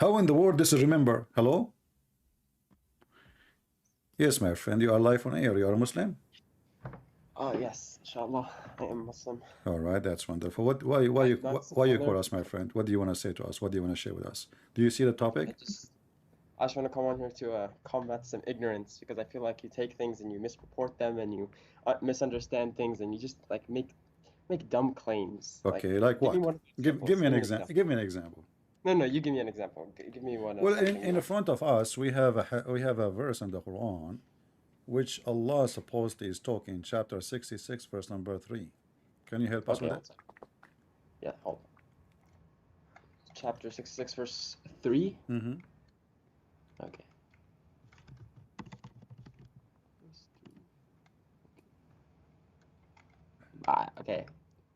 How in the world this is remember? Hello? Yes, my friend, you are live on air. You are a Muslim? Yes, inshallah, I am Muslim. All right, that's wonderful. Why you call us, my friend? What do you want to say to us? What do you want to share with us? Do you see the topic? I just want to come on here to combat some ignorance, because I feel like you take things and you mispurport them and you misunderstand things and you just like make dumb claims. Okay, like what? Give me an example. Give me an example. No, you give me an example. Give me one. Well, in front of us, we have a verse in the Quran, which Allah supposedly is talking, chapter 66, verse number 3. Can you help us with that? Yeah, hold on. Chapter 66, verse 3? Mm-hmm. Okay. Okay.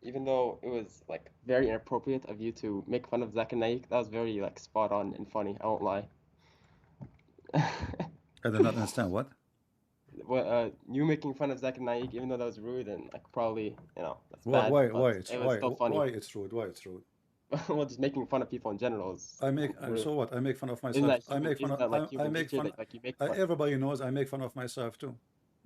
Even though it was like very inappropriate of you to make fun of Zakir Naik, that was very like spot on and funny. I won't lie. I did not understand what. Well, you making fun of Zakir Naik, even though that was rude and like probably that's why, bad. why it's funny. Why it's rude? Why it's rude? Well, just making fun of people in general is. So what? I make fun of myself. Everybody knows I make fun of myself too.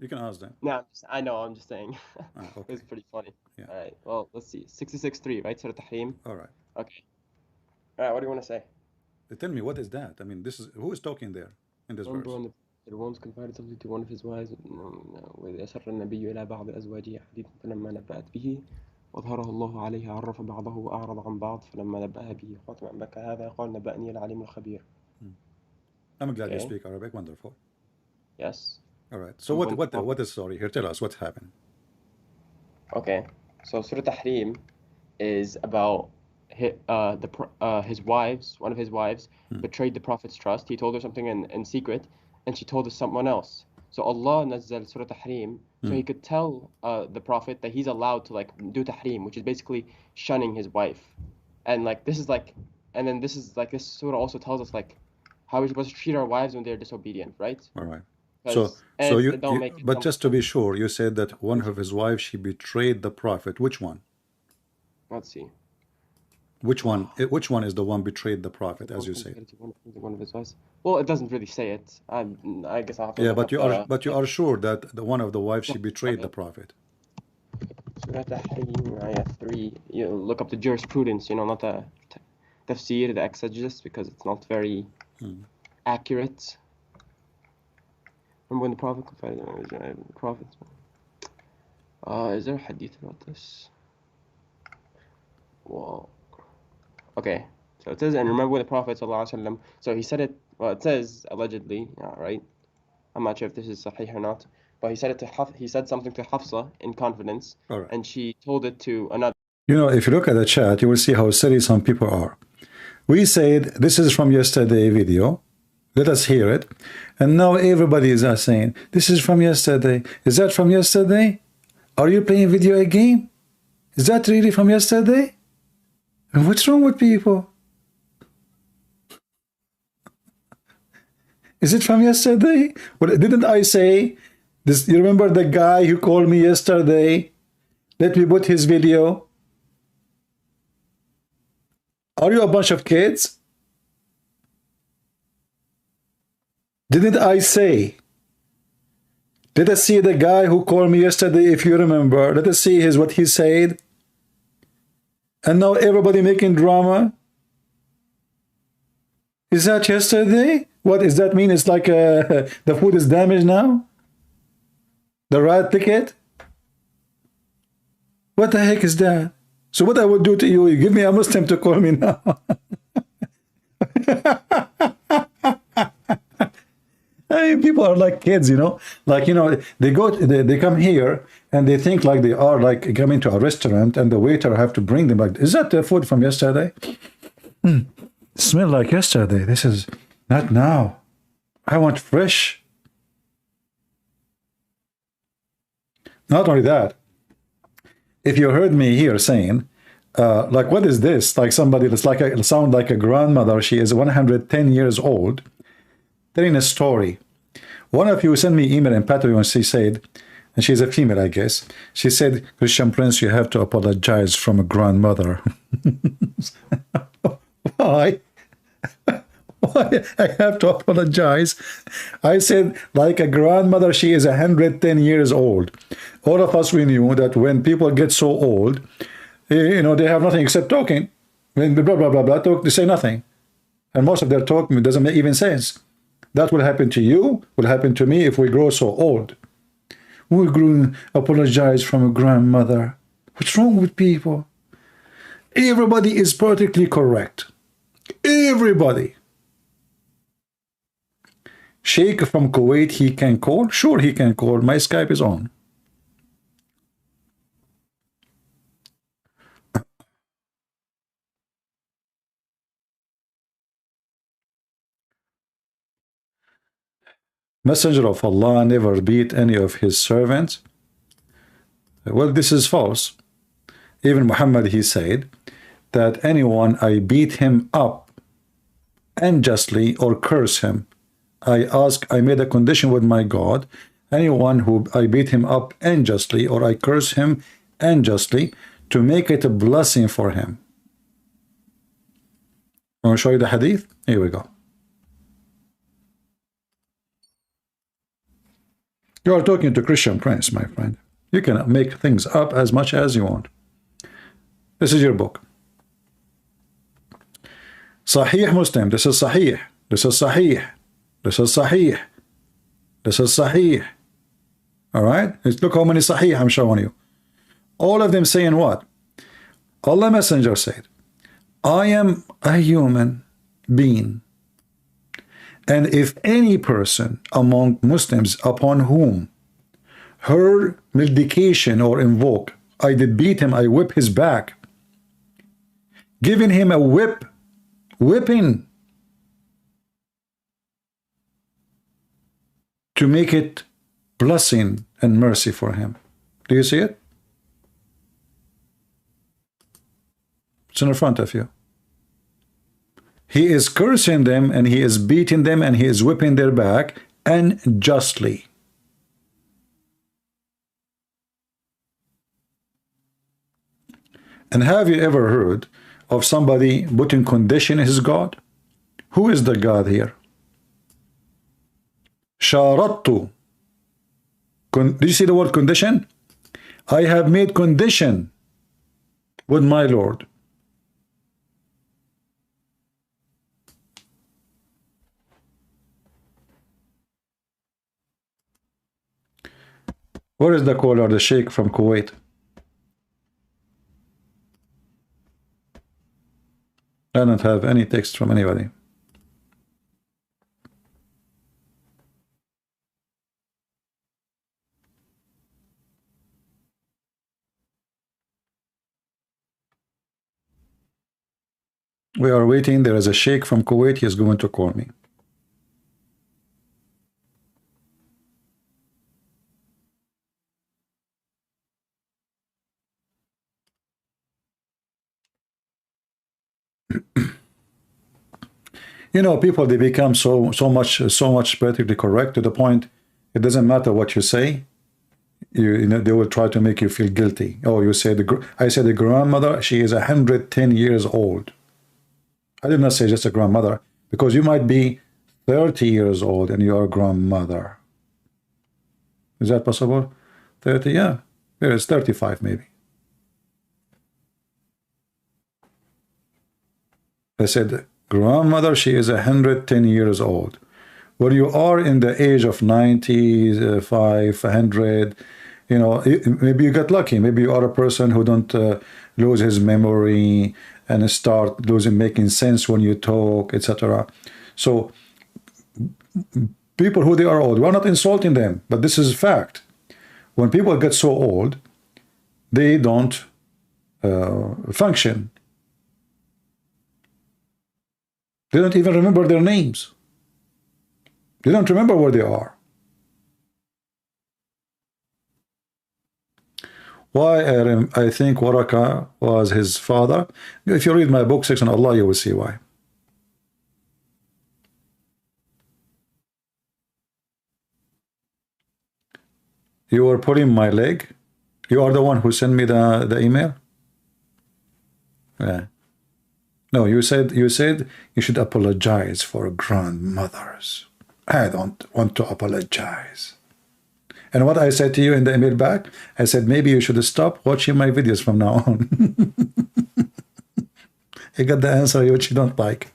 You can ask them. No, I'm just saying. Okay. It was pretty funny. Yeah. All right. Well, let's see. 66.3, right? Surah Tahrim. All right. Okay. All right. What do you want to say? Tell me, what is that? I mean, who is talking there in this verse? It once confided something to one of his wives. وإذ أسر النبي إلى بعض أزواجه حديثا فلما نبأت به وأظهره الله عليه عرف بعضه وأعرض عن بعض فلما نبأها به خاتم أن بكى هذا قال نبأني العليم الخبير. I'm glad you speak Arabic. Wonderful. Yes. All right. So what is story here? Tell us what's happened. Okay. So Surah Tahrim is about his wives. One of his wives betrayed the Prophet's trust. He told her something in secret, and she told someone else. So Allah nazzal Surah Tahrim, so he could tell the Prophet that he's allowed to like do Tahrim, which is basically shunning his wife. And like this surah also tells us like how we're supposed to treat our wives when they're disobedient, right? All right. But just to be sure, you said that one of his wives, she betrayed the Prophet. Which one? Let's see. Which one is the one betrayed the Prophet, as you say? One of his wives. Well, it doesn't really say it. I guess I'll have to. Yeah, but you are sure that the one of the wives, she betrayed the Prophet. Surah Tahrim, ayah 3. You look up the jurisprudence, not the tafsir, the exegesis, because it's not very accurate. Remember when the Prophet confided in the Prophet? Is there a hadith about this? Well, okay. So it says, and remember when the Prophet ﷺ, so he said it, well, it says allegedly, right? I'm not sure if this is sahih or not, but he said something to Hafsa in confidence, and she told it to another. If you look at the chat, you will see how silly some people are. We said this is from yesterday video. Let us hear it. And now everybody is saying, this is from yesterday. Is that from yesterday? Are you playing video game? Is that really from yesterday? And what's wrong with people? Is it from yesterday? Well, didn't I say this? You remember the guy who called me yesterday? Let me put his video. Are you a bunch of kids? Didn't I say? Let us see the guy who called me yesterday, if you remember. Let us see what he said. And now everybody making drama. Is that yesterday? What does that mean? It's like the food is damaged now? The right ticket? What the heck is that? So what I would do to you, you give me a Muslim to call me now. I mean, people are like kids, you know, like, you know, they come here and they think like they are like coming to a restaurant and the waiter have to bring them like, is that the food from yesterday? Smell like yesterday. This is not now. I want fresh. Not only that, if you heard me here saying, like, what is this? Like somebody that's like sound like a grandmother. She is 110 years old, telling a story. One of you sent me email in Patreon. She said, and she's a female, I guess. She said, Christian Prince, you have to apologize from a grandmother. Why? Why I have to apologize? I said, like a grandmother, she is 110 years old. All of us, we knew that when people get so old, you know, they have nothing except talking. When blah, blah, blah, blah, talk, they say nothing. And most of their talk doesn't make even sense. That will happen to you, will happen to me if we grow so old. We grew, apologize from a grandmother. What's wrong with people? Everybody is perfectly correct. Everybody. Sheikh from Kuwait, he can call? Sure, he can call. My Skype is on. Messenger of Allah never beat any of his servants. Well, this is false. Even Muhammad, he said that anyone I beat him up unjustly or curse him, I made a condition with my God, anyone who I beat him up unjustly or I curse him unjustly, to make it a blessing for him. I want to show you the hadith. Here we go. You are talking to Christian Prince, my friend. You can make things up as much as you want. This is your book. Sahih Muslim. This is Sahih. This is Sahih. This is Sahih. This is Sahih. All right? Look how many Sahih I'm showing you. All of them saying what? Allah Messenger said, I am a human being. And if any person among Muslims upon whom her medication or invoke, I did beat him, I whip his back, giving him a whipping, to make it blessing and mercy for him. Do you see it? It's in front of you. He is cursing them and he is beating them and he is whipping their back unjustly. And have you ever heard of somebody putting condition in his God? Who is the God here? Sharattu. Do you see the word condition? I have made condition with my Lord. Where is the caller, the Sheikh from Kuwait? I don't have any text from anybody. We are waiting. There is a Sheikh from Kuwait. He is going to call me. You know, people, they become so much politically correct to the point it doesn't matter what you say. You know, they will try to make you feel guilty. Oh, you said I said the grandmother, she is 110 years old. I did not say just a grandmother, because you might be 30 years old and you are a grandmother. Is that possible? 30, yeah. There is 35 maybe. I said grandmother, she is 110 years old. When you are in the age of 95, 100, you know, maybe you get lucky. Maybe you are a person who don't lose his memory and start making sense when you talk, etc. So people who they are old, we're not insulting them, but this is fact. When people get so old, they don't function. They don't even remember their names. They don't remember where they are. Why I think Waraka was his father. If you read my book, Section Allah, you will see why. You were pulling my leg. You are the one who sent me the email. Yeah. No, you said you should apologize for grandmothers. I don't want to apologize. And what I said to you in the email back, I said maybe you should stop watching my videos from now on. You got the answer which you don't like.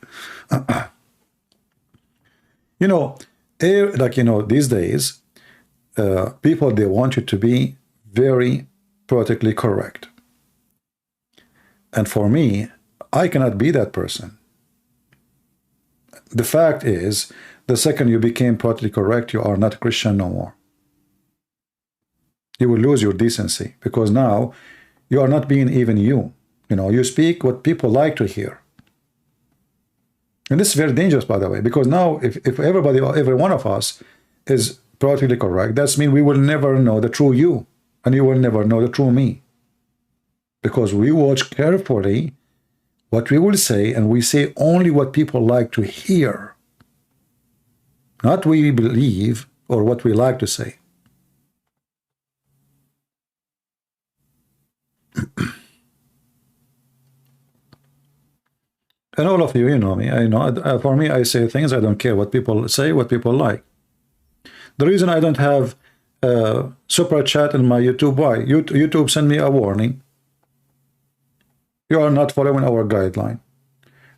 You know, like, you know, these days, people, they want you to be very politically correct. And for me, I cannot be that person. The fact is, the second you became politically correct, you are not Christian no more. You will lose your decency, because now you are not being even you. You know, you speak what people like to hear. And this is very dangerous, by the way, because now if everybody, every one of us is politically correct, that means we will never know the true you, and you will never know the true me. Because we watch carefully what we will say, and we say only what people like to hear, not what we believe or what we like to say. And all of you, you know me. I know. For me, I say things. I don't care what people say, what people like. The reason I don't have super chat in my YouTube, why? YouTube send me a warning. You are not following our guideline.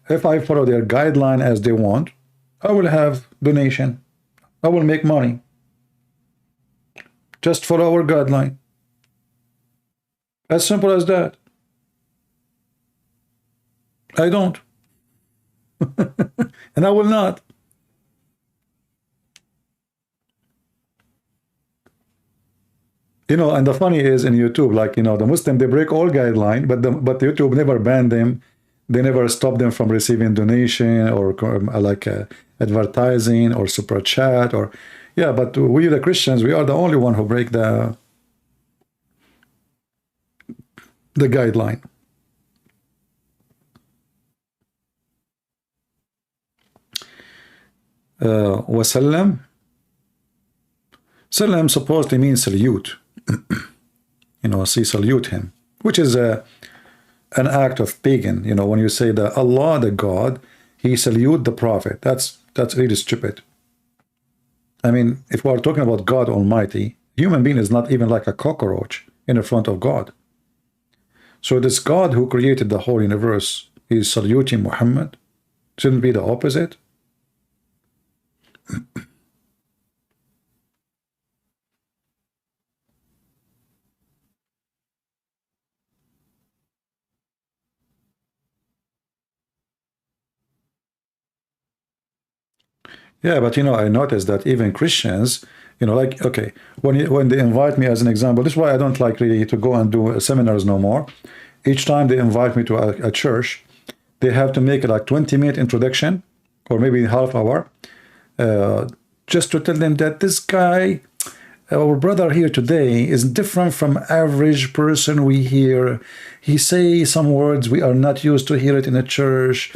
If I follow their guideline as they want, I will have donation. I will make money. Just follow our guideline. As simple as that. I don't. And I will not. You know, and the funny is in YouTube, like, you know, the Muslim, they break all guideline, but YouTube never banned them. They never stop them from receiving donation or like advertising or super chat or, yeah, but we the Christians, we are the only one who break the guideline. Wasallam. Salam supposedly means salute. You know, see, salute him, which is an act of pagan. You know, when you say that Allah, the God, he salute the Prophet, that's really stupid. I mean, if we are talking about God Almighty, human being is not even like a cockroach in the front of God. So this God who created the whole universe is saluting Muhammad. Shouldn't be the opposite? Yeah, but you know, I noticed that even Christians, you know, like, okay, when they invite me as an example, this is why I don't like really to go and do seminars no more. Each time they invite me to a church, they have to make like 20-minute introduction or maybe half hour, just to tell them that this guy, our brother here today, is different from average person we hear. He say some words we are not used to hear it in a church.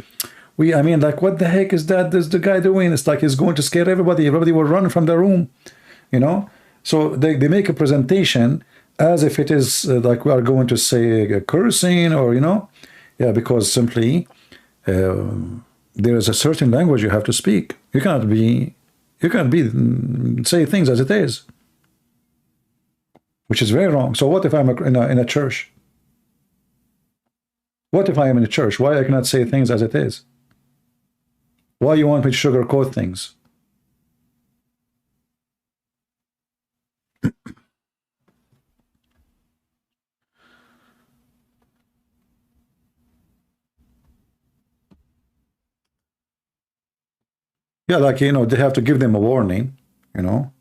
I mean, like, what the heck is that? This the guy doing? It's like he's going to scare everybody. Everybody will run from the room, you know. So they make a presentation as if it is like we are going to say a cursing, or yeah, because simply there is a certain language you have to speak. You cannot be say things as it is, which is very wrong. So what if I'm in a church? What if I am in a church? Why I cannot say things as it is? Why you want me to sugarcoat things? Yeah, like, they have to give them a warning, The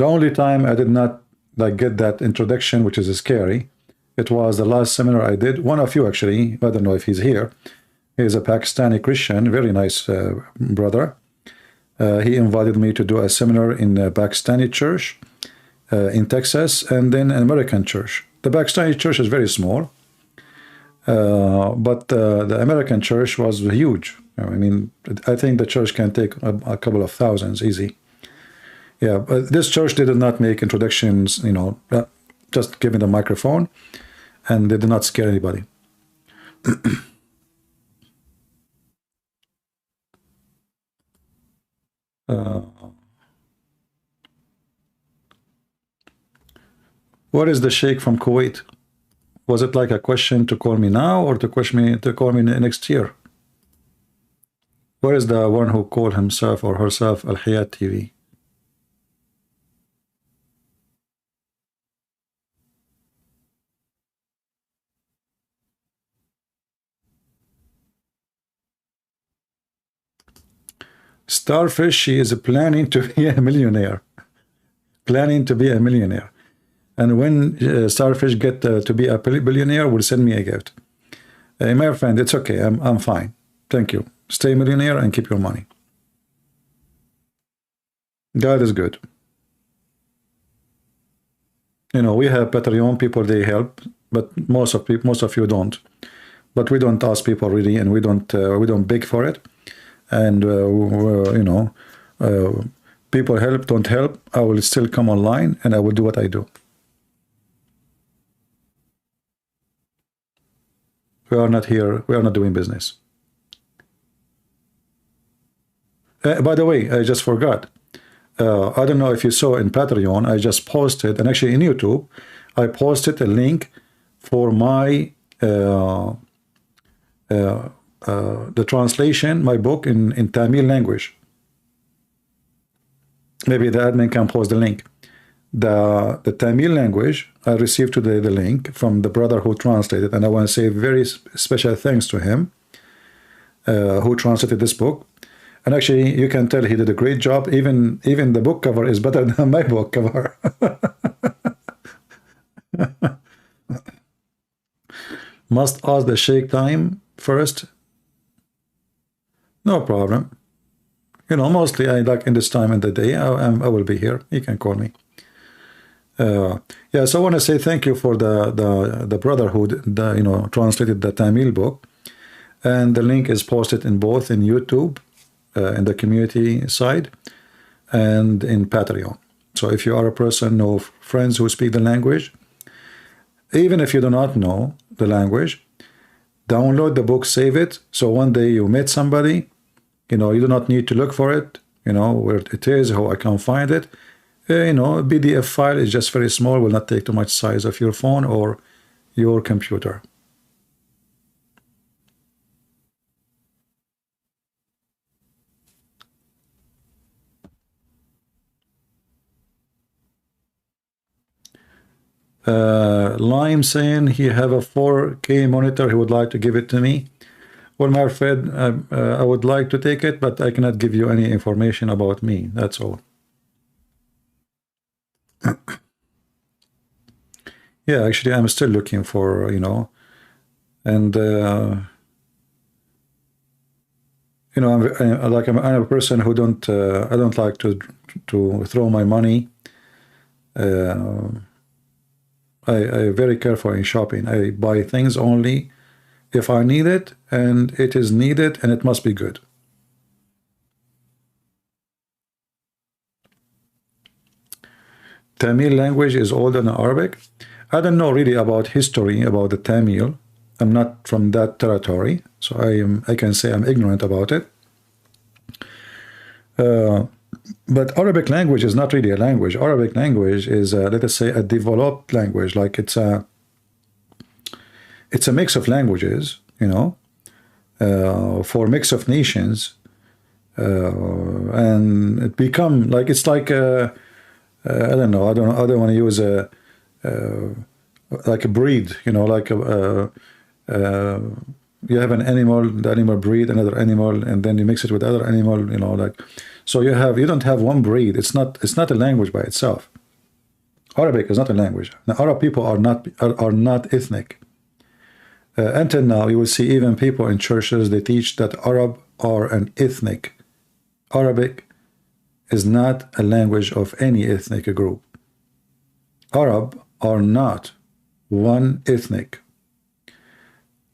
only time I did not like get that introduction, which is scary, it was the last seminar I did. One of you, actually, I don't know if he's here. He's a Pakistani Christian, very nice brother. He invited me to do a seminar in a Pakistani church in Texas, and then an American church. The Pakistani church is very small, but the American church was huge. I mean, I think the church can take a couple of thousands easy. Yeah, but this church did not make introductions, just give me the microphone, and they did not scare anybody. What is the Sheikh from Kuwait? Was it like a question to call me now, or to call me next year? Where is the one who called himself or herself Al Hayat TV? Starfish, she is planning to be a millionaire. Planning to be a millionaire. And when Starfish get to be a billionaire, will send me a gift. My friend, it's okay. I'm fine. Thank you. Stay a millionaire and keep your money. God is good. We have Patreon people, they help, but most of you don't. But we don't ask people really, and we don't beg for it. And people help, don't help, I will still come online and I will do what I do. We are not here, we are not doing business. By the way, I just forgot. I don't know if you saw in Patreon, I just posted, and actually in YouTube, I posted a link for my the translation, my book in Tamil language. Maybe the admin can post the link. The Tamil language, I received today the link from the brother who translated, and I want to say very special thanks to him who translated this book. And actually, you can tell he did a great job. Even the book cover is better than my book cover. Must ask the Sheikh time first. No problem. Mostly I like in this time in the day, I will be here. You can call me. Yeah, so I want to say thank you for the brother who translated the Tamil book, and the link is posted in both in YouTube, in the community side, and in Patreon. So if you are a person or friends who speak the language, even if you do not know the language, download the book, save it, so one day you meet somebody, you do not need to look for it, where it is, how I can find it. PDF file is just very small, will not take too much size of your phone or your computer. Lime saying he have a 4K monitor, he would like to give it to me. Well, my friend, I would like to take it, but I cannot give you any information about me, that's all. Yeah, actually, I'm still looking for, and I'm a person who I don't like to throw my money. I very careful in shopping. I buy things only if I need it, and it is needed, and it must be good. Tamil language is older than Arabic. I don't know really about history about the Tamil. I'm not from that territory, so I can say I'm ignorant about it. But Arabic language is not really a language. Arabic language is, let us say, a developed language. Like it's a mix of languages, you know, for a mix of nations, and it become like it's like I don't know. I don't want to use a like a breed, you know, like you have an animal, the animal breed another animal, and then you mix it with other animal, you know, like, so you don't have one breed. It's not a language by itself. Arabic is not a language. Now, Arab people are not ethnic. Until now, you will see even people in churches, they teach that Arab are an ethnic. Arabic is not a language of any ethnic group. Arab are not one ethnic.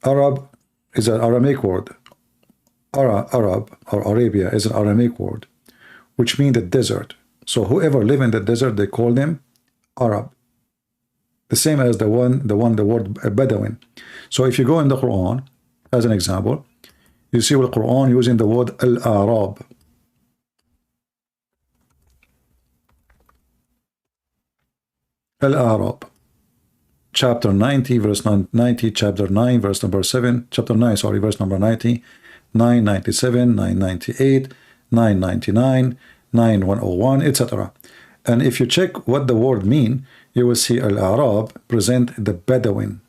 Arab is an Aramaic word. Arab or Arabia is an Aramaic word, which means the desert. So whoever live in the desert, they call them Arab. The same as the word Bedouin. So if you go in the Quran, as an example, you see the Quran using the word Al-Arab. Al-Arab. Chapter 90, verse 90, chapter 9, verse number 7, chapter 9, sorry, verse number 90, 997, 998, 999, 9101, etc. And if you check what the word mean, you will see Al-Arab present the Bedouin.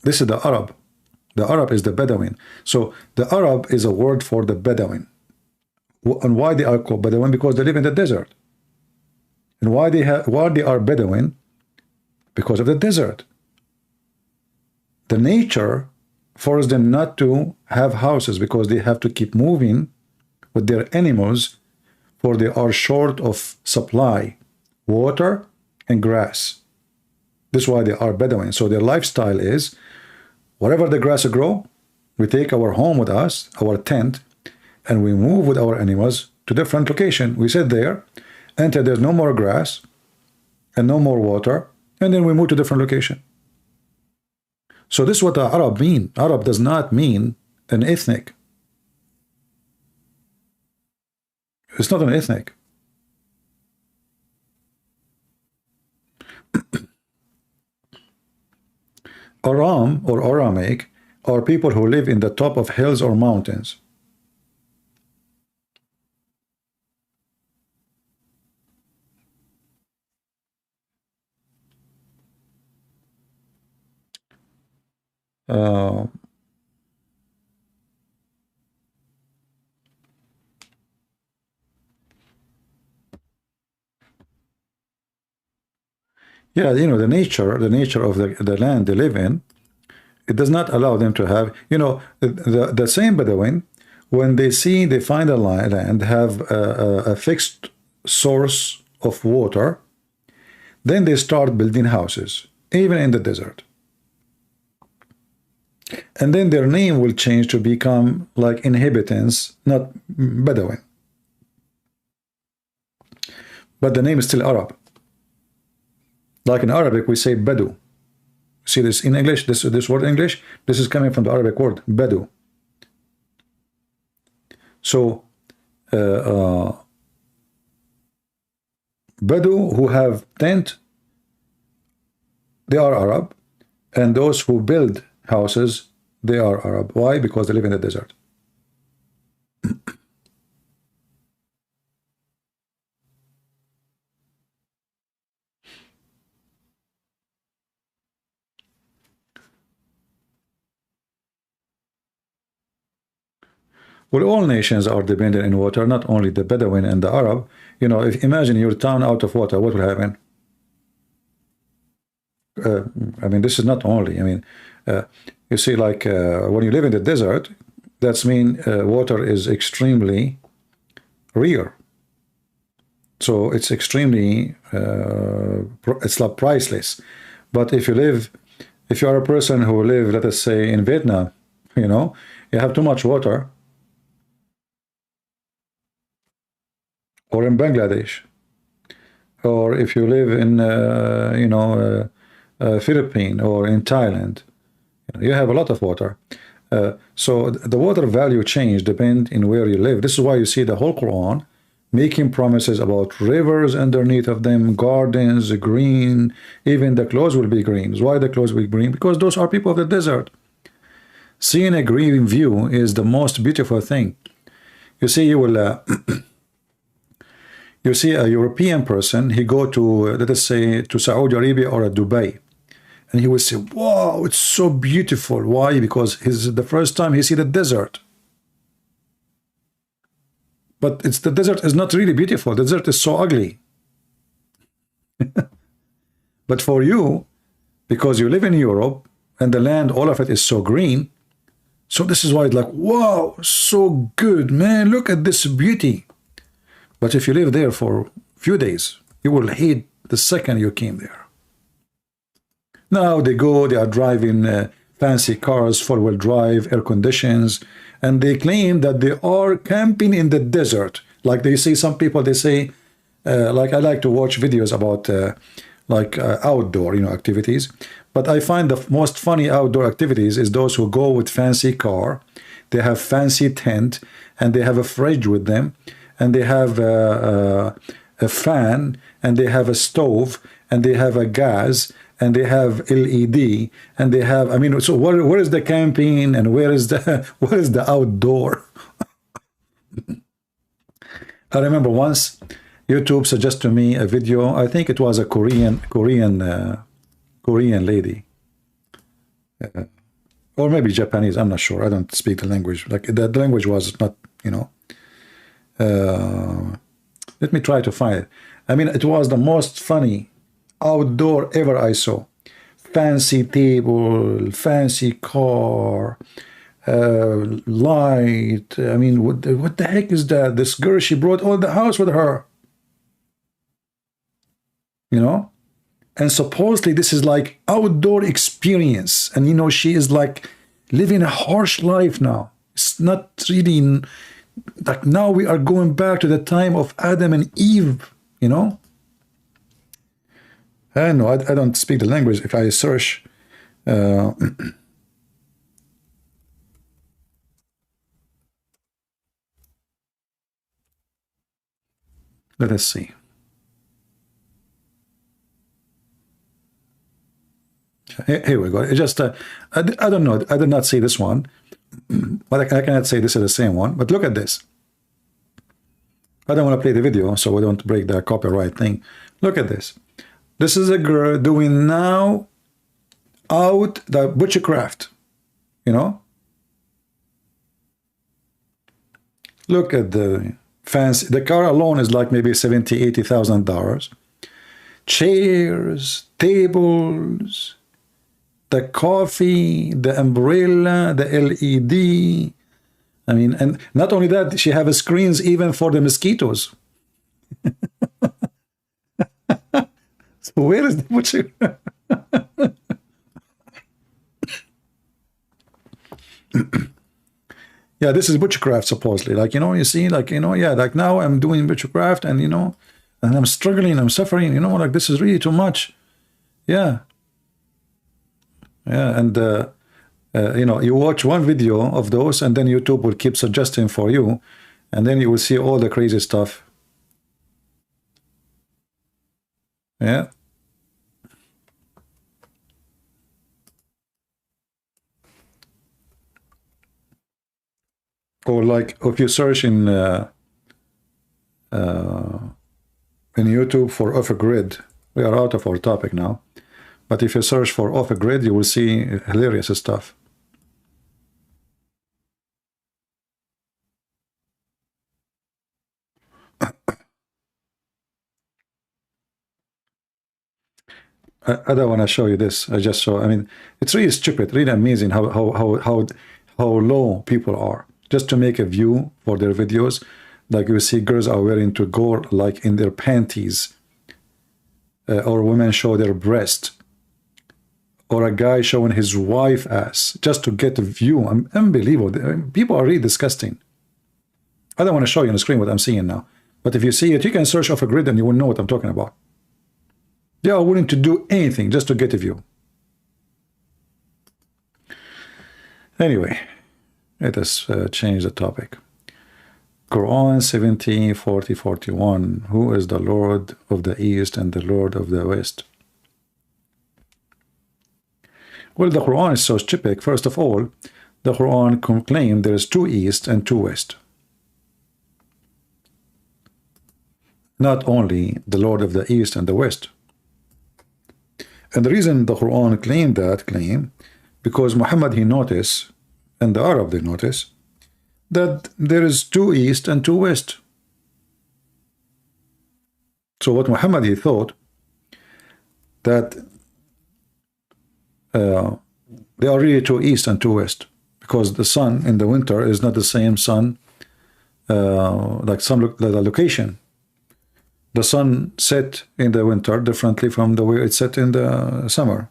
This is the Arab. The Arab is the Bedouin. So the Arab is a word for the Bedouin. And why they are called Bedouin? Because they live in the desert. And why they are Bedouin? Because of the desert. The nature forces them not to have houses because they have to keep moving with their animals, for they are short of supply, water and grass. This is why they are Bedouin. So their lifestyle is, wherever the grass grow, we take our home with us, our tent, and we move with our animals to different location. We sit there until there's no more grass and no more water, and then we move to different location. So this is what the Arab mean. Arab does not mean an ethnic. It's not an ethnic. Aram or Aramaic are people who live in the top of hills or mountains. Yeah, you know, the nature of the land they live in, it does not allow them to have, you know, the same Bedouin, when they find a land, have a fixed source of water, then they start building houses, even in the desert. And then their name will change to become like inhabitants, not Bedouin. But the name is still Arab. Like in Arabic, we say Bedu. See this in English, this word in English, this is coming from the Arabic word, Bedu. So, Bedu who have tent, they are Arab. And those who build houses, they are Arab. Why? Because they live in the desert. Well, all nations are dependent in water, not only the Bedouin and the Arab. You know, if imagine your town out of water, what will happen? I mean, this is not only, I mean, you see, like when you live in the desert, that's mean water is extremely rare. So it's extremely, it's like priceless. But if you live if you are a person who live, let us say, in Vietnam, you know, you have too much water, or in Bangladesh, or if you live in, you know, Philippines or in Thailand, you have a lot of water. So the water value change depends in where you live. This is why you see the whole Quran making promises about rivers underneath of them, gardens, green, even the clothes will be green. Why the clothes will be green? Because those are people of the desert. Seeing a green view is the most beautiful thing. You see, you will you see a European person, he go to, let us say, to Saudi Arabia or Dubai, and he will say, wow, it's so beautiful. Why? Because it's the first time he see the desert. But it's the desert is not really beautiful. The desert is so ugly. But for you, because you live in Europe and the land, all of it is so green, so this is why it's like, wow, so good, man, look at this beauty. But if you live there for a few days, you will hate the second you came there. Now they are driving fancy cars, four-wheel drive, air conditions, and they claim that they are camping in the desert. Like they see some people, they say, like I like to watch videos about outdoor, you know, activities. But I find the most funny outdoor activities is those who go with fancy car, they have fancy tent, and they have a fridge with them, and they have a fan, and they have a stove, and they have a gas, and they have LED, and they have, I mean, so where is the camping, and where is the outdoor? I remember once YouTube suggested to me a video. I think it was a Korean lady, or maybe Japanese. I'm not sure. I don't speak the language. Like the language was not, you know. Let me try to find it. I mean, it was the most funny outdoor ever I saw. Fancy table, fancy car, light. I mean, what the heck is that? This girl, she brought all the house with her. You know? And supposedly this is like outdoor experience. And, you know, she is like living a harsh life now. It's not really, like now we are going back to the time of Adam and Eve, you know? I know, I don't speak the language. If I search, let us see. Here we go. It just, I don't know. I did not see this one, but I cannot say this is the same one. But look at this. I don't want to play the video, so we don't break the copyright thing. Look at this. This is a girl doing now out the butchercraft, you know? Look at the fancy. The car alone is like maybe $70,000, $80,000. Chairs, tables, the coffee, the umbrella, the LED. I mean, and not only that, she has screens even for the mosquitoes. So where is the butcher? Yeah, this is butchercraft supposedly. Like, you know, you see, like, you know, yeah, like now I'm doing butchercraft and, you know, and I'm struggling, I'm suffering, you know, like this is really too much. Yeah. Yeah, and, you know, you watch one video of those and then YouTube will keep suggesting for you and then you will see all the crazy stuff. Yeah. Or like if you search in YouTube for off-grid, we are out of our topic now. But if you search for off-grid, you will see hilarious stuff. I don't want to show you this. I just show. I mean, it's really stupid, really amazing how low people are. Just to make a view for their videos, like you see girls are wearing to go like in their panties, or women show their breast, or a guy showing his wife ass just to get a view. Unbelievable. People are really disgusting. I don't want to show you on the screen what I'm seeing now. But if you see it, you can search off a grid and you will know what I'm talking about. They are willing to do anything just to get a view. Anyway, let us change the topic. Quran 17:40-41. Who is the Lord of the East and the Lord of the West? Well, the Quran is so typical. First of all, the Quran claims there is two East and two West. Not only the Lord of the East and the West. And the reason the Quran claimed that claim, because Muhammad, he noticed, and the Arab, they notice, that there is two East and two West. So what Muhammad, he thought, that there are really two East and two West, because the sun in the winter is not the same sun, like the location. The sun set in the winter differently from the way it set in the summer.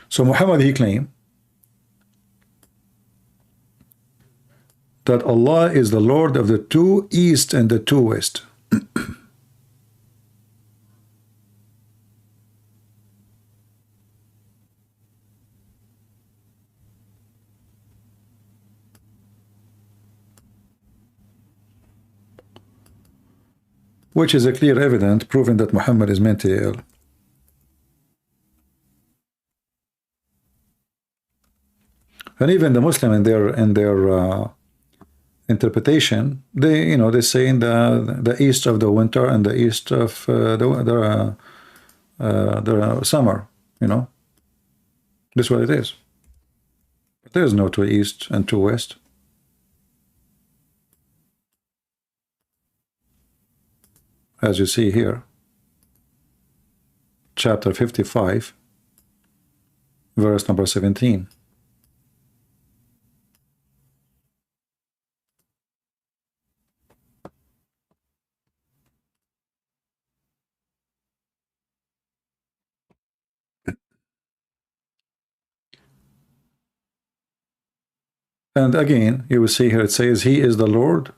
So Muhammad, he claimed that Allah is the Lord of the two East and the two West. Which is a clear evidence proving that Muhammad is mentally ill. And even the Muslim in their interpretation, they say in the east of the winter and the east of the summer. This is what it is. But there is no two east and two west. As you see here, chapter 55, verse number 17. And again, you will see here it says, He is the Lord.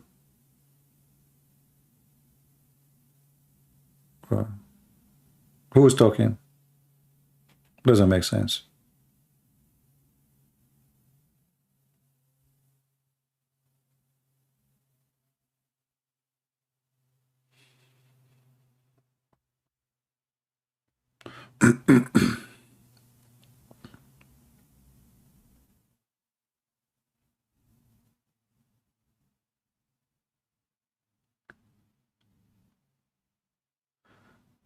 Who is talking? Doesn't make sense.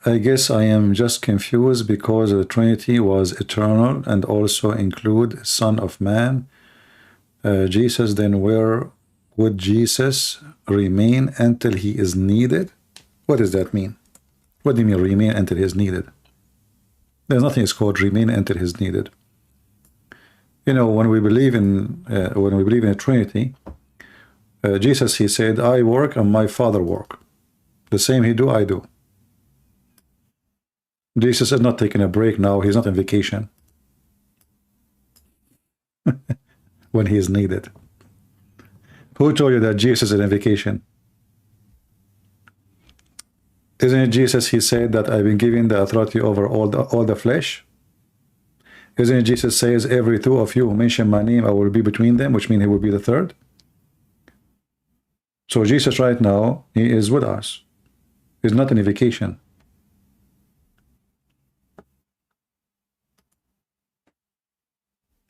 I guess I am just confused because the Trinity was eternal and also include Son of Man, Jesus. Then where would Jesus remain until he is needed? What does that mean? What do you mean remain until he is needed? There's nothing is called remain until he is needed. When we believe in a Trinity, Jesus, he said, I work and my Father work. The same he do, I do. Jesus is not taking a break now. He's not on vacation when he is needed. Who told you that Jesus is on vacation? Isn't it Jesus, he said that I've been given the authority over all the flesh? Isn't it Jesus says, every two of you who mention my name, I will be between them, which means he will be the third? So Jesus right now, he is with us. He's not on a vacation.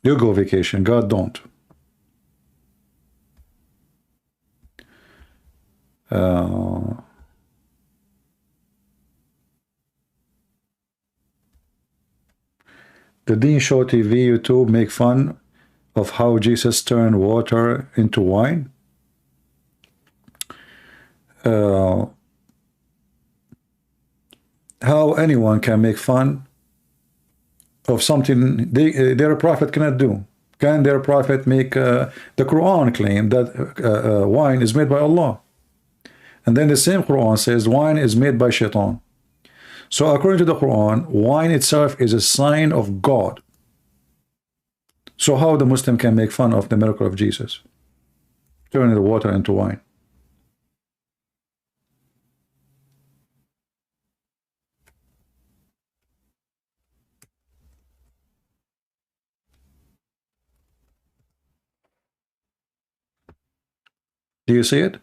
You go vacation, God don't. The Dean Show TV YouTube make fun of how Jesus turned water into wine. How anyone can make fun of something their prophet cannot do. Can their prophet make the Quran claim that wine is made by Allah? And then the same Quran says wine is made by shaitan. So according to the Quran, wine itself is a sign of God. So how the Muslim can make fun of the miracle of Jesus, turning the water into wine? Do you see it?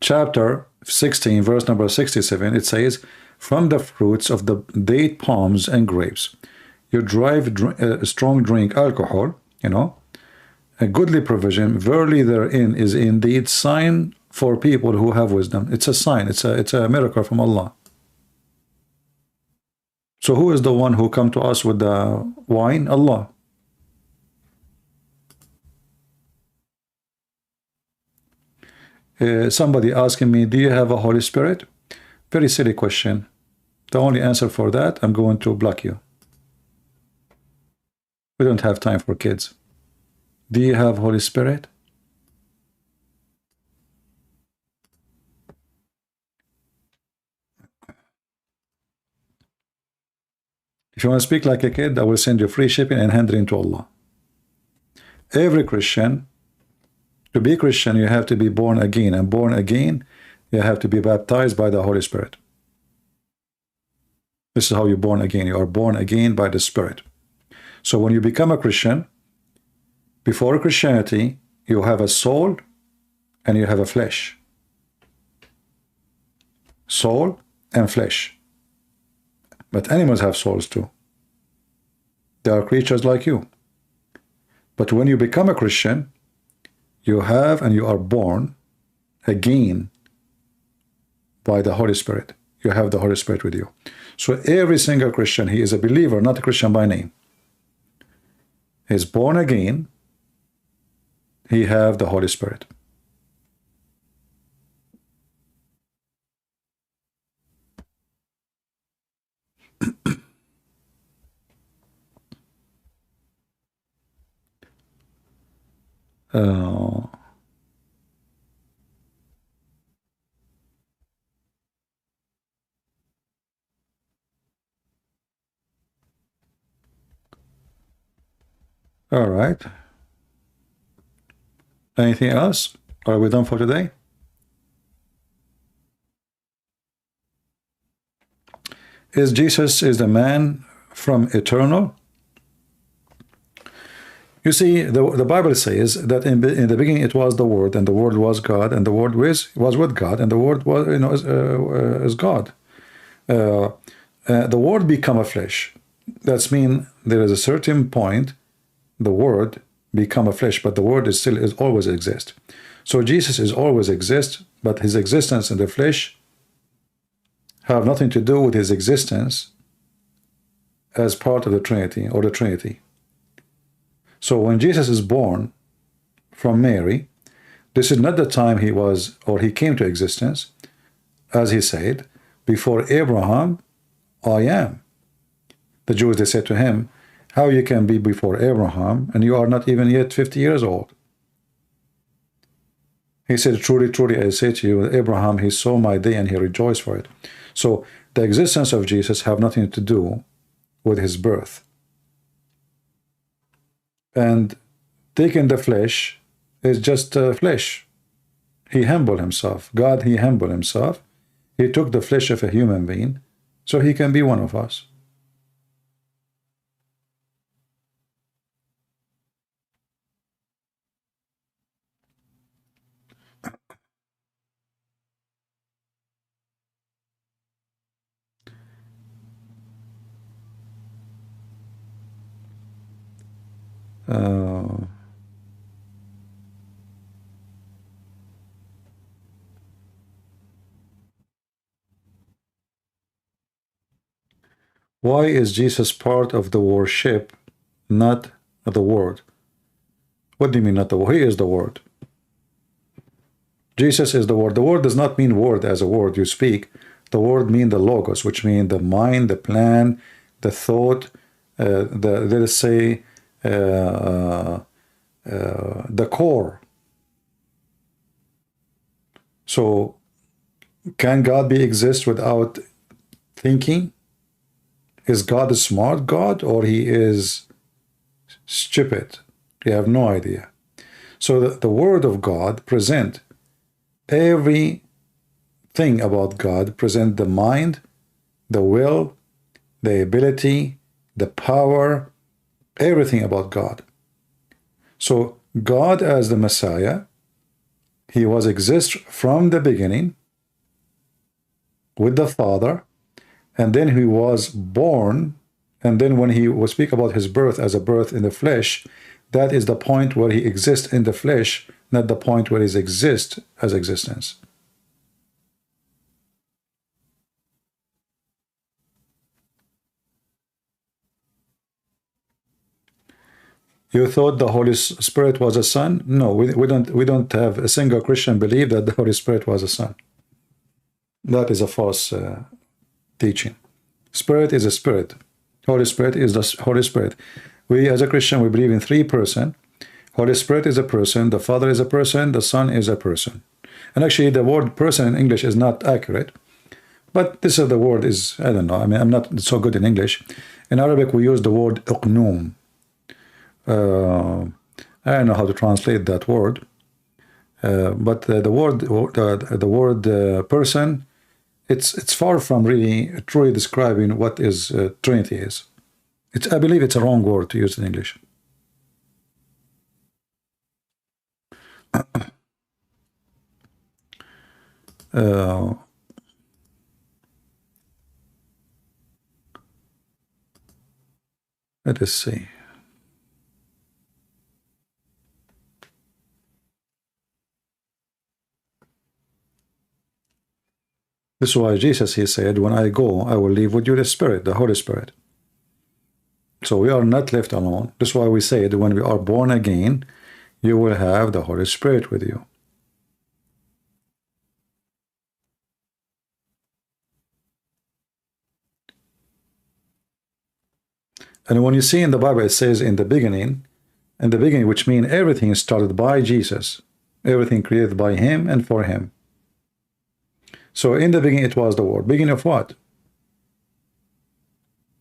Chapter 16, verse number 67, it says, from the fruits of the date palms and grapes, you drive strong drink alcohol, a goodly provision, verily therein is indeed sign for people who have wisdom. It's a sign, it's a miracle from Allah. So who is the one who come to us with the wine? Allah. Somebody asking me, do you have a Holy Spirit? Very silly question. The only answer for that, I'm going to block you. We don't have time for kids. Do you have Holy Spirit? If you want to speak like a kid, I will send you free shipping and hand it into Allah. Every Christian, to be Christian, you have to be born again. And born again, you have to be baptized by the Holy Spirit. This is how you're born again. You are born again by the Spirit. So when you become a Christian, before Christianity, you have a soul and you have a flesh. Soul and flesh. But animals have souls too. They are creatures like you. But when you become a Christian, you have and you are born again by the Holy Spirit. You have the Holy Spirit with you. So every single Christian, he is a believer, not a Christian by name. He is born again. He have the Holy Spirit. All right. Anything else? Are we done for today? Is Jesus is the man from eternal? You see, the Bible says that in the beginning it was the Word, and the Word was God, and the Word was with God, and the Word was is God. The Word become a flesh. That's mean there is a certain point the Word become a flesh, but the Word is always exist. So Jesus is always exist, but his existence in the flesh have nothing to do with his existence as part of the Trinity or the Trinity. So when Jesus is born from Mary, this is not the time he was or he came to existence, as he said, before Abraham, I am. The Jews, they said to him, how you can be before Abraham and you are not even yet 50 years old? He said, truly, truly, I say to you, Abraham, he saw my day and he rejoiced for it. So the existence of Jesus have nothing to do with his birth. And taking the flesh is just flesh. He humbled himself. God, he humbled himself. He took the flesh of a human being so he can be one of us. Why is Jesus part of the worship, not the Word? What do you mean not the Word? He is the Word. Jesus is the Word. The Word does not mean word as a word you speak. The Word means the logos, which means the mind, the plan, the thought, let us say, the core. So, can God exist without thinking? Is God a smart God or he is stupid? You have no idea. So the word of God present everything about God, present the mind, the will, the ability, the power, everything about God. So God as the Messiah, he was exist from the beginning with the Father, and then he was born, and then when he will speak about his birth as a birth in the flesh, that is the point where he exists in the flesh, not the point where he exists as existence. You thought the Holy Spirit was a son? No, we don't have a single Christian believe that the Holy Spirit was a son. That is a false teaching. Spirit is a spirit. Holy Spirit is the Holy Spirit. We as a Christian, we believe in three persons. Holy Spirit is a person, the Father is a person, the Son is a person. And actually the word person in English is not accurate, but this is the word is, I don't know, I mean, I'm not so good in English. In Arabic we use the word uqnum. I don't know how to translate that word, but the word person, it's far from really truly describing what is Trinity is. I believe it's a wrong word to use in English. Let us see. This is why Jesus, he said, when I go, I will leave with you the Spirit, the Holy Spirit. So we are not left alone. This is why we said when we are born again, you will have the Holy Spirit with you. And when you see in the Bible, it says in the beginning, which means everything started by Jesus, everything created by him and for him. So in the beginning, it was the Word. Beginning of what?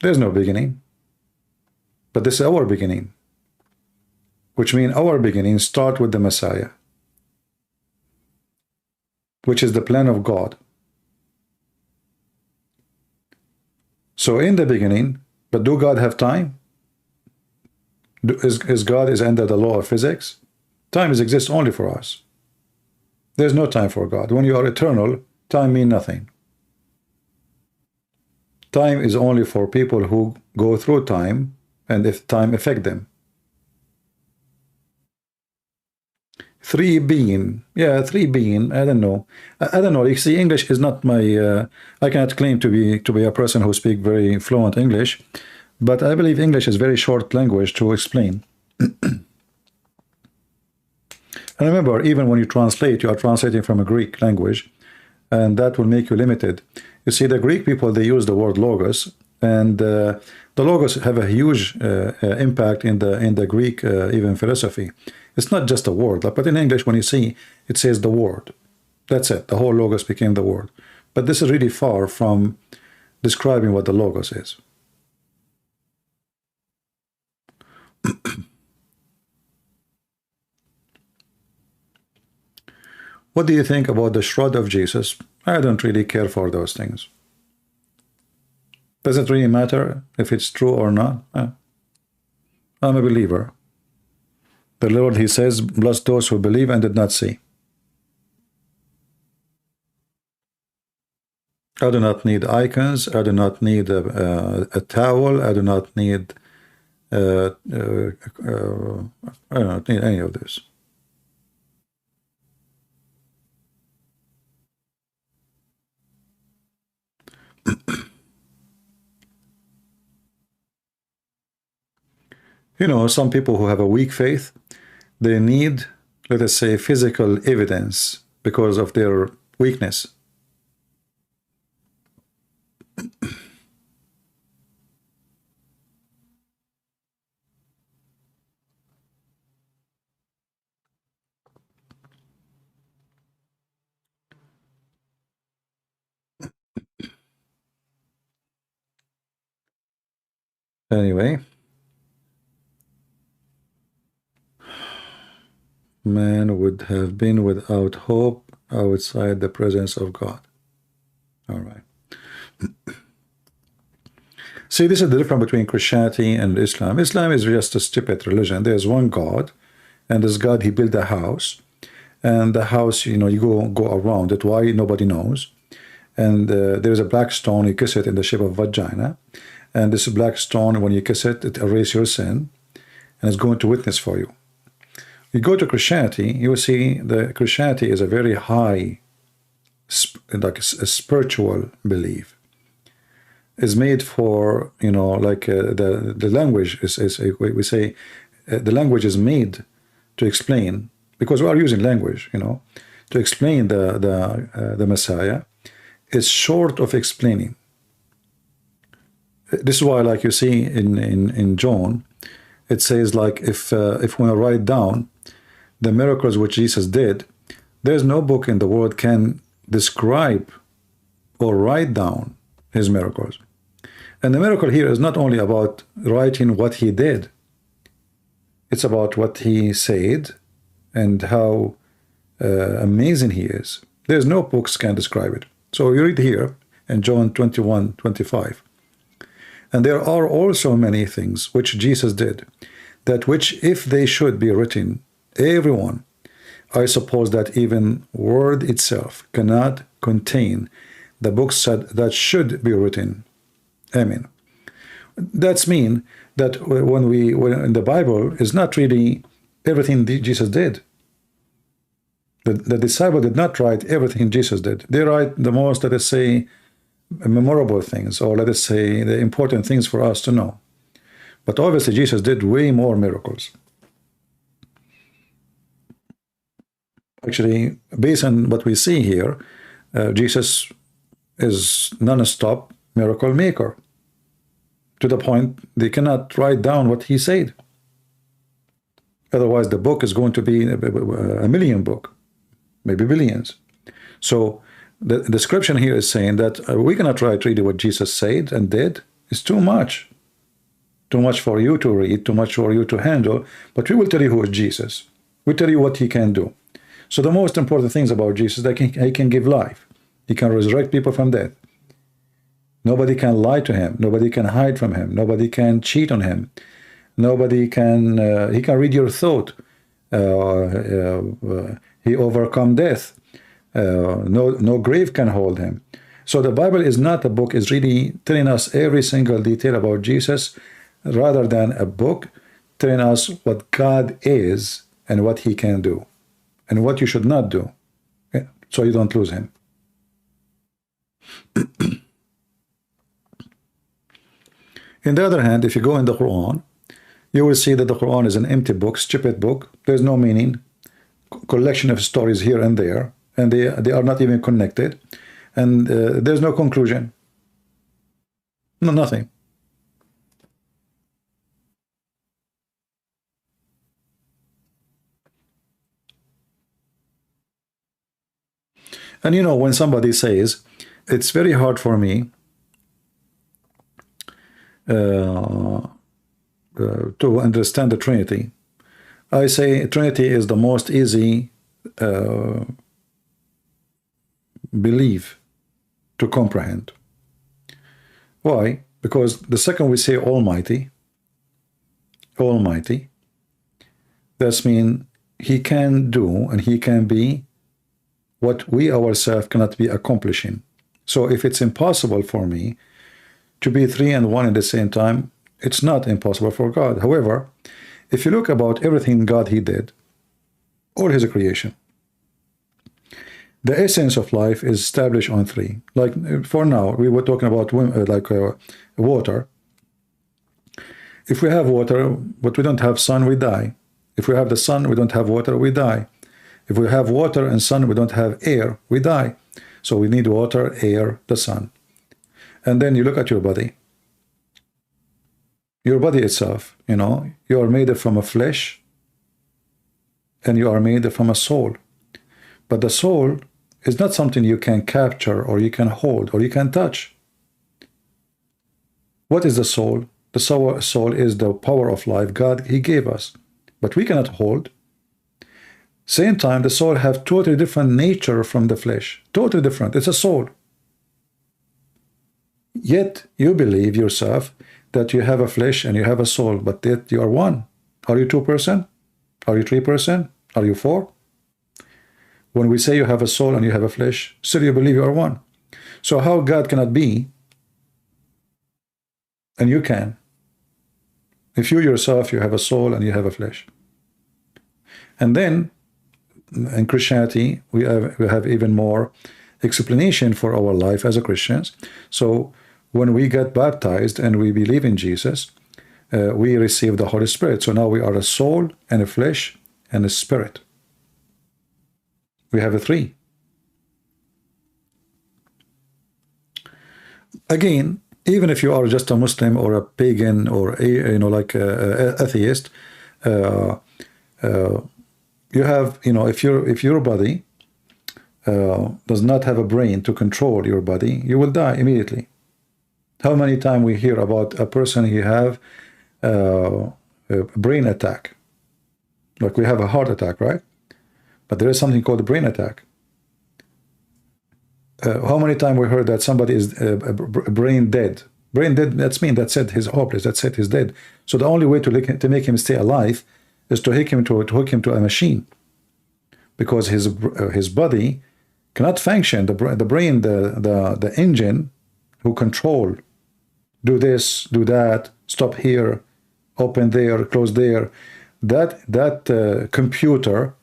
There's no beginning. But this is our beginning, which means our beginning start with the Messiah, which is the plan of God. So in the beginning, but do God have time? Is God is under the law of physics? Time exists only for us. There's no time for God. When you are eternal, time means nothing. Time is only for people who go through time, and if time affect them. Three being, yeah, three being. I don't know. I don't know. You see, English is not my. I cannot claim to be a person who speak very fluent English, but I believe English is very short language to explain. And remember, even when you translate, you are translating from a Greek language, and that will make you limited. You see, the Greek people, they use the word logos, and the logos have a huge impact in the Greek even philosophy. It's not just a word, but in English, when you see, it says the word. That's it. The whole logos became the word. But this is really far from describing what the logos is. What do you think about the shroud of Jesus? I don't really care for those things. Does it really matter if it's true or not? I'm a believer. The Lord, he says, bless those who believe and did not see. I do not need icons. I do not need a towel. I do not need I don't need any of this. You know, some people who have a weak faith, they need, let us say, physical evidence because of their weakness. Anyway, man would have been without hope outside the presence of God. All right. See, this is the difference between Christianity and Islam. Islam is just a stupid religion. There's one God, and this God, he built a house, and the house, you know, you go around it. Why? Nobody knows. And there's a black stone, you kiss it in the shape of vagina, and this black stone, when you kiss it, it erases your sin, and it's going to witness for you. You go to Christianity, you will see that Christianity is a very high, like a spiritual belief. Is made for, you know, like the language is we say the language is made to explain, because we are using language, you know, to explain the Messiah. Is short of explaining. This is why, like you see in John, it says like if we write down the miracles which Jesus did, there's no book in the world can describe or write down his miracles. And the miracle here is not only about writing what he did, it's about what he said and how amazing he is. There's no books can describe it. So you read here in John 21:25. And there are also many things which Jesus did, that which if they should be written, everyone, I suppose that even word itself cannot contain the books that should be written. Amen. That's mean that when in the Bible is not really everything Jesus did. The disciple did not write everything Jesus did. They write the most, let us say, memorable things, or let us say the important things for us to know. But obviously Jesus did way more miracles. Actually, based on what we see here, Jesus is non-stop miracle maker, to the point they cannot write down what he said. Otherwise the book is going to be a million book, maybe billions. So the description here is saying that we cannot write really what Jesus said and did. It's too much for you to read, too much for you to handle. But we will tell you who is Jesus. We tell you what he can do. So the most important things about Jesus is that he can give life. He can resurrect people from death. Nobody can lie to him. Nobody can hide from him. Nobody can cheat on him. Nobody can, he can read your thought. He overcome death. No grave can hold him. So the Bible is not a book, it's really telling us every single detail about Jesus, rather than a book telling us what God is and what he can do and what you should not do, so you don't lose him. In the other hand, if you go in the Quran, you will see that the Quran is an empty book, stupid book. There's no meaning, collection of stories here and there, and they are not even connected, and there's no conclusion. No, nothing. And you know, when somebody says, it's very hard for me to understand the Trinity, I say Trinity is the most easy belief to comprehend. Why? Because the second we say Almighty, that's mean he can do and he can be what we ourselves cannot be accomplishing. So if it's impossible for me to be three and one at the same time, it's not impossible for God. However, if you look about everything God he did, all his creation, the essence of life is established on three. Like for now, we were talking about water. If we have water, but we don't have sun, we die. If we have the sun, we don't have water, we die. If we have water and sun, we don't have air, we die. So we need water, air, the sun. And then you look at your body. Your body itself, you know, you are made from a flesh and you are made from a soul. But the soul is not something you can capture or you can hold or you can touch. What is the soul? The soul is the power of life God, he gave us, but we cannot hold. Same time, the soul have totally different nature from the flesh. Totally different. It's a soul. Yet you believe yourself that you have a flesh and you have a soul, but yet you are one. Are you 2%? Are you 3%? Are you 4%? When we say you have a soul and you have a flesh, still you believe you are one. So how God cannot be, and you can, if you yourself, you have a soul and you have a flesh. And then in Christianity, we have even more explanation for our life as a Christians. So when we get baptized and we believe in Jesus, we receive the Holy Spirit. So now we are a soul and a flesh and a spirit. We have a three. Again, even if you are just a Muslim or a pagan or like a atheist, you have, if your body does not have a brain to control your body, you will die immediately. How many times we hear about a person who have a brain attack? Like we have a heart attack, right? But there is something called a brain attack. How many times we heard that somebody is brain dead? Brain dead, that's it, he's hopeless, that's it, he's dead. So the only way to make him stay alive is to hook him to a machine, because his body cannot function. The brain, the engine who control, do this, do that, stop here, open there, close there. That computer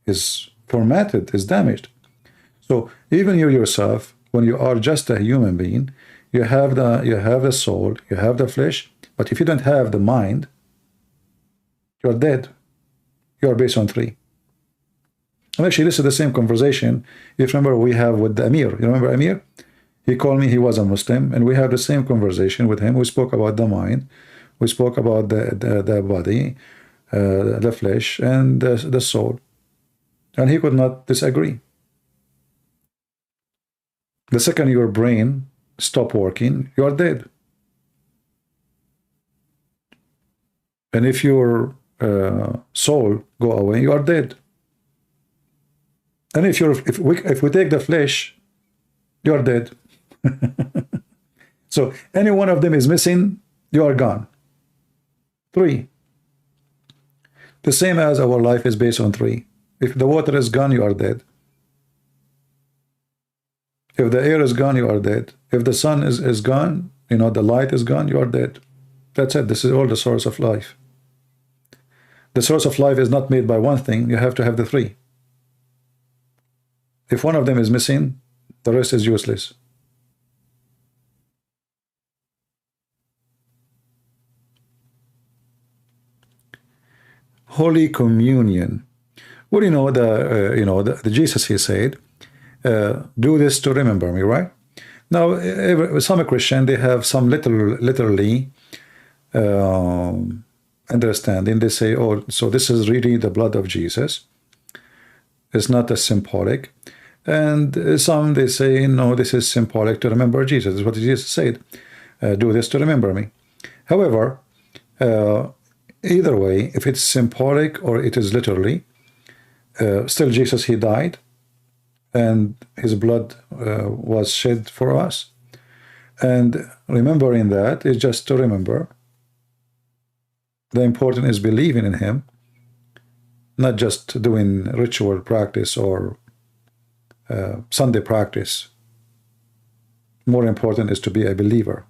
is formatted, is damaged. So even you yourself, when you are just a human being, you have the soul, you have the flesh, but if you don't have the mind, you're dead. You're based on three. And actually, this is the same conversation, if you remember, we have with the Amir. You remember Amir? He called me, he was a Muslim, and we have the same conversation with him. We spoke about the mind, we spoke about the body, the flesh, and the soul. And he could not disagree. The second your brain stop working, you are dead. And if your soul go away, you are dead. And if we take the flesh, you are dead. So any one of them is missing, you are gone. Three. The same as our life is based on three. If the water is gone, you are dead. If the air is gone, you are dead. If the sun is gone, the light is gone, you are dead. That's it. This is all the source of life. The source of life is not made by one thing. You have to have the three. If one of them is missing, the rest is useless. Holy Communion. Well, the Jesus, he said, do this to remember me, right? Now, some Christian, they have some literally understanding. They say, oh, so this is really the blood of Jesus. It's not a symbolic. And some, they say, no, this is symbolic to remember Jesus. This is what Jesus said. Do this to remember me. However, either way, if it's symbolic or it is literally, still Jesus, he died, and his blood was shed for us. And remembering that is just to remember. The important is believing in him, not just doing ritual practice or Sunday practice. More important is to be a believer.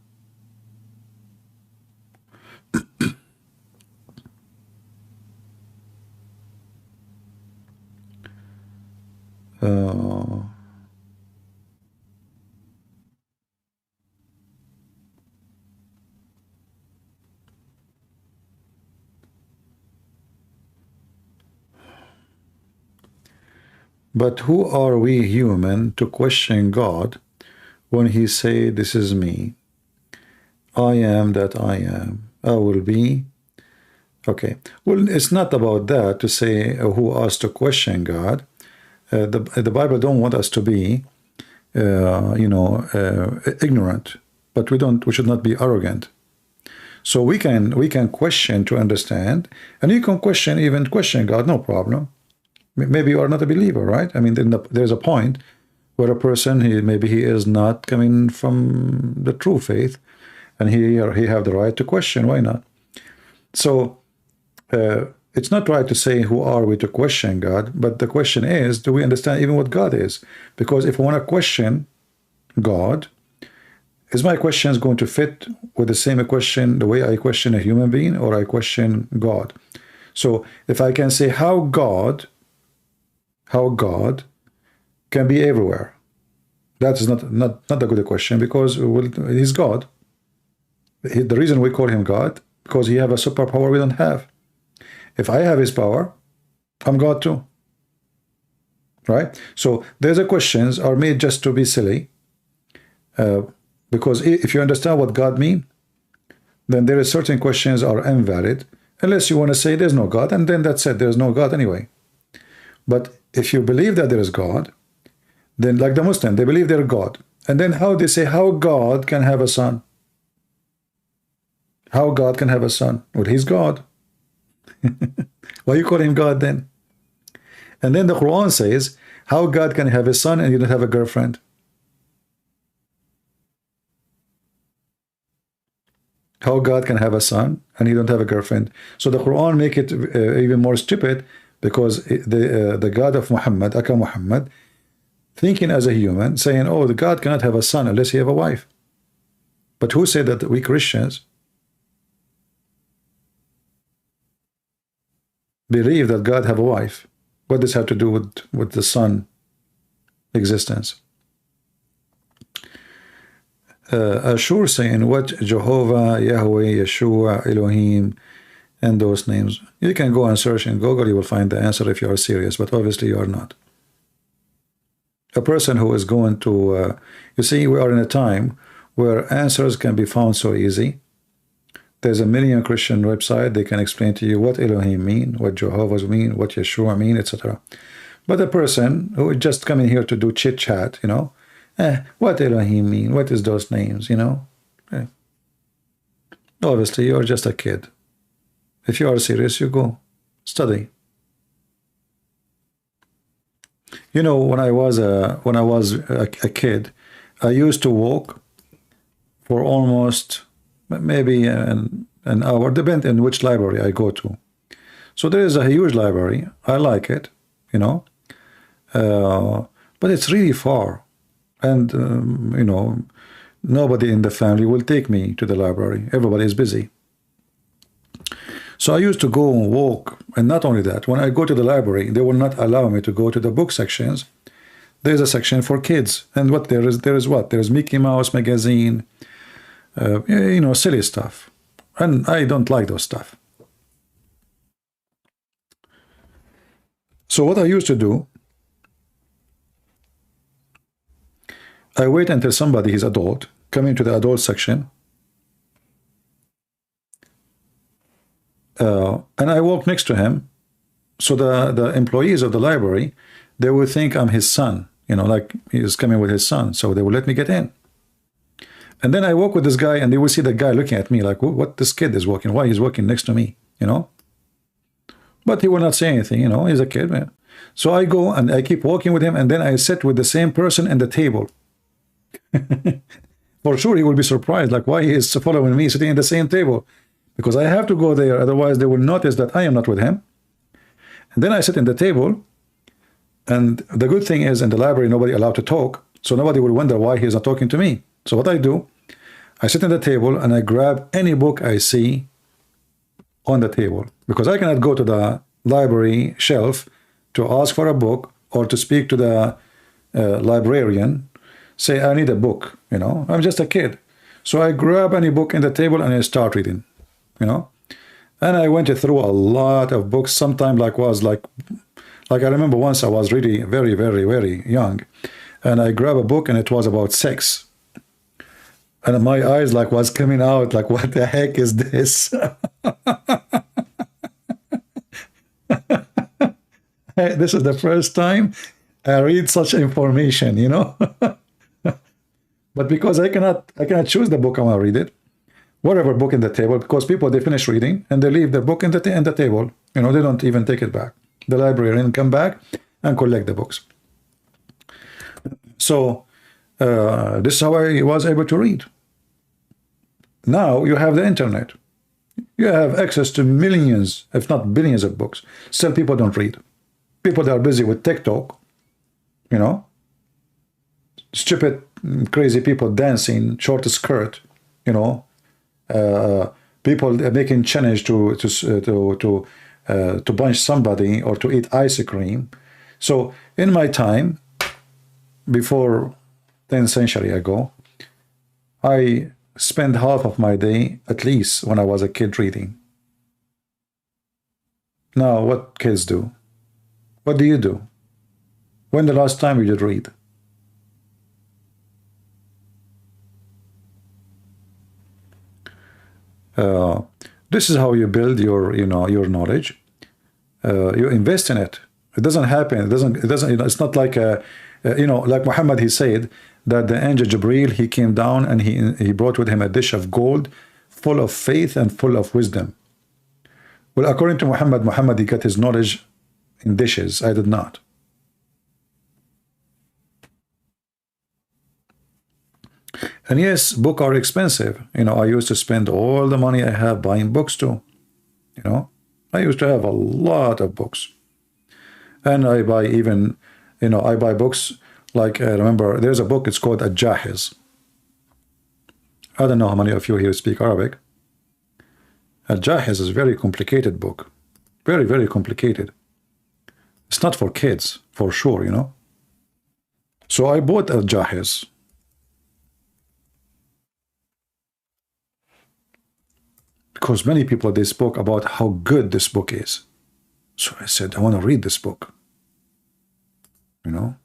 But who are we human to question God when he say, this is me, I am that I am, I will be? Okay, well, it's not about that to say who us to question God. The Bible don't want us to be ignorant, but we should not be arrogant. So we can question to understand, and you can even question God, no problem. Maybe you are not a believer, right? I mean, there's a point where a person, maybe he is not coming from the true faith, and he have the right to question. Why not? So it's not right to say who are we to question God, but the question is, do we understand even what God is? Because if I want to question God, is my questions going to fit with the same question, the way I question a human being, or I question God? So if I can say how God can be everywhere, that is not a good question, because he's God. The reason we call him God, because he have a superpower we don't have. If I have his power, I'm God too, right? So there's a questions are made just to be silly, because if you understand what God means, then there is certain questions are invalid, unless you want to say there's no God, and then that's it, there's no God anyway. But if you believe that there is God, then like the Muslim, they believe they're God. And then how they say how God can have a son? How God can have a son? Well, he's God. Why you call him God then? And then the Quran says, how God can have a son and you don't have a girlfriend? How God can have a son and you don't have a girlfriend? So the Quran make it even more stupid, because the God of Muhammad, Aka Muhammad, thinking as a human, saying, oh, the God cannot have a son unless he have a wife. But who said that? We Christians believe that God have a wife. What does this have to do with the son existence? Ashur saying, what Jehovah, Yahweh, Yeshua, Elohim, and those names. You can go and search in Google, you will find the answer if you are serious, but obviously you are not. A person who is going to, you see, we are in a time where answers can be found so easy. There's a million Christian website, they can explain to you what Elohim mean, what Jehovah's mean, what Yeshua mean, etc. But a person who is just coming here to do chit-chat, you know, what Elohim mean, what is those names, you know? Obviously, you're just a kid. If you are serious, you go study. You know, when I was a kid, I used to walk for almost maybe an hour, depending on which library I go to. So there is a huge library. I like it, you know, but it's really far, and you know, nobody in the family will take me to the library. Everybody is busy. So I used to go and walk, and not only that, when I go to the library, they will not allow me to go to the book sections. There's a section for kids, and what there is what? There's Mickey Mouse magazine, you know, silly stuff, and I don't like those stuff. So what I used to do, I wait until somebody is adult, come into the adult section, and I walk next to him, so the employees of the library, they will think I'm his son, you know, like he's coming with his son, so they will let me get in. And then I walk with this guy, and they will see the guy looking at me like, what this kid is walking, why he's walking next to me, you know? But he will not say anything, you know, he's a kid, man. So I go and I keep walking with him, and then I sit with the same person at the table. For sure, he will be surprised, like why he is following me sitting at the same table, because I have to go there, otherwise they will notice that I am not with him. And then I sit in the table, and the good thing is in the library nobody allowed to talk, so nobody will wonder why he's not talking to me. So what I do, I sit at the table and I grab any book I see on the table, because I cannot go to the library shelf to ask for a book or to speak to the librarian, say I need a book, you know, I'm just a kid. So I grab any book in the table and I start reading, you know. And I went through a lot of books. Sometimes like I remember once I was really very, very, very young, and I grabbed a book and it was about sex. And my eyes like was coming out like, what the heck is this? This is the first time I read such information, you know. But because I cannot choose the book I want to read it, whatever book in the table, because people, they finish reading and they leave the book in the table. You know, they don't even take it back. The librarian come back and collect the books. So this is how I was able to read. Now you have the internet. You have access to millions, if not billions of books. Still people don't read. People that are busy with TikTok, you know, stupid, crazy people dancing, short skirt, you know, people making challenge to punch somebody or to eat ice cream. So in my time, before 10th century ago, I spent half of my day, at least when I was a kid, reading. Now, what kids do? What do you do? When the last time you did read? This is how you build your, you know, your knowledge. You invest in it. It doesn't happen. It doesn't. You know, it's not like a, you know, like Muhammad. He said that the angel Jibreel, he came down and he brought with him a dish of gold, full of faith and full of wisdom. Well, according to Muhammad, he got his knowledge in dishes. I did not. And yes, books are expensive. You know, I used to spend all the money I have buying books too. You know, I used to have a lot of books. And I buy even, you know, I buy books like, remember, there's a book, it's called Al-Jahiz. I don't know how many of you here speak Arabic. Al-Jahiz is a very complicated book. Very, very complicated. It's not for kids, for sure, you know. So I bought Al-Jahiz. Because many people, they spoke about how good this book is. So I said, I want to read this book. You know,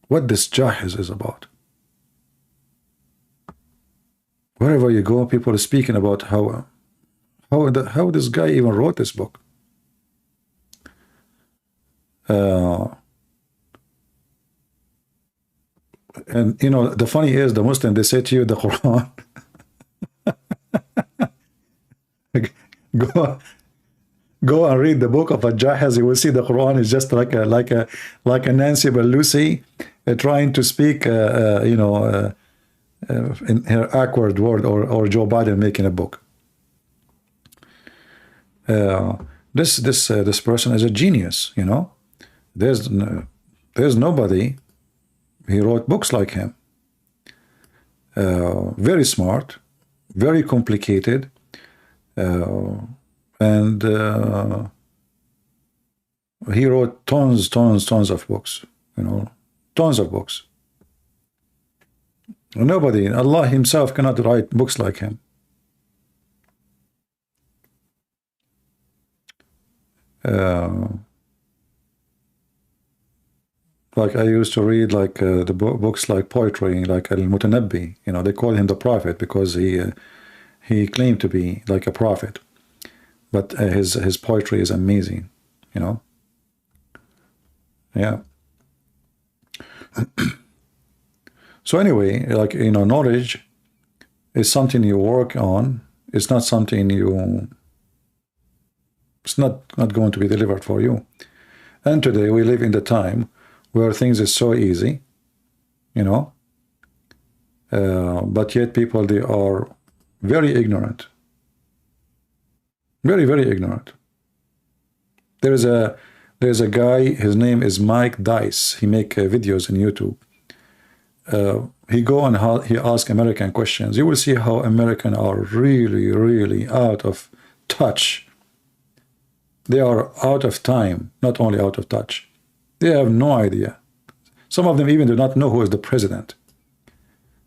what this Jahiz is about. Wherever you go, people are speaking about how this guy even wrote this book. And you know, the funny is, the Muslim, they say to you, the Quran. Go and read the book of Al-Jahiz. You will see the Quran is just like a Nancy Pelosi trying to speak, you know, in her awkward word, or Joe Biden making a book. This person is a genius. You know, there's nobody. He wrote books like him. Very smart, very complicated. And he wrote tons of books, you know, tons of books. Nobody, Allah himself cannot write books like him. Like I used to read like the books like poetry, like Al-Mutanabbi, you know, they call him the prophet because he claimed to be like a prophet. But his poetry is amazing, you know. Yeah. So anyway, like, you know, knowledge is something you work on. It's not something it's not going to be delivered for you. And today we live in the time where things is so easy, you know. But yet people, they are very ignorant. Very, very ignorant. There's a guy, his name is Mike Dice. He make videos on YouTube. He go and he ask American questions. You will see how Americans are really, really out of touch. They are out of time, not only out of touch. They have no idea. Some of them even do not know who is the president.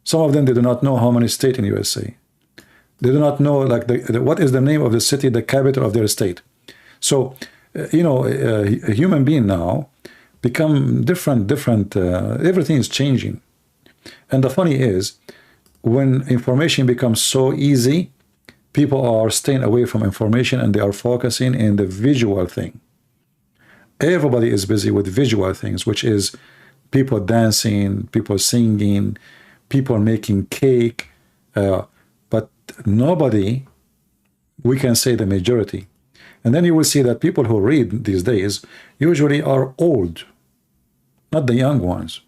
Some of them, they do not know how many states in USA. They do not know, like, what is the name of the city, the capital of their state. So, you know, a human being now become different. Everything is changing. And the funny is, when information becomes so easy, people are staying away from information and they are focusing in the visual thing. Everybody is busy with visual things, which is people dancing, people singing, people making cake. But nobody, we can say the majority. And then you will see that people who read these days usually are old, not the young ones.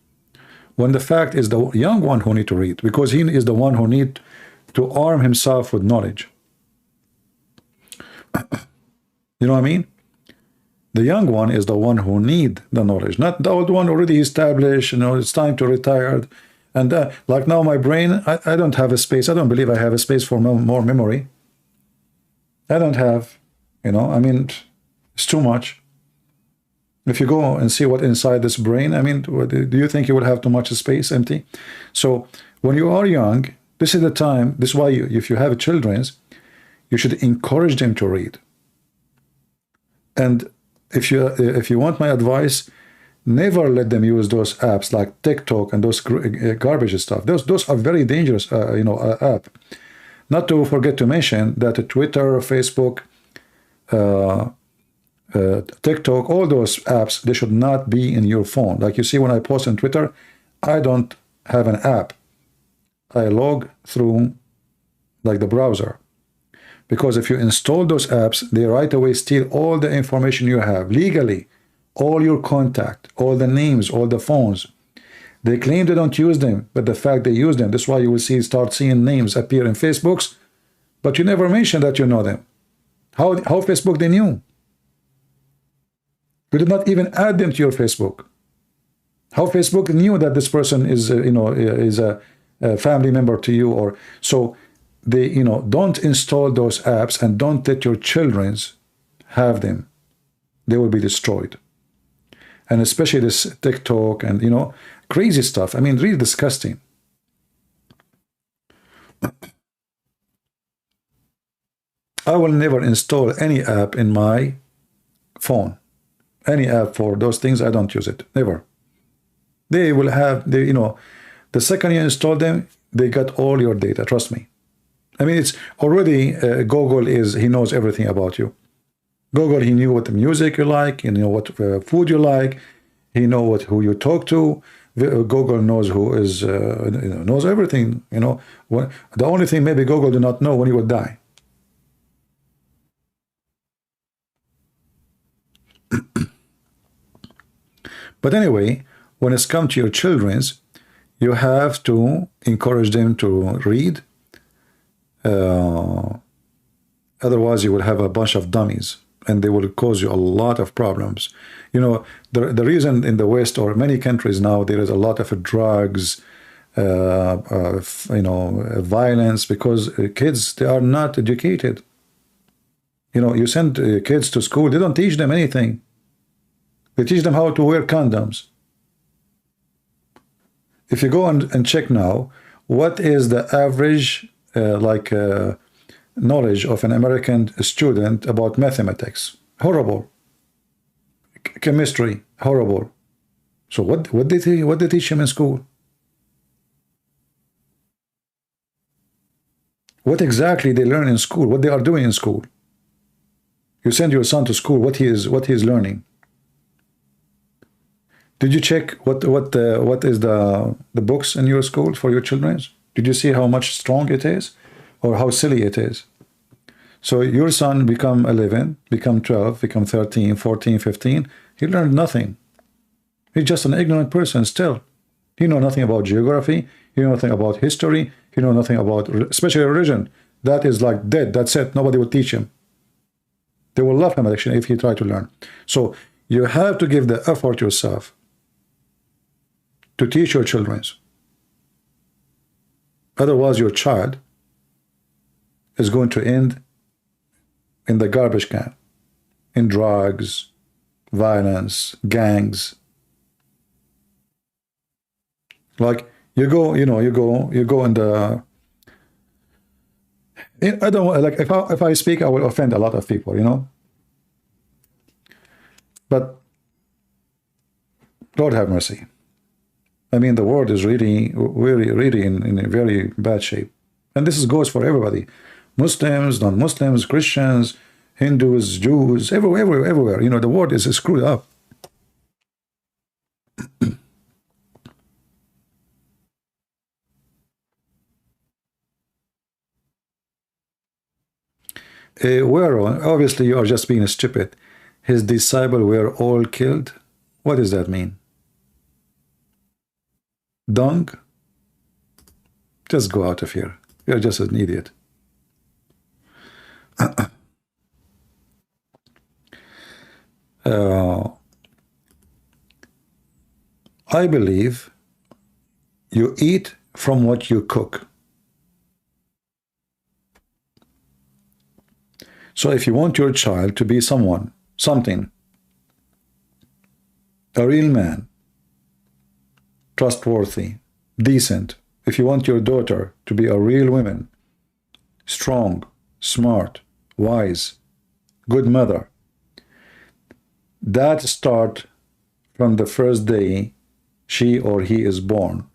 When the fact is the young one who need to read, because he is the one who need to arm himself with knowledge. You know what I mean? The young one is the one who need the knowledge, not the old one already established, you know, it's time to retire. And like now my brain, I don't have a space. I don't believe I have a space for more memory. I don't have, you know, I mean, it's too much. If you go and see what inside this brain, I mean, do you think you will have too much space empty? So when you are young, this is the time, this is why if you have children, you should encourage them to read. And if you want my advice, never let them use those apps like TikTok and those garbage stuff. Those are very dangerous, app. Not to forget to mention that Twitter, Facebook, TikTok, all those apps, they should not be in your phone. Like you see when I post on Twitter, I don't have an app. I log through like the browser. Because if you install those apps, they right away steal all the information you have legally, all your contact, all the names, all the phones. They claim they don't use them, but the fact they use them, that's why you will start seeing names appear in Facebooks, but you never mention that you know them. How Facebook they knew? You did not even add them to your Facebook. How Facebook knew that this person is, is a family member to you? Or so they, don't install those apps and don't let your children have them. They will be destroyed. And especially this TikTok and, crazy stuff. I mean, really disgusting. I will never install any app in my phone. Any app for those things, I don't use it. Never. They will have, the second you install them, they got all your data. Trust me. I mean, it's already, Google he knows everything about you. Google, he knew what the music you like, he knew what food you like, he knows who you talk to. Google knows who is, knows everything, The only thing maybe Google do not know when you will die. But anyway, when it's come to your children's, you have to encourage them to read. Otherwise, you will have a bunch of dummies, and they will cause you a lot of problems. The reason in the West or many countries now there is a lot of drugs, violence, because kids, they are not educated. You send kids to school, they don't teach them anything. They teach them how to wear condoms. If you go and check now, what is the average knowledge of an American student about mathematics? Horrible. Chemistry, horrible. So what did they teach him in school? What exactly they learn in school? What they are doing in school? You send your son to school. What he is learning? Did you check what is the books in your school for your children? Did you see how much strong it is, or how silly it is? So your son become 11, become 12, become 13, 14, 15. He learned nothing. He's just an ignorant person still. He know nothing about geography. He know nothing about history. He know nothing about, especially religion. That is like dead. That's it. Nobody will teach him. They will love him actually if he try to learn. So you have to give the effort yourself to teach your children. Otherwise, your child is going to end in the garbage can, in drugs, violence, gangs. Like you go in the. I don't like if I speak, I will offend a lot of people, But Lord have mercy. I mean, the world is really in a very bad shape. And this goes for everybody. Muslims, non-Muslims, Christians, Hindus, Jews, everywhere. The world is screwed up. were, obviously you are just being stupid. His disciples were all killed. What does that mean? Dung? Just go out of here. You're just an idiot. I believe you eat from what you cook. So if you want your child to be someone, something, a real man, trustworthy, decent, if you want your daughter to be a real woman, strong, smart, wise, good mother, that start from the first day she or he is born.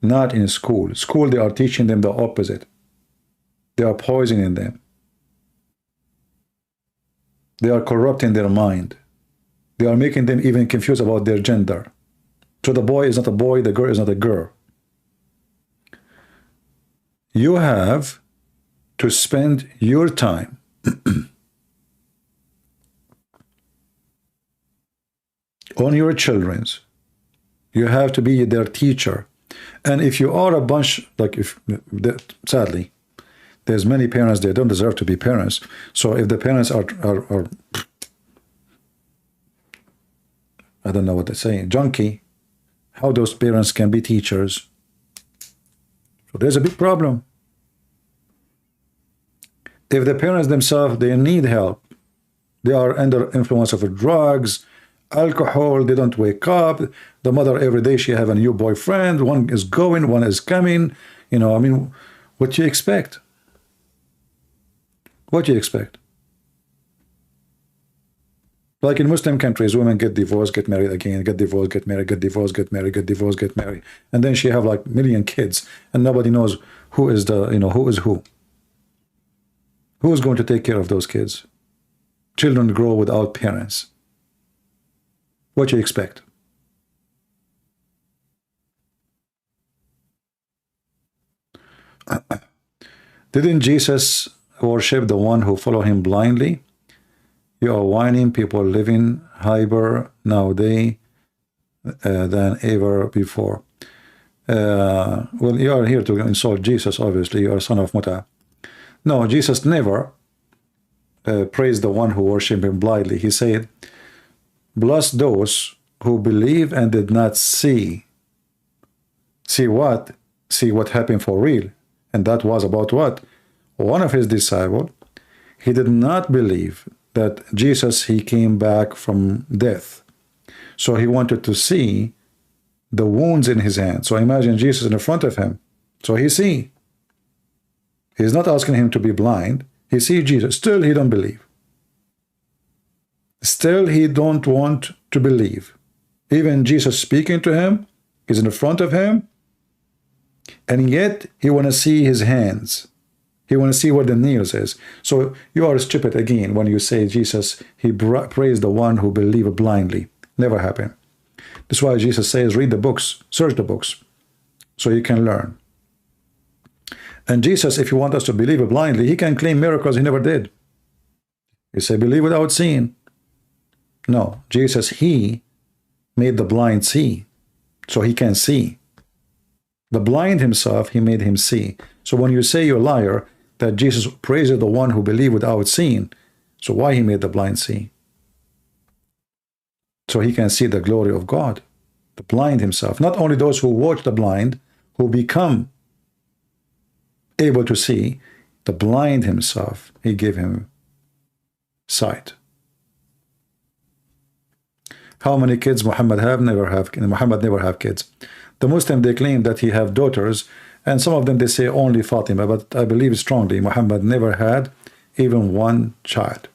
Not in school. School, they are teaching them the opposite. They are poisoning them. They are corrupting their mind. They are making them even confused about their gender. So the boy is not a boy, the girl is not a girl. You have to spend your time on your children's. You have to be their teacher. And if you are a bunch, like if, sadly, there's many parents, they don't deserve to be parents. So if the parents are I don't know what they're saying, junkie, how those parents can be teachers? So there's a big problem. If the parents themselves, they need help, they are under influence of drugs, alcohol, they don't wake up, the mother every day she have a new boyfriend, one is going, one is coming, you know, I mean, what do you expect? What do you expect? Like in Muslim countries, women get divorced, get married again, get divorced, get married, get divorced, get married, get divorced, get married, and then she have like a million kids, and nobody knows who is the, you know, who is who. Who is going to take care of those kids? Children grow without parents. What do you expect? Didn't Jesus worship the one who follow him blindly? You are whining people living hyper nowadays than ever before. Well, you are here to insult Jesus, obviously. You are son of Muta. No, Jesus never praised the one who worship him blindly. He said, bless those who believe and did not see. See what? See what happened for real. And that was about what? One of his disciples, he did not believe that Jesus, he came back from death. So he wanted to see the wounds in his hand. So imagine Jesus in front of him. So he see. He's not asking him to be blind. He see Jesus. Still he don't believe. Still he don't want to believe. Even Jesus speaking to him is in front of him. And yet he want to see his hands. He want to see what the nails is. So you are stupid again when you say Jesus, he praised the one who believed blindly. Never happened. That's why Jesus says, read the books, search the books, so you can learn. And Jesus, if you want us to believe blindly, he can claim miracles he never did. He said, believe without seeing. No, Jesus, he made the blind see, so he can see. The blind himself, he made him see. So when you say you're a liar, that Jesus praises the one who believed without seeing, so why he made the blind see? So he can see the glory of God. The blind himself, not only those who watch the blind, who become able to see, the blind himself, he gave him sight. How many kids Muhammad have? Muhammad never have kids. The Muslim, they claim that he have daughters, and some of them they say only Fatima, but I believe strongly Muhammad never had even one child.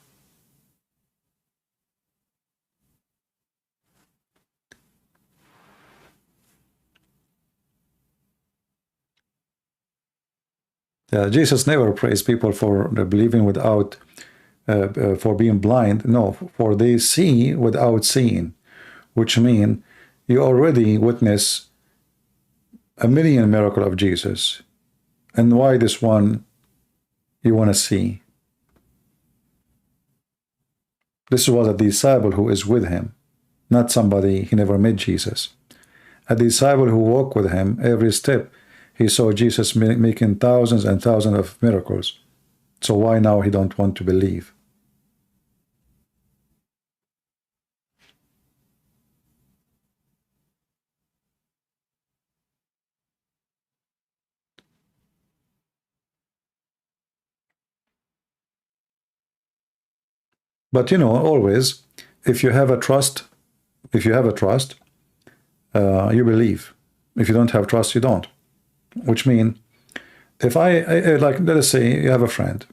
Jesus never praised people for believing without, for being blind. No, for they see without seeing, which mean you already witness a million miracle of Jesus. And why this one you want to see? This was a disciple who is with him, not somebody he never met Jesus. A disciple who walked with him every step. He saw Jesus making thousands and thousands of miracles. So why now he don't want to believe? But you know, always, if you have a trust, you believe. If you don't have trust, you don't. Which means, if I like, let us say you have a friend,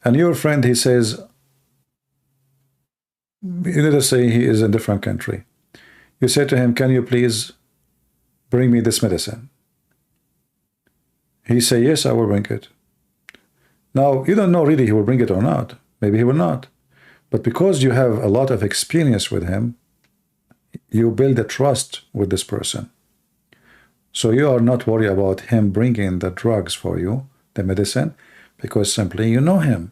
and your friend, he says, let us say he is in a different country. You say to him, can you please bring me this medicine? He say, yes, I will bring it. Now, you don't know really he will bring it or not. Maybe he will not. But because you have a lot of experience with him, you build a trust with this person. So you are not worried about him bringing the drugs for you, the medicine, because simply you know him.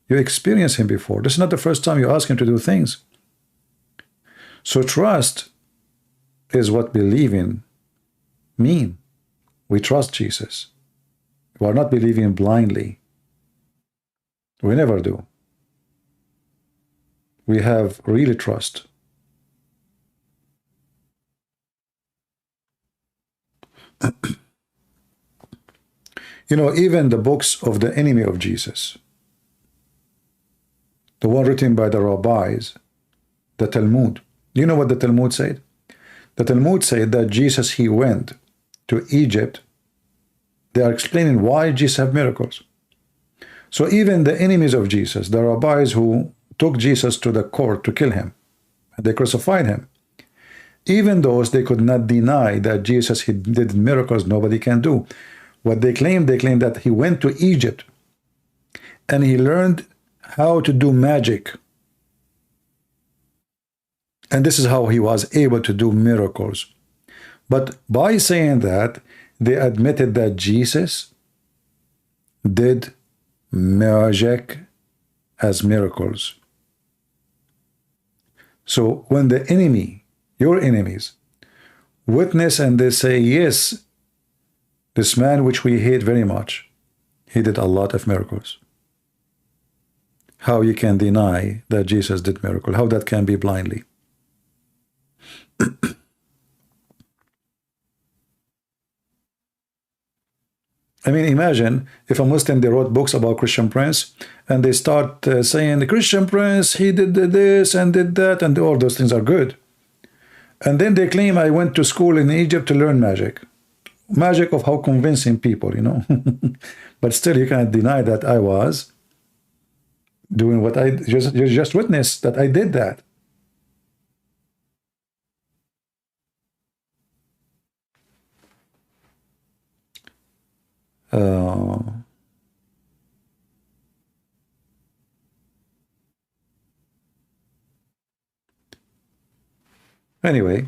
You experienced him before. This is not the first time you ask him to do things. So trust is what believing mean. We trust Jesus. We are not believing blindly. We never do. We have really trust. You know, even the books of the enemy of Jesus, the one written by the rabbis, the Talmud. You know what the Talmud said? The Talmud said that Jesus, he went to Egypt. They are explaining why Jesus have miracles. So even the enemies of Jesus, the rabbis who took Jesus to the court to kill him, and they crucified him, even those, they could not deny that Jesus, he did miracles nobody can do. What they claimed that he went to Egypt and he learned how to do magic. And this is how he was able to do miracles. But by saying that, they admitted that Jesus did magic as miracles. So when the enemy, your enemies, witness and they say, yes, this man which we hate very much, he did a lot of miracles. How you can deny that Jesus did miracle? How that can be blindly? I mean, imagine if a Muslim, they wrote books about Christian Prince, and they start saying, the Christian Prince, he did this and did that, and all those things are good. And then they claim, I went to school in Egypt to learn magic. Magic of how convincing people, you know. But still, you cannot deny that I was doing what I just witnessed, that I did that. Anyway,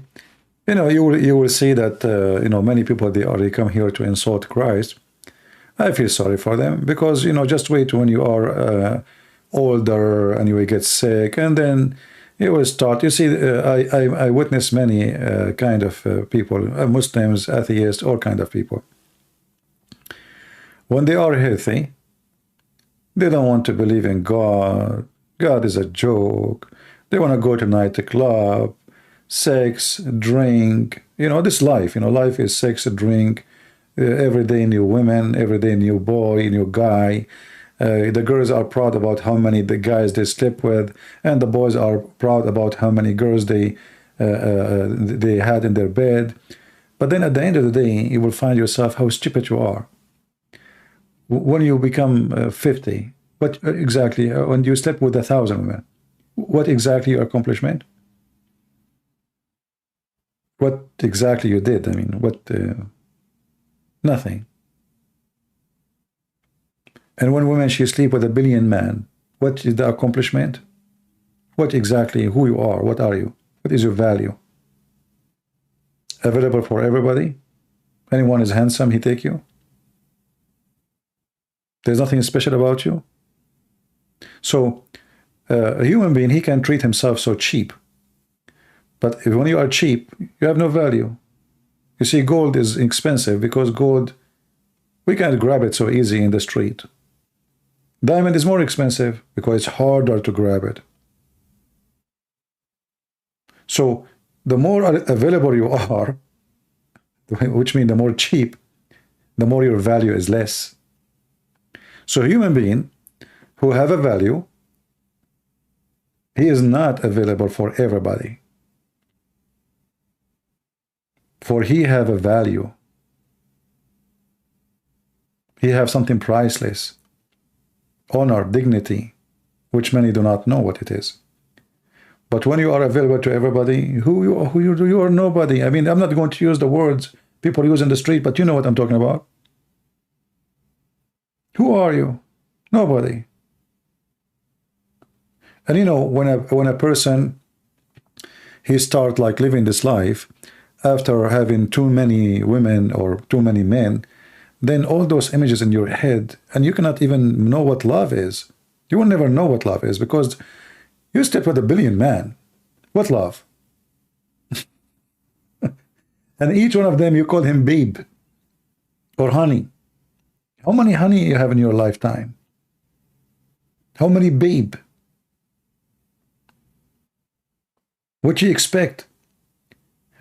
you know, you will see that you know, many people, they come here to insult Christ. I feel sorry for them, because you know, just wait when you are older and you will get sick, and then you will start. You see, I witness many kind of people, Muslims, atheists, all kind of people. When they are healthy, they don't want to believe in God. God is a joke. They want to go to nightclub, sex, drink. You know, this life, you know, life is sex, drink, every day new women, every day new boy, new guy. The girls are proud about how many the guys they sleep with, and the boys are proud about how many girls they had in their bed. But then at the end of the day, you will find yourself how stupid you are. When you become 50, what exactly, when you slept with 1,000 women, what exactly your accomplishment? What exactly you did? I mean, what? Nothing. And when women, she sleep with 1 billion men, what is the accomplishment? What exactly, who you are, what are you? What is your value? Available for everybody? Anyone is handsome, he take you? There's nothing special about you? So A human being, he can treat himself so cheap. But when you are cheap, you have no value. You see, gold is expensive because gold, we can't grab it so easy in the street. Diamond is more expensive because it's harder to grab it. So the more available you are, which means the more cheap, the more your value is less. So a human being who have a value, he is not available for everybody. For he have a value. He have something priceless. Honor, dignity, which many do not know what it is. But when you are available to everybody, you are nobody. I mean, I'm not going to use the words people use in the street, but you know what I'm talking about. Who are you? Nobody. And you know, when a person, he start like living this life after having too many women or too many men, then all those images in your head, and you cannot even know what love is. You will never know what love is because you slept with a billion men. What love? And each one of them, you call him babe or honey. How many honey you have in your lifetime? How many babe? What you expect?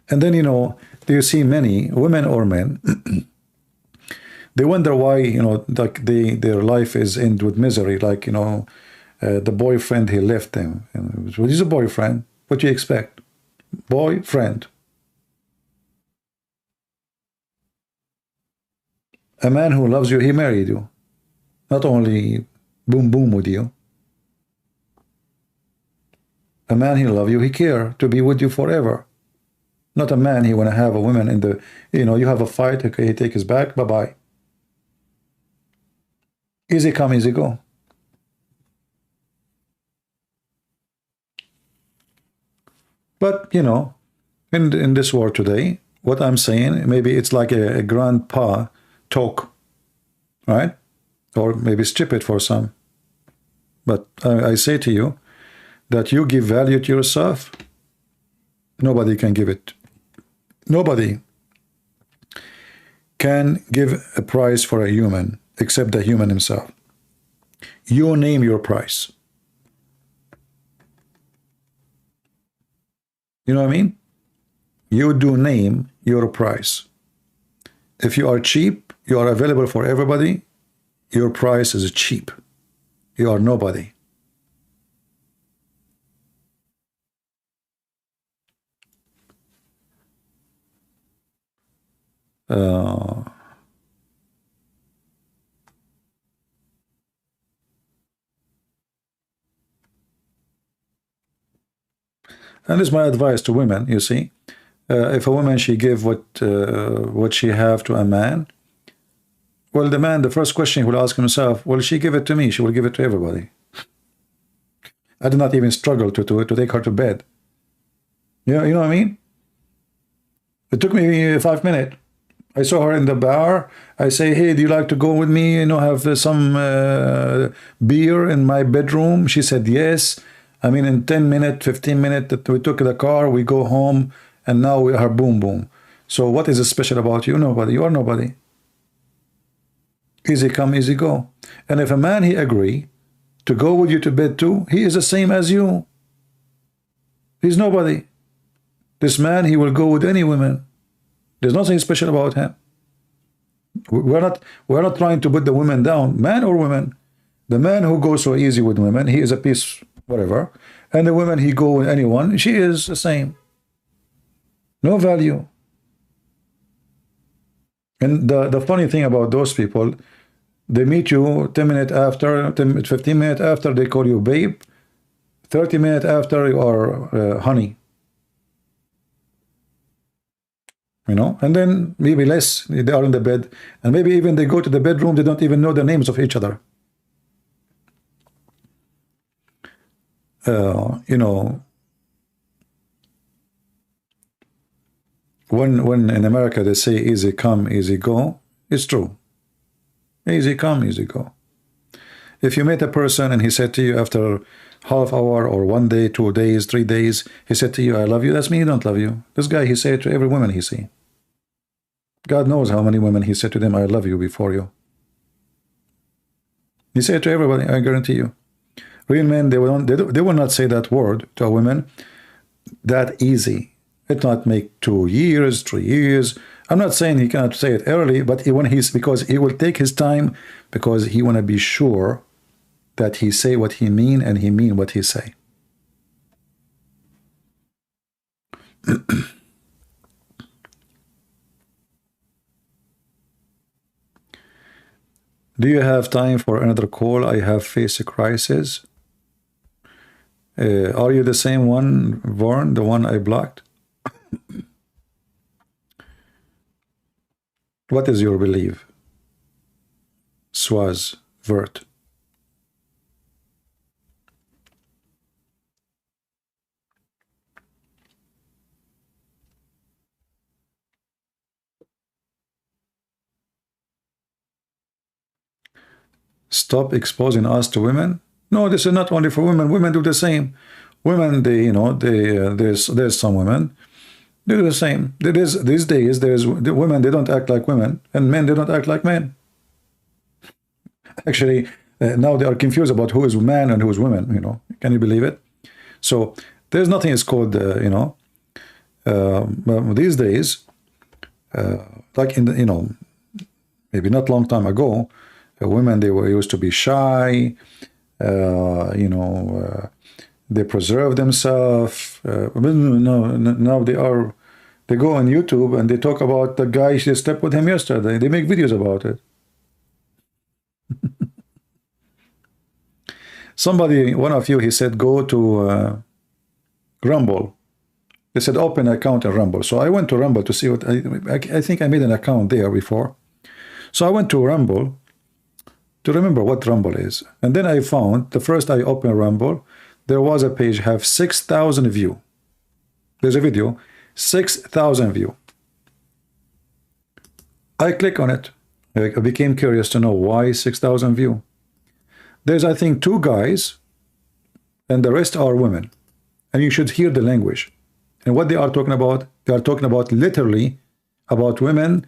And then, you know, do you see many women or men? They wonder why, you know, like their life is end with misery. Like, you know, the boyfriend, he left them. Well, he's a boyfriend. What do you expect? Boyfriend. A man who loves you, he married you. Not only boom boom with you. A man, he love you, he care to be with you forever. Not a man, he want to have a woman in the, you know, you have a fight, okay, he take his back, bye-bye. Easy come, easy go. But, you know, in this world today, what I'm saying, maybe it's like a grandpa talk, right? Or maybe stupid for some. But I say to you that you give value to yourself, nobody can give it. Nobody can give a price for a human except the human himself. You name your price. You know what I mean? You do name your price. If you are cheap, you are available for everybody, your price is cheap. You are nobody. And this is my advice to women, you see. If a woman, she give what she have to a man, well, the man, the first question he will ask himself, will she give it to me? She will give it to everybody. I did not even struggle to take her to bed. You know what I mean? It took me 5 minutes. I saw her in the bar. I say, hey, do you like to go with me, you know, have some beer in my bedroom? She said, yes. I mean, in 10 minutes, 15 minutes, we took the car, we go home, and now we are boom, boom. So what is special about you? Nobody. You are nobody. Easy come, easy go. And if a man, he agree to go with you to bed too, he is the same as you. He's nobody. This man, he will go with any woman. There's nothing special about him. We're not trying to put the women down, man or woman. The man who goes so easy with women, he is a piece, whatever. And the woman, he go with anyone, she is the same. No value. And the funny thing about those people, they meet you 10 minutes after, 15 minutes after, they call you babe. 30 minutes after, you are honey. You know, and then maybe less, they are in the bed, and maybe even they go to the bedroom, they don't even know the names of each other. You know, when in America they say easy come, easy go, it's true. Easy come, easy go. If you met a person and he said to you after half hour or 1 day, 2 days, 3 days, he said to you, I love you, that's mean he don't love you. This guy, he said to every woman he see. God knows how many women he said to them, I love you before you. He said to everybody, I guarantee you. Real men, they will not say that word to a woman that easy. It not make 2 years, 3 years. I'm not saying he cannot say it early, but because he will take his time, because he want to be sure that he say what he mean and he mean what he say. Do you have time for another call? I have faced a crisis. Are you the same one, Vaughn, the one I blocked? What is your belief? Swaz, Vert. Stop exposing us to women. No, this is not only for women. Women do the same. Women, there's some women they do the same. These days, there's the women, they don't act like women, and men, they don't act like men. Actually, now they are confused about who is man and who is women. Can you believe it? So there's nothing is called these days, like in the, maybe not long time ago. Women, they were used to be shy, they preserve themselves. Now they go on YouTube and they talk about the guy she slept with him yesterday. They make videos about it. Somebody, one of you, he said, go to Rumble. They said, open an account in Rumble. So I went to Rumble to see what, I think I made an account there before. So I went to Rumble to remember what Rumble is. And then I found, the first I opened Rumble, there was a page have 6,000 view. There's a video, 6,000 view. I click on it. I became curious to know why 6,000 view. There's, I think, 2 guys, and the rest are women. And you should hear the language. And what they are talking about, they are talking about literally about women,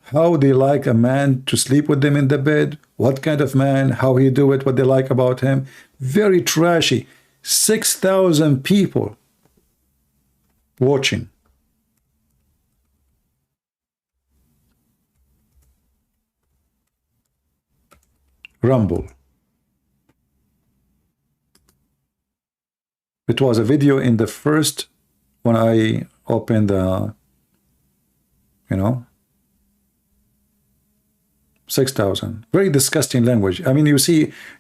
how they like a man to sleep with them in the bed, what kind of man, how he do it, what they like about him. Very trashy. 6,000 people watching. Rumble. It was a video in the first, when I opened the, 6,000. Very disgusting language. I mean, you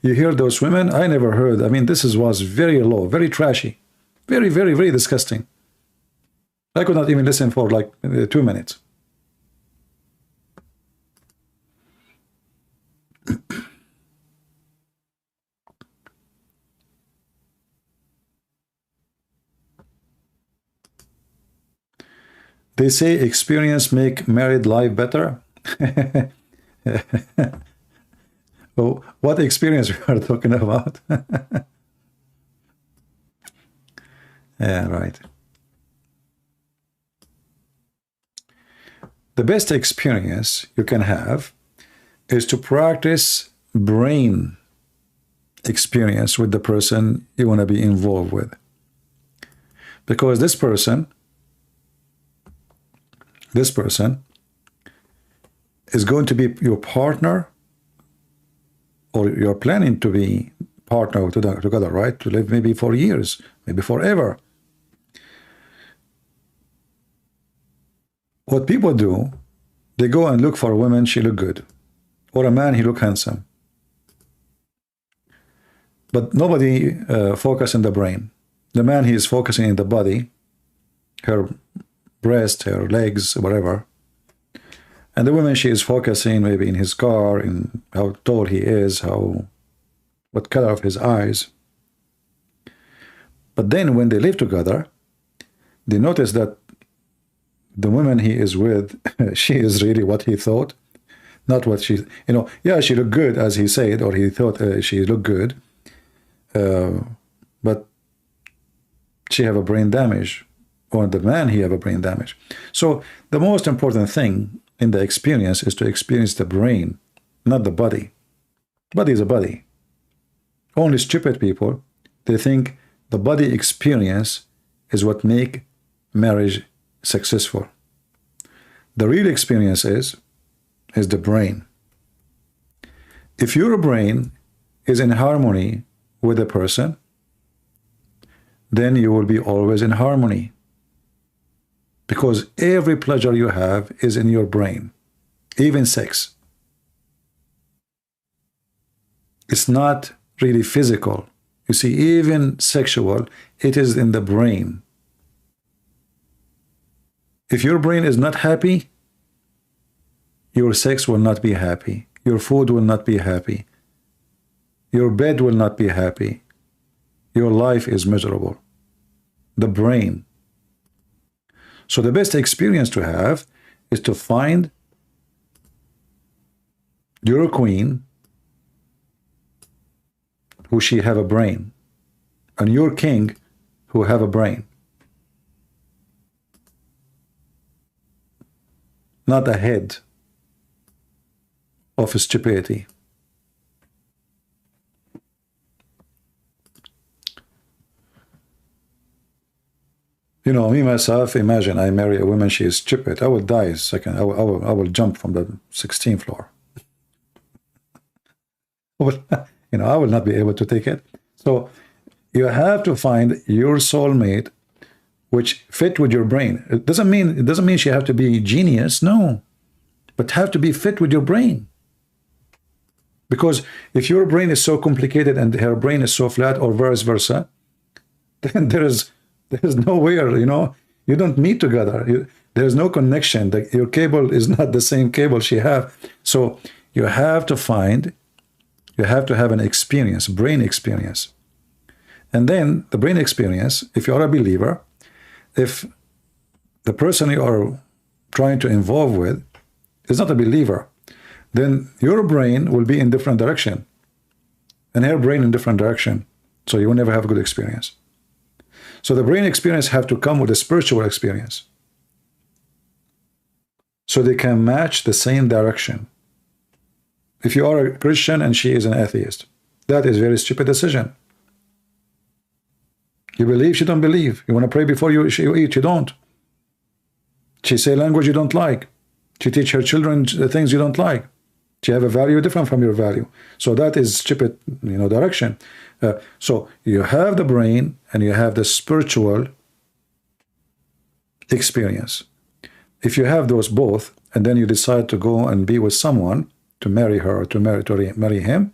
hear those women. I never heard. I mean, was very low, very trashy, very, very, very disgusting. I could not even listen for like 2 minutes. They say experience make married life better. Oh, what experience we are talking about? Yeah, right. The best experience you can have is to practice brain experience with the person you want to be involved with. Because this person is going to be your partner, or you're planning to be partner together, right? To live maybe for years, maybe forever. What people do, they go and look for a woman, she look good, or a man, he look handsome. But nobody focus on the brain. The man, he is focusing in the body, her breast, her legs, whatever. And the woman, she is focusing maybe in his car, in how tall he is, what color of his eyes. But then when they live together, they notice that the woman he is with, she is really what he thought. not what she, you know, yeah, she looked good, as he said, or he thought she looked good, but she have a brain damage, or the man, he have a brain damage. So the most important thing in the experience is to experience the brain, not the body. Body is a body. Only stupid people, they think the body experience is what make marriage successful. The real experience is the brain. If your brain is in harmony with a person, then you will be always in harmony, because every pleasure you have is in your brain, even sex. It's not really physical. You see, even sexual, it is in the brain. If your brain is not happy, your sex will not be happy. Your food will not be happy. Your bed will not be happy. Your life is miserable. The brain. So the best experience to have is to find your queen, who she have a brain, and your king, who have a brain. Not a head of stupidity. You know, me myself, imagine I marry a woman, she is stupid. I will die second. I will jump from the 16th floor. You know, I will not be able to take it. So you have to find your soulmate which fit with your brain. It doesn't mean she have to be genius, no, but have to be fit with your brain. Because if your brain is so complicated and her brain is so flat, or vice versa, then there's nowhere, you know, you don't meet together. There's no connection. Your cable is not the same cable she have. So you have to have an experience, brain experience. And then the brain experience, if you are a believer, if the person you are trying to involve with is not a believer, then your brain will be in different direction and her brain in different direction. So you will never have a good experience. So the brain experience have to come with a spiritual experience, so they can match the same direction. If you are a Christian and she is an atheist, that is a very stupid decision. You believe, she don't believe. You want to pray before you eat, you don't. She say language you don't like. She teach her children the things you don't like. She have a value different from your value. So that is stupid, you know, direction. So you have the brain and you have the spiritual experience. If you have those both, and then you decide to go and be with someone, to marry her or to marry him,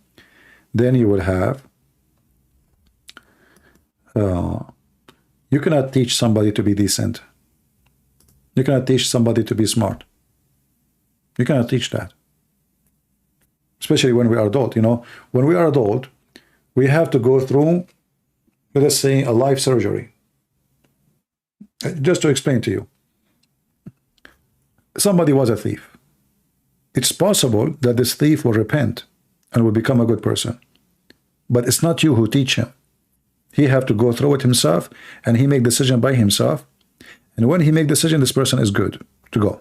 then you will have, you cannot teach somebody to be decent. You cannot teach somebody to be smart. You cannot teach that. Especially when we are adult, you know. When we are adult, we have to go through, let us say, a life surgery. Just to explain to you. Somebody was a thief. It's possible that this thief will repent and will become a good person. But it's not you who teach him. He have to go through it himself, and he make decision by himself. And when he make decision, this person is good to go.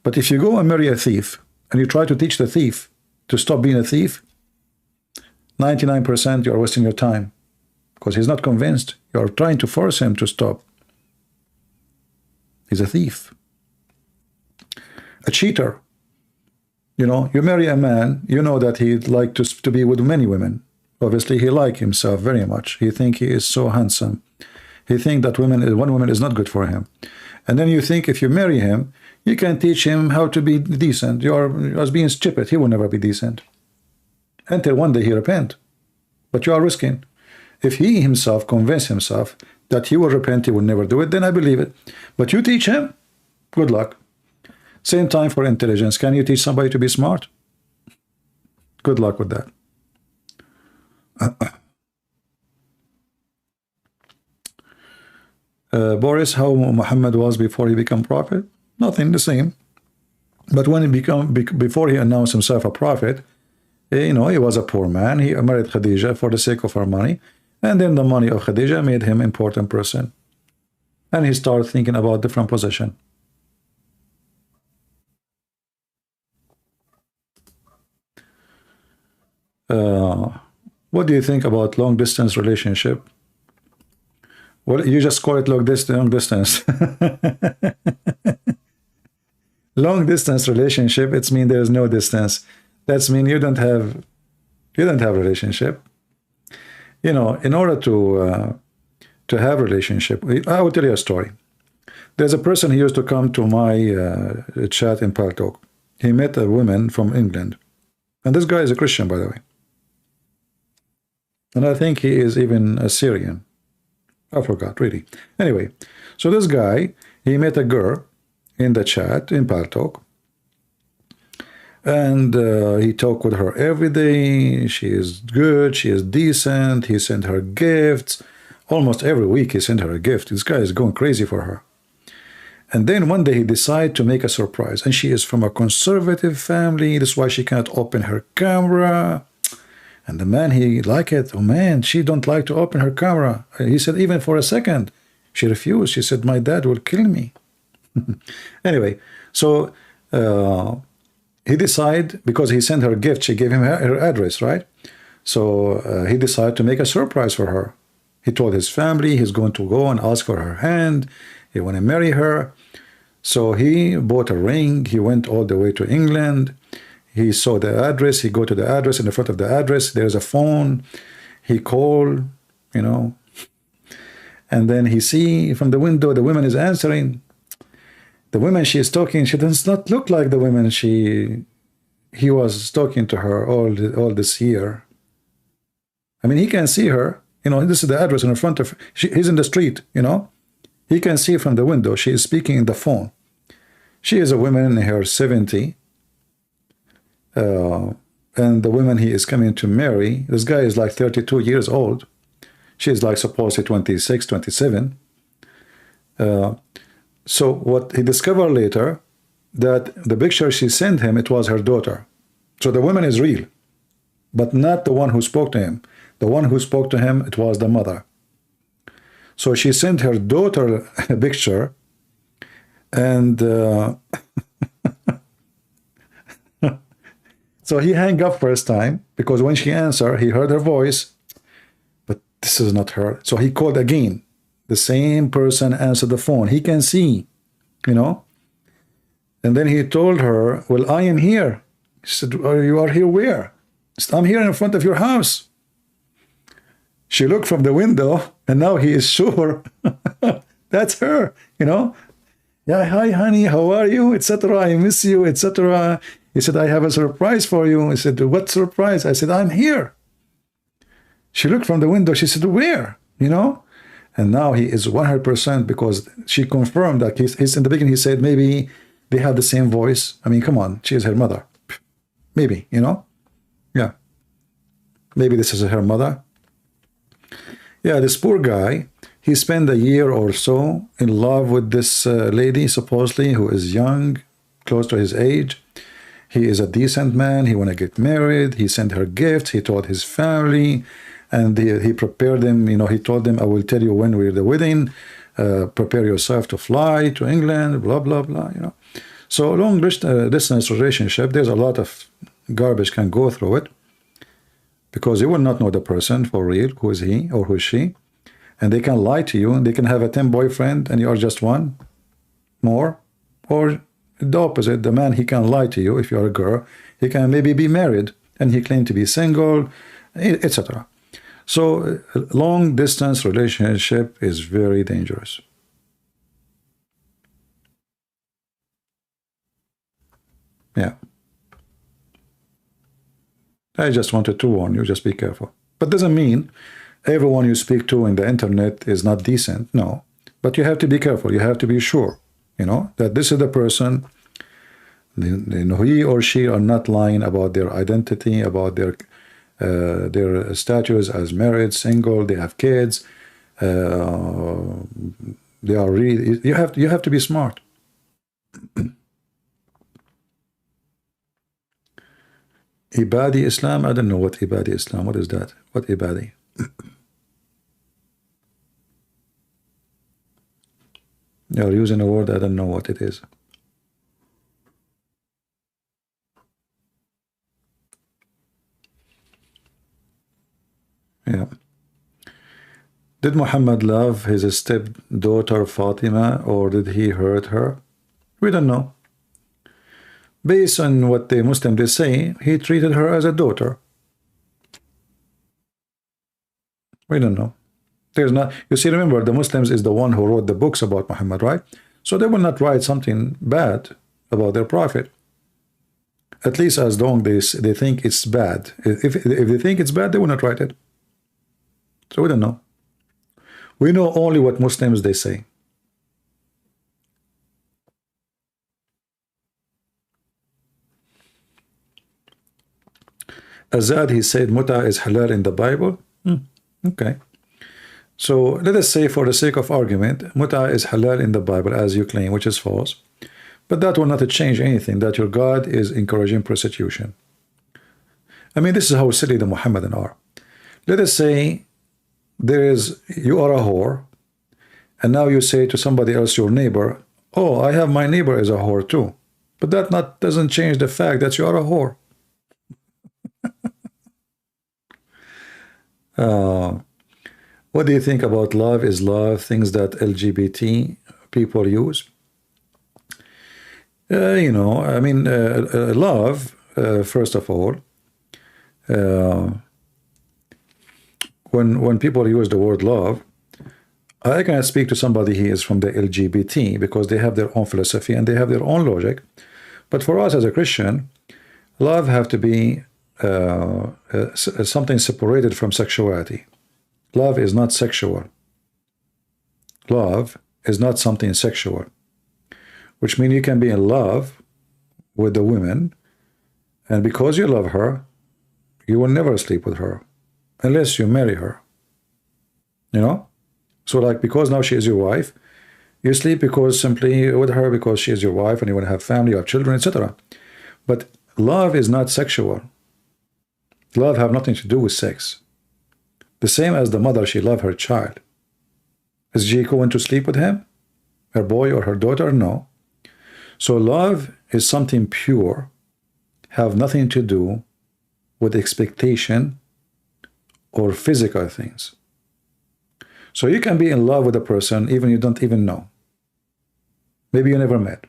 But if you go and marry a thief, and you try to teach the thief to stop being a thief, 99% you are wasting your time, because he's not convinced. You are trying to force him to stop. He's a thief. A cheater. You know, you marry a man, you know that he'd like to be with many women. Obviously, he like himself very much. He think he is so handsome. He think that one woman is not good for him. And then you think if you marry him, you can teach him how to be decent. You are as being stupid. He will never be decent until one day he repent. But you are risking. If he himself convince himself that he will repent, he will never do it, then I believe it. But you teach him, good luck. Same time for intelligence. Can you teach somebody to be smart? Good luck with that. Boris, how Muhammad was before he became prophet? Nothing, the same. But when he before he announced himself a prophet, you know, he was a poor man. He married Khadija for the sake of her money, and then the money of Khadija made him an important person, and he started thinking about different position. What do you think about long distance relationship? Well, you just call it long distance. Long distance relationship, it's mean there's no distance. That's mean you don't have relationship. You know, in order to have relationship, I will tell you a story. There's a person who used to come to my chat in Paltalk. He met a woman from England, and this guy is a Christian, by the way. And I think he is even a Syrian. I forgot, really. Anyway, so this guy, he met a girl in the chat in Paltalk, and he talked with her every day. She is good, she is decent. He sent her gifts. Almost every week he sent her a gift. This guy is going crazy for her. And then one day he decided to make a surprise. And she is from a conservative family. That's why she can't open her camera. And the man, he liked it. Oh man, she don't like to open her camera. He said, even for a second. She refused. She said, my dad will kill me. Anyway, so he decided, because he sent her a gift, she gave him her address, right? So he decided to make a surprise for her. He told his family he's going to go and ask for her hand. He want to marry her. So he bought a ring. He went all the way to England. He saw the address. He go to the address. In the front of the address, there's a phone. He called, you know, and then he see from the window the woman is answering. The woman she is talking, she does not look like the woman he was talking to her all this year. I mean, he can see her. You know, this is the address in front of. He's in the street. You know, he can see from the window. She is speaking in the phone. She is a woman in her 70. And the woman he is coming to marry, this guy is like 32 years old. She is like supposedly 26, 27. So what he discovered later, that the picture she sent him, it was her daughter. So the woman is real, but not the one who spoke to him. The one who spoke to him, it was the mother. So she sent her daughter a picture, and so he hung up first time, because when she answered, he heard her voice, but this is not her. So he called again. The same person answered the phone. He can see, you know. And then he told her, well, I am here. She said, oh, you are here where? He said, I'm here in front of your house. She looked from the window, and now he is sure that's her, you know. Yeah, hi, honey, how are you, etc. I miss you, etc. He said, I have a surprise for you. I said, what surprise? I said, I'm here. She looked from the window. She said, where? You know? And now he is 100%, because she confirmed that he's in the beginning, he said, maybe they have the same voice. I mean, come on, she is her mother. Maybe, you know? Yeah. Maybe this is her mother. Yeah, this poor guy, he spent a year or so in love with this lady, supposedly, who is young, close to his age. He is a decent man. He want to get married. He sent her gifts. He told his family, and he prepared them. You know, he told them, I will tell you when we're the wedding. Prepare yourself to fly to England, blah, blah, blah, you know. So long distance relationship, there's a lot of garbage can go through it, because you will not know the person for real, who is he or who is she. And they can lie to you, and they can have a 10 boyfriend and you are just one more. Or the opposite, the man, he can lie to you if you're a girl. He can maybe be married and he claimed to be single, etc. So long distance relationship is very dangerous. Yeah. I just wanted to warn you, just be careful. But doesn't mean everyone you speak to in the internet is not decent. No. But you have to be careful. You have to be sure, you know, that this is the person, you know, he or she are not lying about their identity, about their status as married, single, they have kids. They are really, you have to be smart. Ibadi Islam? I don't know what Ibadi Islam. What is that? What Ibadi? You're using a word, I don't know what it is. Yeah. Did Muhammad love his stepdaughter Fatima, or did he hurt her? We don't know. Based on what the Muslims they say, he treated her as a daughter. We don't know. There's not. You see, remember, the Muslims is the one who wrote the books about Muhammad, right? So they will not write something bad about their prophet. At least as long as they think it's bad. If they think it's bad, they will not write it. So we don't know. We know only what Muslims they say. Azad, he said muta is halal in the Bible. Okay. So let us say, for the sake of argument, muta is halal in the Bible as you claim, which is false. But that will not change anything, that your God is encouraging prostitution. I mean, this is how silly the Muhammadan are. Let us say you are a whore, and now you say to somebody else, your neighbor, oh, I have my neighbor as a whore too. But that doesn't change the fact that you are a whore. What do you think about love is love, things that LGBT people use? You know, I mean, love, first of all, when people use the word love, I cannot speak to somebody who is from the LGBT because they have their own philosophy and they have their own logic. But for us as a Christian, love have to be something separated from sexuality. Love is not sexual. Love is not something sexual, which means you can be in love with the woman, and because you love her, you will never sleep with her unless you marry her. You know? So like, because now she is your wife, you sleep because simply with her because she is your wife and you want to have family, you have children, etc. But love is not sexual. Love have nothing to do with sex. The same as the mother, she loved her child. Is she going to sleep with him? Her boy or her daughter? No. So love is something pure, have nothing to do with expectation or physical things. So you can be in love with a person even you don't even know. Maybe you never met.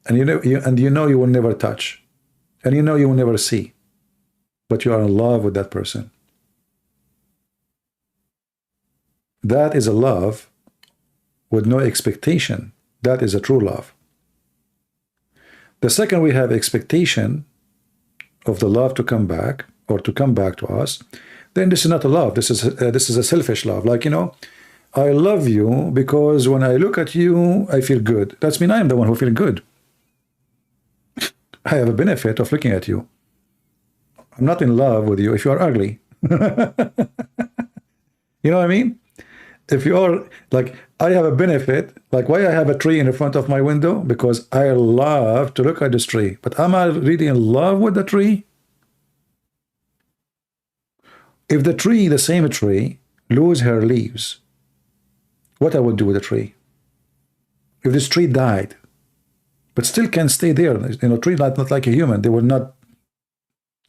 And you know you will never touch. And you know you will never see. But you are in love with that person. That is a love with no expectation. That is a true love. The second we have expectation of the love to come back or to come back to us, then this is not a love. This is a selfish love. Like, you know, I love you because when I look at you, I feel good. That's mean I am the one who feels good. I have a benefit of looking at you. I'm not in love with you if you are ugly. You know what I mean? If you are, like, I have a benefit, like why I have a tree in the front of my window? Because I love to look at this tree. But am I really in love with the tree? If the tree, the same tree, lose her leaves, what I will do with the tree? If this tree died, but still can stay there, you know, tree not like a human, they will not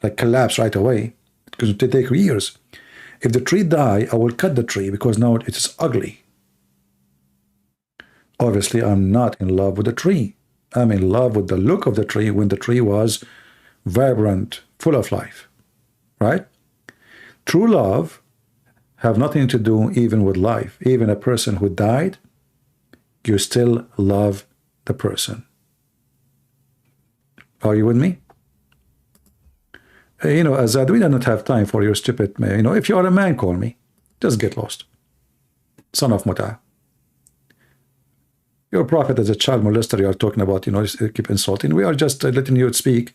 like collapse right away because it will take years. If the tree die, I will cut the tree because now it is ugly. Obviously, I'm not in love with the tree. I'm in love with the look of the tree when the tree was vibrant, full of life, right? True love have nothing to do even with life. Even a person who died, you still love the person. Are you with me? You know, Azad, we do not have time for your stupid, you know, if you are a man, call me. Just get lost. Son of Muta. Your prophet as a child molester, you are talking about, you know, keep insulting. We are just letting you speak.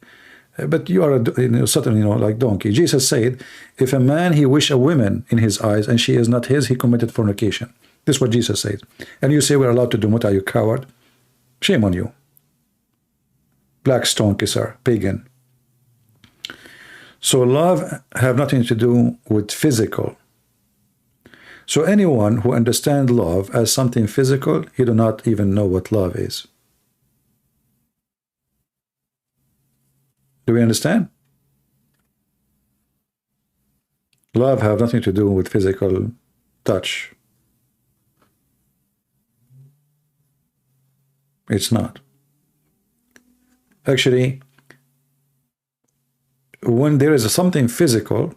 But you are, you know, certainly, you know, like donkey. Jesus said, if a man, he wish a woman in his eyes and she is not his, he committed fornication. This is what Jesus said. And you say we're allowed to do Muta, you coward. Shame on you. Black stone kisser, pagan. So love have nothing to do with physical. So anyone who understands love as something physical, he do not even know what love is. Do we understand? Love have nothing to do with physical touch. It's not. Actually, when there is something physical,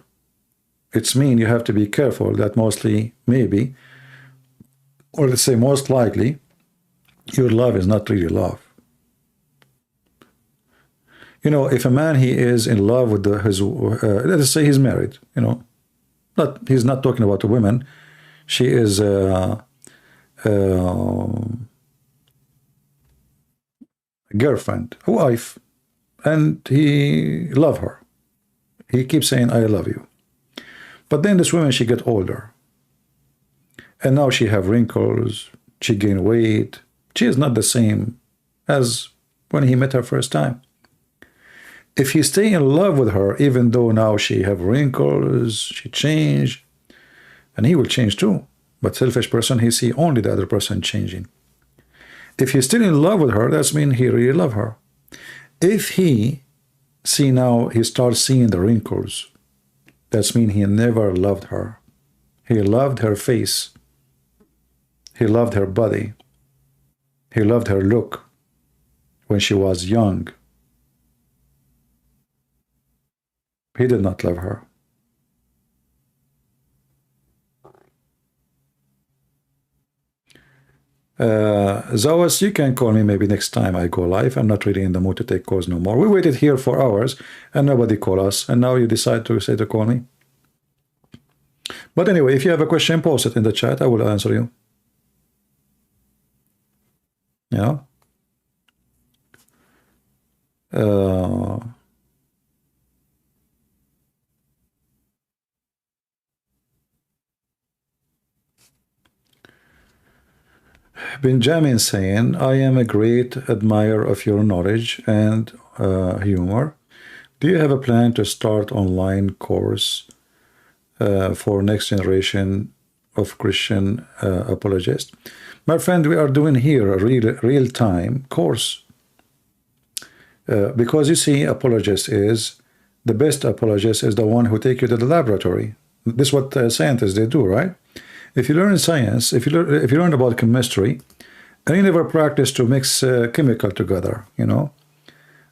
it's mean you have to be careful that mostly, maybe, or let's say most likely, your love is not really love. You know, if a man, he is in love with his, let's say he's married, you know, he's not talking about a woman. She is a girlfriend, a wife, and he love her. He keeps saying, I love you. But then this woman, she get older. And now she have wrinkles, she gain weight. She is not the same as when he met her first time. If he stay in love with her, even though now she have wrinkles, she change, and he will change too. But selfish person, he see only the other person changing. If he's still in love with her, that's mean he really love her. If he see now, he starts seeing the wrinkles, that's mean he never loved her. He loved her face. He loved her body. He loved her look when she was young. He did not love her. Zawas, you can call me maybe next time I go live. I'm not really in the mood to take calls no more. We waited here for hours and nobody called us, and now you decide to say to call me. But anyway, if you have a question, post it in the chat. I will answer you. Yeah. Benjamin saying, I am a great admirer of your knowledge and humor. Do you have a plan to start online course for next generation of Christian apologists? My friend, we are doing here a real-time course. Because you see, apologist is, the best apologist is the one who take you to the laboratory. This is what scientists, they do, right? If you learn science, if you learn about chemistry, and you never practice to mix chemical together, you know,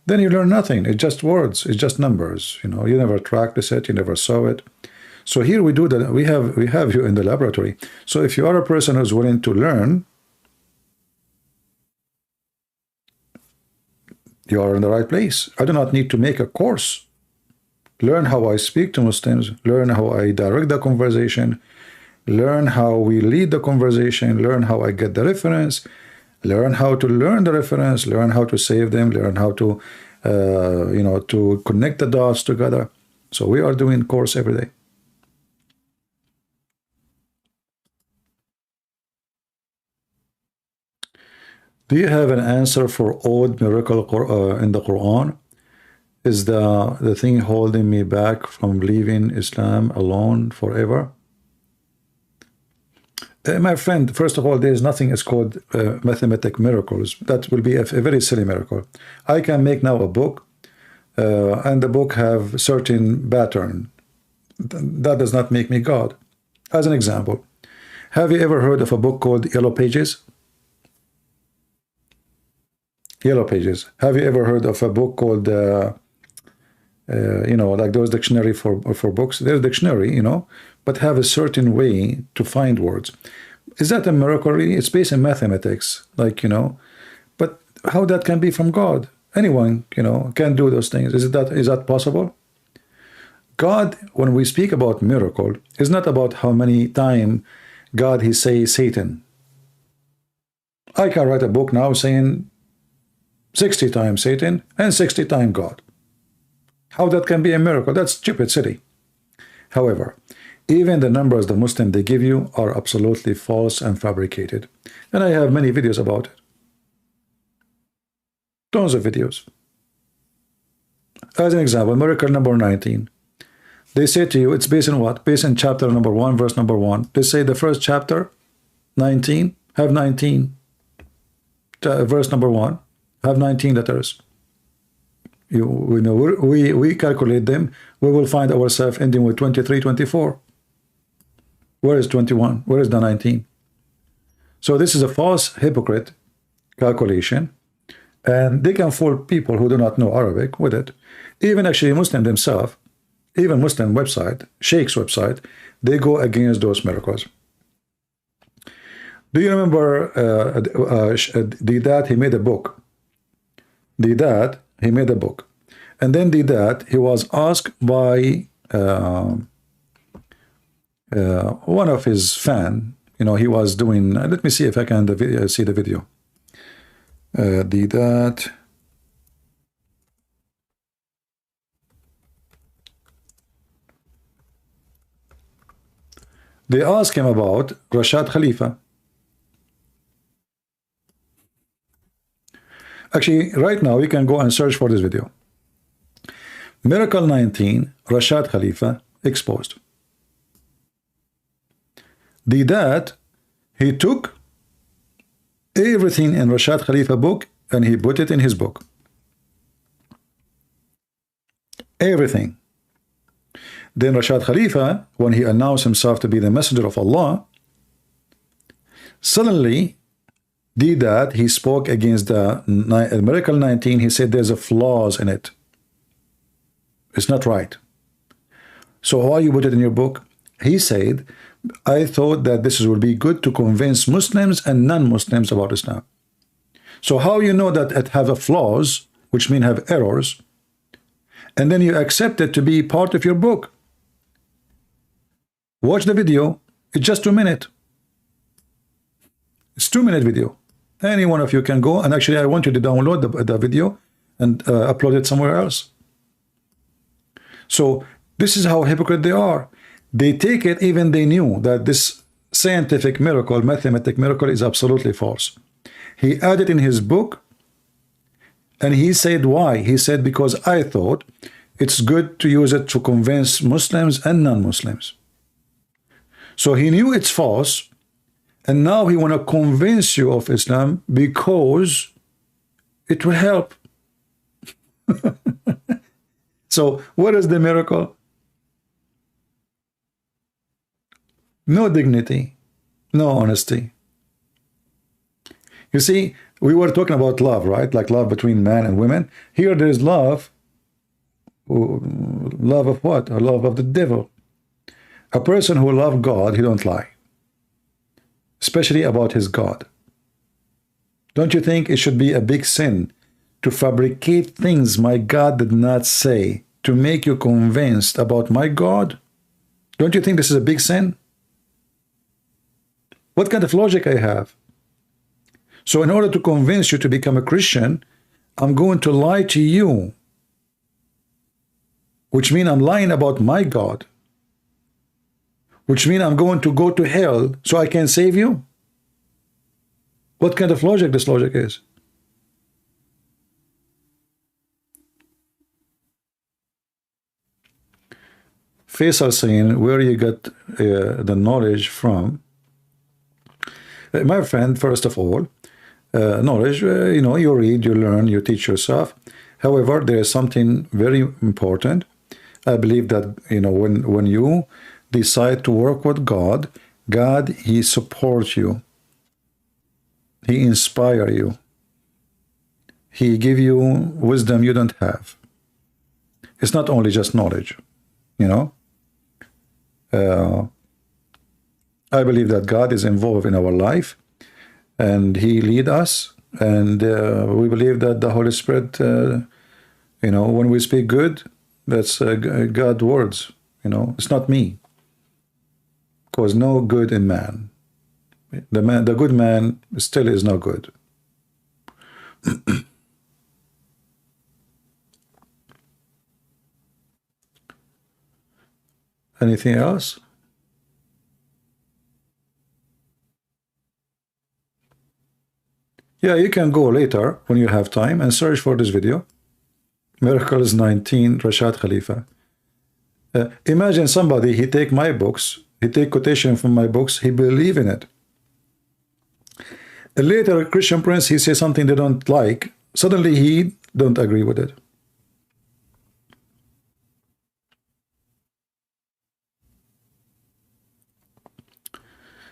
then you learn nothing. It's just words. It's just numbers. You know, you never practice it. You never saw it. So here we do that. We have you in the laboratory. So if you are a person who's willing to learn, you are in the right place. I do not need to make a course. Learn how I speak to Muslims. Learn how I direct the conversation. Learn how we lead the conversation. Learn how I get the reference. Learn how to learn the reference. Learn how to save them. Learn how to, you know, to connect the dots together. So we are doing course every day. Do you have an answer for odd miracle in the Quran? Is the thing holding me back from leaving Islam alone forever? My friend, first of all, there is nothing is called mathematic miracles. That will be a very silly miracle. I can make now a book, and the book have certain pattern. That does not make me God. As an example, have you ever heard of a book called Yellow Pages? Yellow Pages. Have you ever heard of a book called, you know, like those dictionary for books? There's a dictionary, you know, but have a certain way to find words. Is that a miracle? Really? It's based in mathematics, like, you know, but how that can be from God? Anyone, you know, can do those things. Is that possible? God, when we speak about miracle, is not about how many times God he say Satan. I can write a book now saying 60 times Satan and 60 times God. How that can be a miracle? That's stupid silly. However, even the numbers the Muslim they give you are absolutely false and fabricated. And I have many videos about it. Tons of videos. As an example, miracle number 19. They say to you, it's based on what? Based on chapter number 1, verse number 1. They say the first chapter, 19, have 19. Verse number 1, have 19 letters. We know we calculate them. We will find ourselves ending with 23, 24. Where is 21? Where is the 19? So this is a false hypocrite calculation, and they can fool people who do not know Arabic with it. Even actually Muslim themselves, even Muslim website, Sheikh's website, they go against those miracles. Do you remember Deedat? He made a book. Deedat, he made a book. And then Deedat, he was asked by one of his fan, you know, he was doing, let me see if I can see the video. Deedat. They asked him about Rashad Khalifa. Actually, right now, we can go and search for this video. Miracle 19, Rashad Khalifa exposed. Deedat, he took everything in Rashad Khalifa book and he put it in his book. Everything. Then Rashad Khalifa, when he announced himself to be the messenger of Allah, suddenly Deedat, he spoke against the Miracle 19. He said there's a flaws in it. It's not right. So why you put it in your book? He said, I thought that this would be good to convince Muslims and non-Muslims about Islam. So how you know that it have a flaws, which mean have errors, and then you accept it to be part of your book? Watch the video. It's just 2 minutes. It's 2-minute video. Any one of you can go, and actually I want you to download the video and upload it somewhere else. So this is how hypocrite they are. They take it, even they knew that this scientific miracle, mathematic miracle, is absolutely false. He added in his book, and he said why. He said, because I thought it's good to use it to convince Muslims and non-Muslims. So he knew it's false, and now he want to convince you of Islam because it will help. So what is the miracle? No dignity, no honesty. You see, we were talking about love, right? Like love between man and women. Here there is love. Love of what? Or love of the devil. A person who loves God, he don't lie. Especially about his God. Don't you think it should be a big sin to fabricate things my God did not say to make you convinced about my God? Don't you think this is a big sin? What kind of logic I have? So in order to convince you to become a Christian, I'm going to lie to you, which means I'm lying about my God, which means I'm going to go to hell so I can save you? What kind of logic this logic is? Faisal saying, where you got the knowledge from? My friend, first of all, knowledge, you know, you read, you learn, you teach yourself. However, there is something very important. I believe that, you know, when you decide to work with God, God, he supports you. He inspires you. He give you wisdom you don't have. It's not only just knowledge, you know. I believe that God is involved in our life, and he lead us, and we believe that the Holy Spirit, you know, when we speak good, that's God's words, you know. It's not me, because no good in man. The good man still is no good. Anything else? Yeah, you can go later when you have time and search for this video. Miracles 19, Rashad Khalifa. Imagine somebody, he take my books, he take quotation from my books, he believe in it. Later, a Christian Prince, he says something they don't like, suddenly he don't agree with it.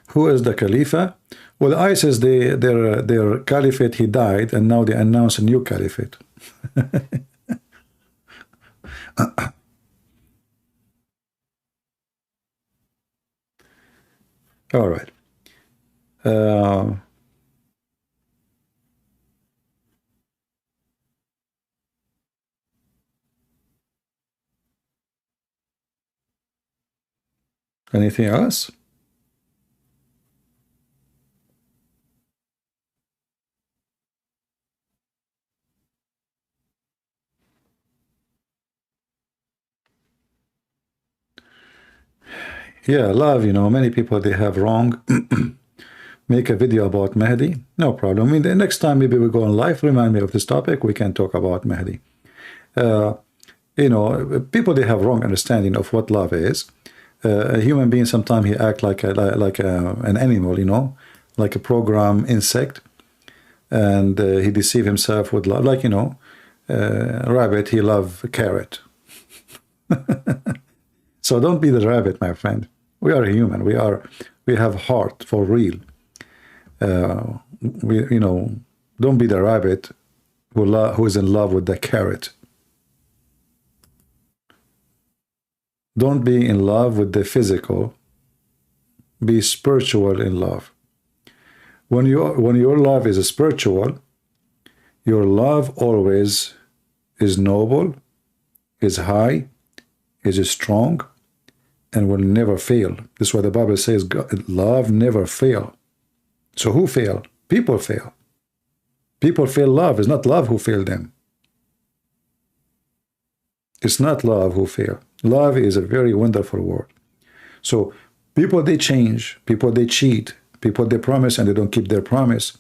Who is the Khalifa? Well, ISIS, their caliphate, he died, and now they announce a new caliphate. All right. Anything else? Yeah, love, you know, many people, they have wrong. Make a video about Mahdi, no problem. I mean, the next time maybe we go on live, remind me of this topic, we can talk about Mahdi. You know, people, they have wrong understanding of what love is. A human being, sometimes he act like an animal, you know, like a program insect, and he deceive himself with love, like, you know, rabbit, he love carrot. So don't be the rabbit, my friend. We are human. We have heart for real. You know, don't be the rabbit who is in love with the carrot. Don't be in love with the physical. Be spiritual in love. When your love is spiritual, your love always is noble, is high, is strong, and will never fail. This is why the Bible says love never fail. So who fail? People fail. People fail love. It's not love who failed them. It's not love who fail. Love is a very wonderful word. So people, they change. People, they cheat. People, they promise and they don't keep their promise.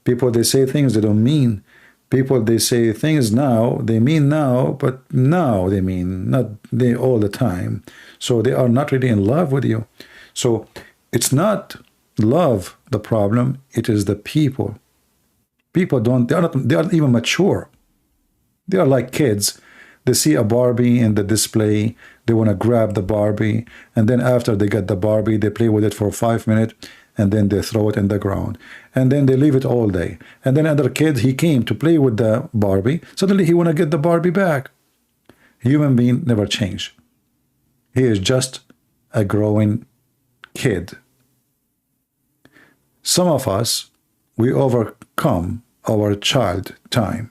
People, they say things they don't mean. People, they say things now, they mean now, but now they mean, not they all the time. So they are not really in love with you. So it's not love the problem, it is the people. People they aren't even mature. They are like kids. They see a Barbie in the display, they want to grab the Barbie, and then after they get the Barbie, they play with it for 5 minutes, and then they throw it in the ground. And then they leave it all day. And then another kid, he came to play with the Barbie. Suddenly he want to get the Barbie back. Human being never change. He is just a growing kid. Some of us, we overcome our child time,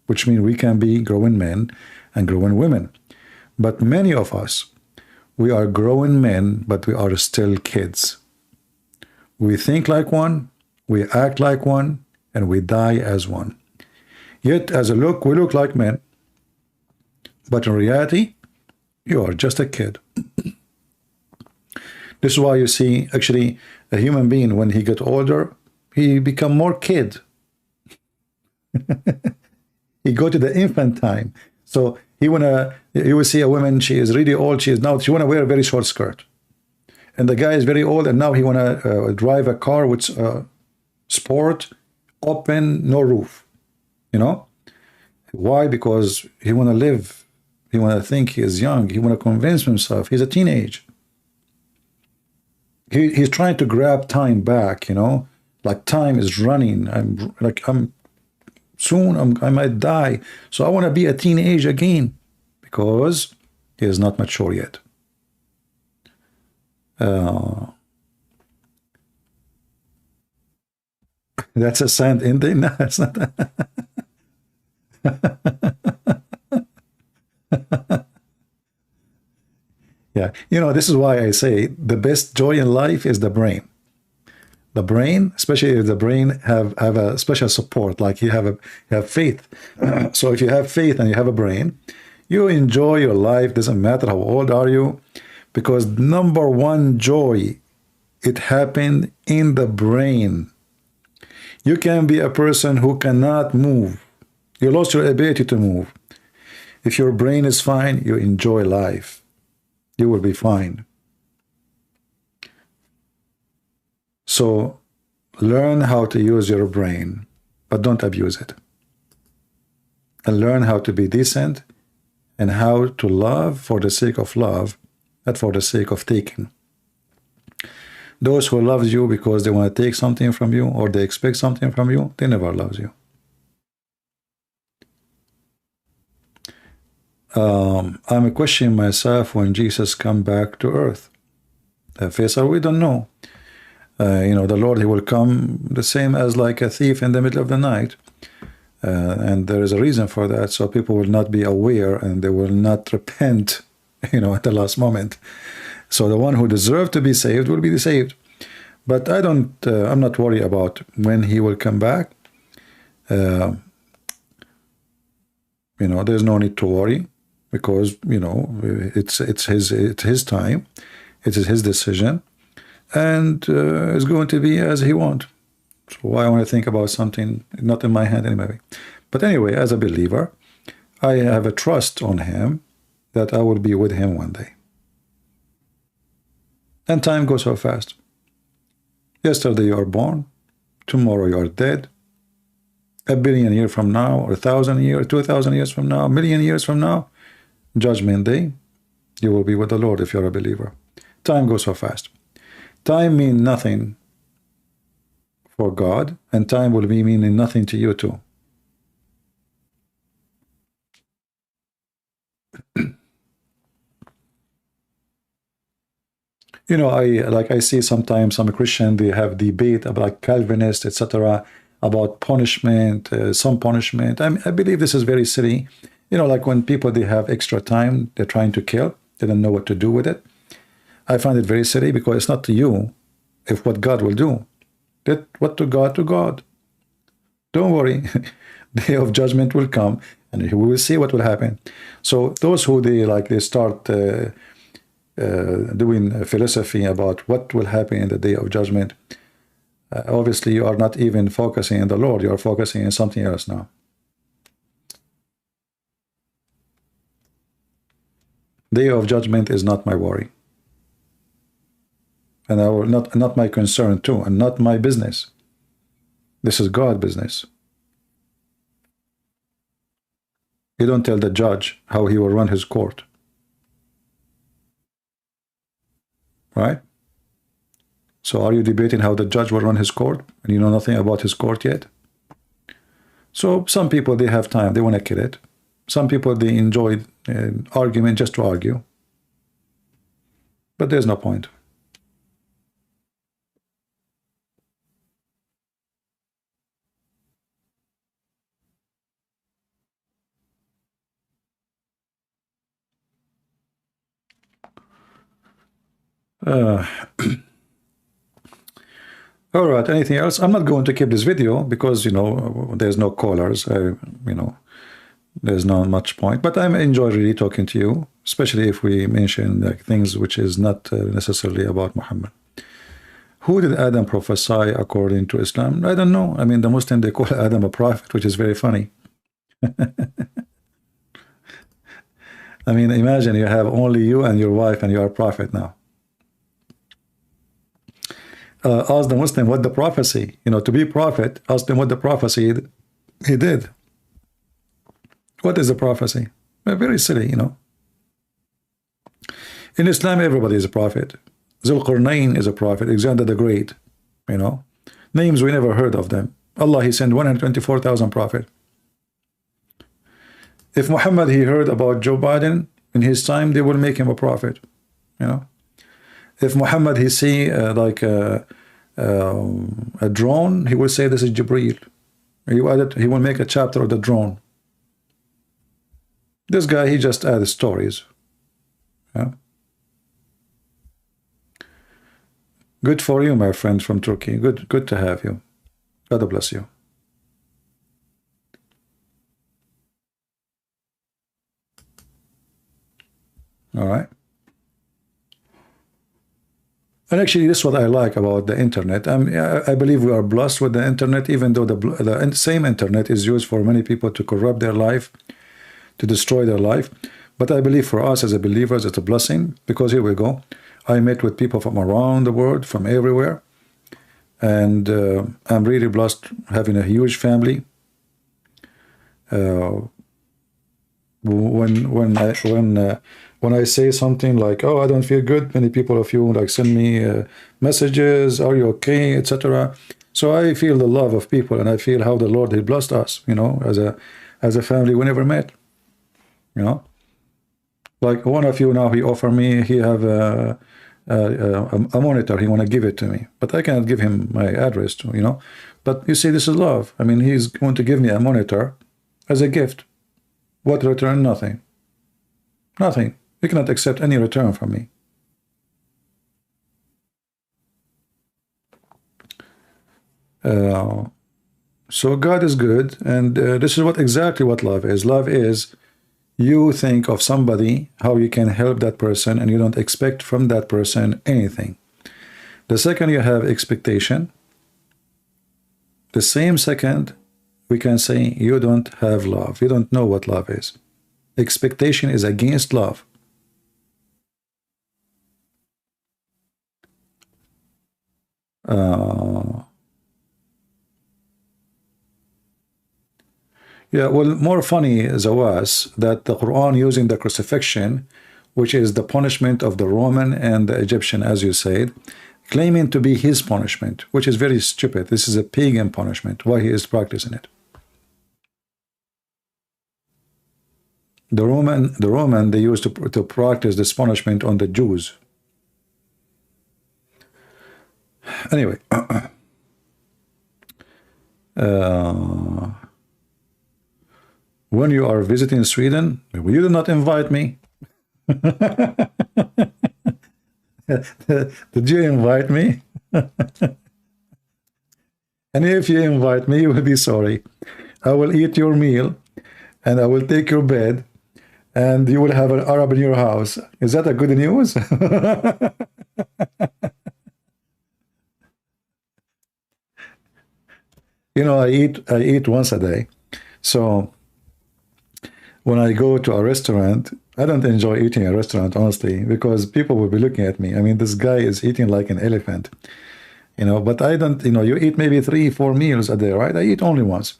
which means we can be growing men and growing women. But many of us, we are growing men, but we are still kids. We think like one, we act like one, and we die as one. Yet, as a look, we look like men. But in reality, you are just a kid. This is why you see, actually, a human being, when he gets older, he become more kid. He go to the infant time. So you will see a woman, she is really old, she want to wear a very short skirt. And the guy is very old, and now he want to drive a car with sport, open, no roof. You know? Why? Because he want to live. He want to think he is young. He want to convince himself. He's a teenage. He's trying to grab time back, you know? Like time is running. I might die. So I want to be a teenage again because he is not mature yet. That's a sand ending. No, that's not. Yeah, you know, this is why I say the best joy in life is the brain. The brain, especially if the brain have a special support, like you have faith. So if you have faith and you have a brain, you enjoy your life. Doesn't matter how old are you, because number one joy, it happened in the brain. You can be a person who cannot move. You lost your ability to move. If your brain is fine, you enjoy life. You will be fine. So learn how to use your brain, but don't abuse it. And learn how to be decent and how to love for the sake of love, not for the sake of taking. Those who love you because they want to take something from you or they expect something from you, they never love you. I'm questioning myself when Jesus come back to earth. Faisal, we don't know. The Lord, he will come the same as like a thief in the middle of the night. And there is a reason for that, so people will not be aware and they will not repent, at the last moment. So the one who deserves to be saved will be saved. But I'm not worried about when he will come back. There's no need to worry because, it's his time. It is his decision. And it's going to be as he wants. So why I want to think about something not in my hand anyway. But anyway, as a believer, I have a trust on him that I will be with him one day. And time goes so fast. Yesterday you are born, tomorrow you are dead. 1 billion years from now, or 1,000 years, 2,000 years from now, 1,000,000 years from now, Judgment Day, you will be with the Lord if you're a believer. Time goes so fast. Time means nothing for God, and time will be meaning nothing to you too. I see sometimes some Christian, they have debate about Calvinist, etc., about punishment, some punishment. I believe this is very silly. Like when people, they have extra time, they're trying to kill, they don't know what to do with it. I find it very silly because it's not to you if what God will do. Let what to God, to God. Don't worry. Day of judgment will come and we will see what will happen. So those who they start doing philosophy about what will happen in the day of judgment, obviously you are not even focusing on the Lord, you are focusing on something else now. Day of judgment is not my worry. And I will not my concern too, and not my business. This is God's business. You don't tell the judge how he will run his court. Right? So are you debating how the judge will run his court and you know nothing about his court yet? So some people, they have time, they want to kill it. Some people, they enjoy argument just to argue. But there's no point. All right, anything else? I'm not going to keep this video because, there's no callers. There's not much point. But I enjoy really talking to you, especially if we mention things which is not necessarily about Muhammad. Who did Adam prophesy according to Islam? I don't know. The Muslim, they call Adam a prophet, which is very funny. Imagine you have only you and your wife and you are a prophet now. Ask the Muslim what the prophecy, to be prophet, ask them what the prophecy he did. What is the prophecy? Very silly, In Islam, everybody is a prophet. Zulqarnain is a prophet, Alexander the Great, Names we never heard of them. Allah, he sent 124,000 prophets. If Muhammad, he heard about Joe Biden in his time, they will make him a prophet, If Muhammad, he see a drone, he will say this is Jibreel. He will make a chapter of the drone. This guy, he just added stories. Yeah. Good for you, my friend from Turkey. Good to have you. God bless you. All right. And actually, this is what I like about the internet. I believe we are blessed with the internet, even though the same internet is used for many people to corrupt their life, to destroy their life. But I believe for us as a believers, it's a blessing, because here we go. I met with people from around the world, from everywhere, and I'm really blessed having a huge family. When I say something like, "Oh, I don't feel good," many people of you like send me messages, "Are you okay?" etc. So I feel the love of people, and I feel how the Lord has blessed us, as a family we never met. Like one of you now, he offered me, he have a monitor, he want to give it to me, but I cannot give him my address to, But you see, this is love. I mean, he's going to give me a monitor as a gift. What return? Nothing. Nothing. You cannot accept any return from me. So God is good, and this is exactly what love is. Love is you think of somebody, how you can help that person, and you don't expect from that person anything. The second you have expectation, the same second we can say you don't have love. You don't know what love is. Expectation is against love. Yeah, well, more funny is that the Quran using the crucifixion, which is the punishment of the Roman and the Egyptian, as you said, claiming to be his punishment, which is very stupid. This is a pagan punishment. Why he is practicing it? The Roman, they used to practice this punishment on the Jews. Anyway, when you are visiting Sweden, you did not invite me. Did you invite me? And if you invite me, you will be sorry. I will eat your meal, and I will take your bed, and you will have an Arab in your house. Is that a good news? I eat once a day. So when I go to a restaurant, I don't enjoy eating at a restaurant, honestly, because people will be looking at me. I mean, this guy is eating like an elephant, but I don't, you eat maybe 3-4 meals a day, right? I eat only once.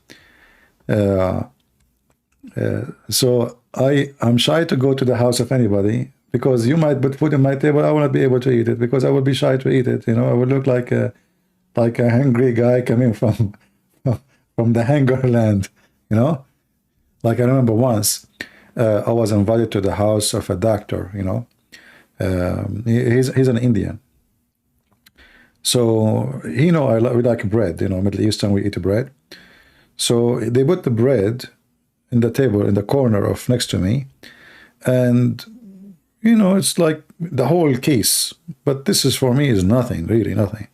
So I'm shy to go to the house of anybody, because you might put food on my table, I will not be able to eat it, because I will be shy to eat it. I would look like a hungry guy coming from the hunger land, Like I remember once, I was invited to the house of a doctor, he's an Indian. So, we like bread, Middle Eastern, we eat bread. So they put the bread in the table in the corner of next to me, and it's like the whole case, but this is for me is nothing, really nothing.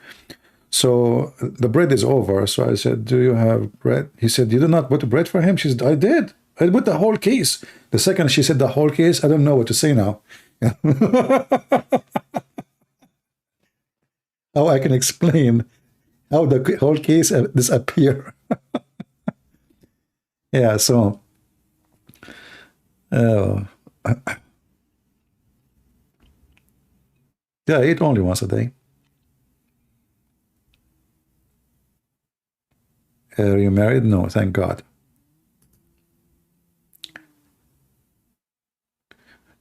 So the bread is over. So I said, "Do you have bread?" He said, "You did not put bread for him?" She said, "I did. I put the whole case." The second she said the whole case, I don't know what to say now. How I can explain how the whole case disappear. Yeah, so yeah, I eat only once a day. Are you married? No, thank God.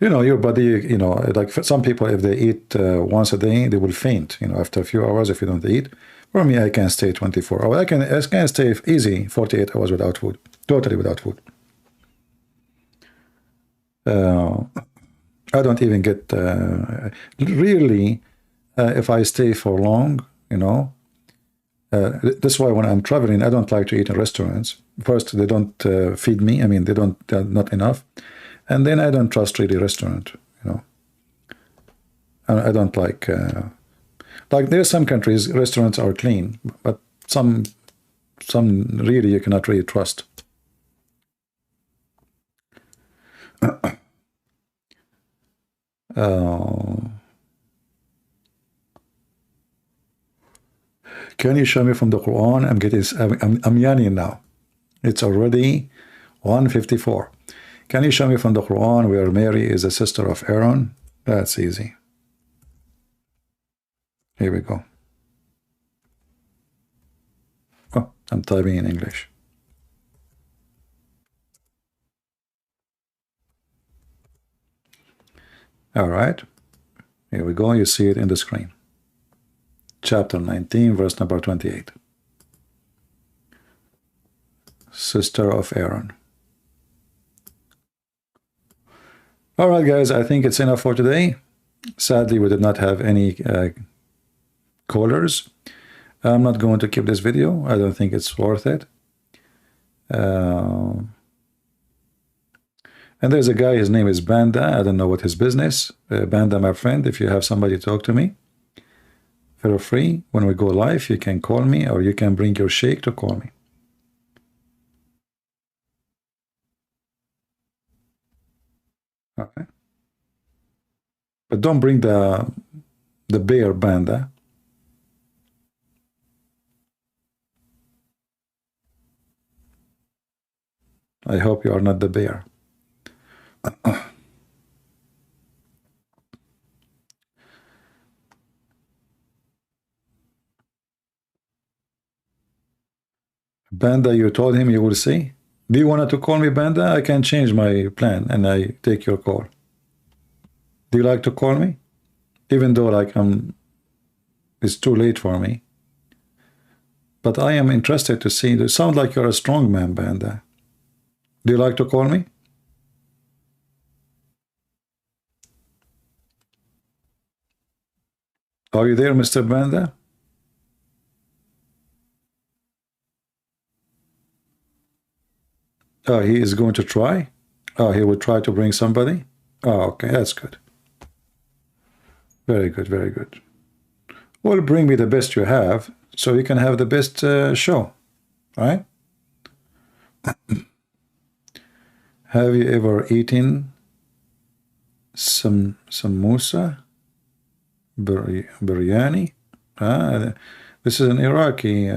Your body, like for some people, if they eat once a day, they will faint, after a few hours if you don't eat. For me, I can stay 24 hours. I can stay easy 48 hours without food, totally without food. I don't even get, really, if I stay for long, that's why when I'm traveling, I don't like to eat in restaurants. First, they don't feed me. I mean, they don't, not enough. And then I don't trust really restaurant, I don't like there are some countries restaurants are clean, but some really you cannot really trust. Can you show me from the Quran? I'm yawning now. It's already 1:54. Can you show me from the Quran where Mary is a sister of Aaron? That's easy. Here we go. Oh, I'm typing in English. All right. Here we go. You see it in the screen. Chapter 19, verse number 28. Sister of Aaron. All right, guys, I think it's enough for today. Sadly, we did not have any callers. I'm not going to keep this video. I don't think it's worth it. And there's a guy, his name is Banda. I don't know what his business. Banda, my friend, if you have somebody talk to me, feel free. When we go live, you can call me, or you can bring your sheikh to call me. Okay. But don't bring the bear, Banda. I hope you are not the bear. Banda, you told him you will see? Do you want to call me, Banda? I can change my plan and I take your call. Do you like to call me? Even though like it's too late for me. But I am interested to see. You sound like you're a strong man, Banda. Do you like to call me? Are you there, Mr. Banda? Oh, he is going to try? Oh, he will try to bring somebody? Oh, okay, that's good. Very good, very good. Well, bring me the best you have, so you can have the best show, right? Have you ever eaten some samosa? Biryani? This is an Iraqi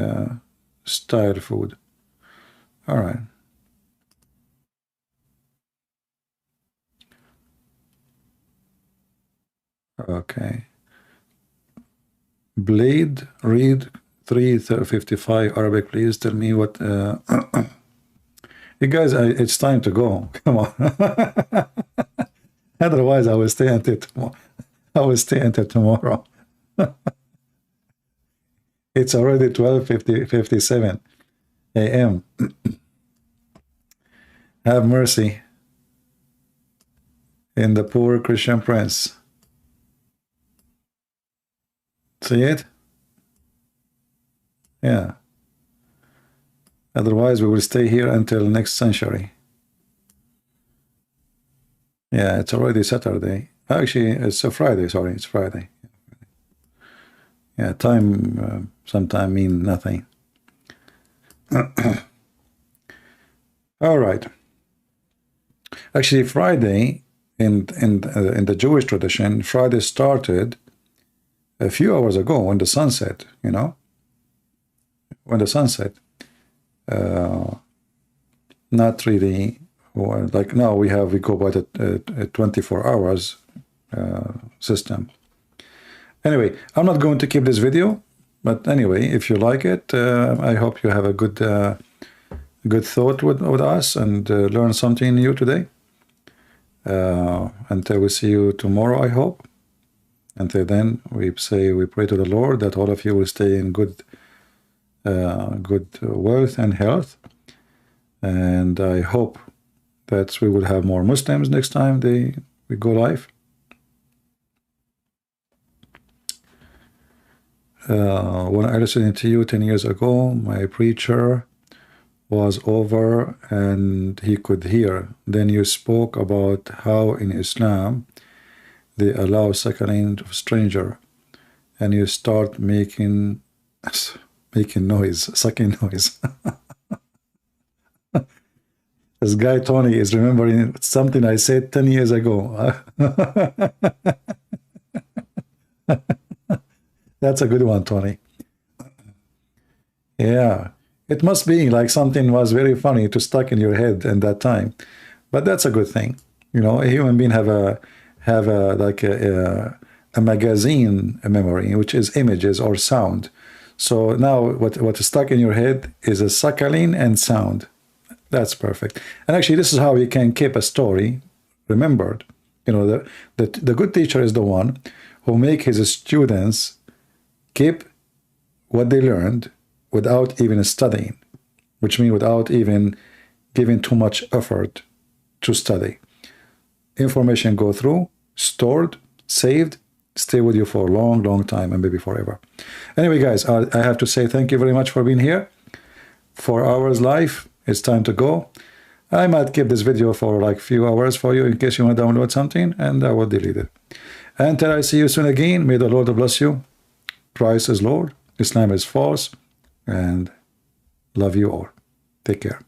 style food. All right. Okay. Blade, read 355 Arabic, please. Tell me what... You guys, it's time to go. Come on. Otherwise, I will stay until tomorrow. I will stay until tomorrow. It's already 12:57 a.m. Have mercy in the poor Christian prince. See it? Yeah. Otherwise, we will stay here until next century. Yeah, it's already Saturday. Actually, it's a Friday. Sorry, it's Friday. Yeah, time sometime mean nothing. All right. Actually, Friday in the Jewish tradition, Friday started a few hours ago when the sun set. You know, when the sun set. Not really. Like now we go by the 24 hours system. Anyway, I'm not going to keep this video, but anyway, if you like it, I hope you have a good thought with us and learn something new today. Until we see you tomorrow, I hope. Until then, we pray to the Lord that all of you will stay in good wealth and health, and I hope that we will have more Muslims next time we go live. When I listened to you 10 years ago, my preacher was over and he could hear. Then you spoke about how in Islam they allow suckling of stranger, and you start making noise, sucking noise. This guy Tony is remembering something I said 10 years ago. That's a good one, Tony. Yeah, it must be like something was very funny to stuck in your head in that time. But that's a good thing. You know, a human being have a like a magazine memory, which is images or sound. So now what is stuck in your head is a suckling and sound. That's perfect. And actually, this is how you can keep a story remembered. You know, the good teacher is the one who make his students keep what they learned without even studying, which means without even giving too much effort to study. Information go through, stored, saved, stay with you for a long, long time, and maybe forever. Anyway, guys, I have to say thank you very much for being here. 4 hours live. It's time to go. I might keep this video for like few hours for you in case you want to download something, and I will delete it. Until I see you soon again, may the Lord bless you. Christ is Lord, Islam is false, and love you all. Take care.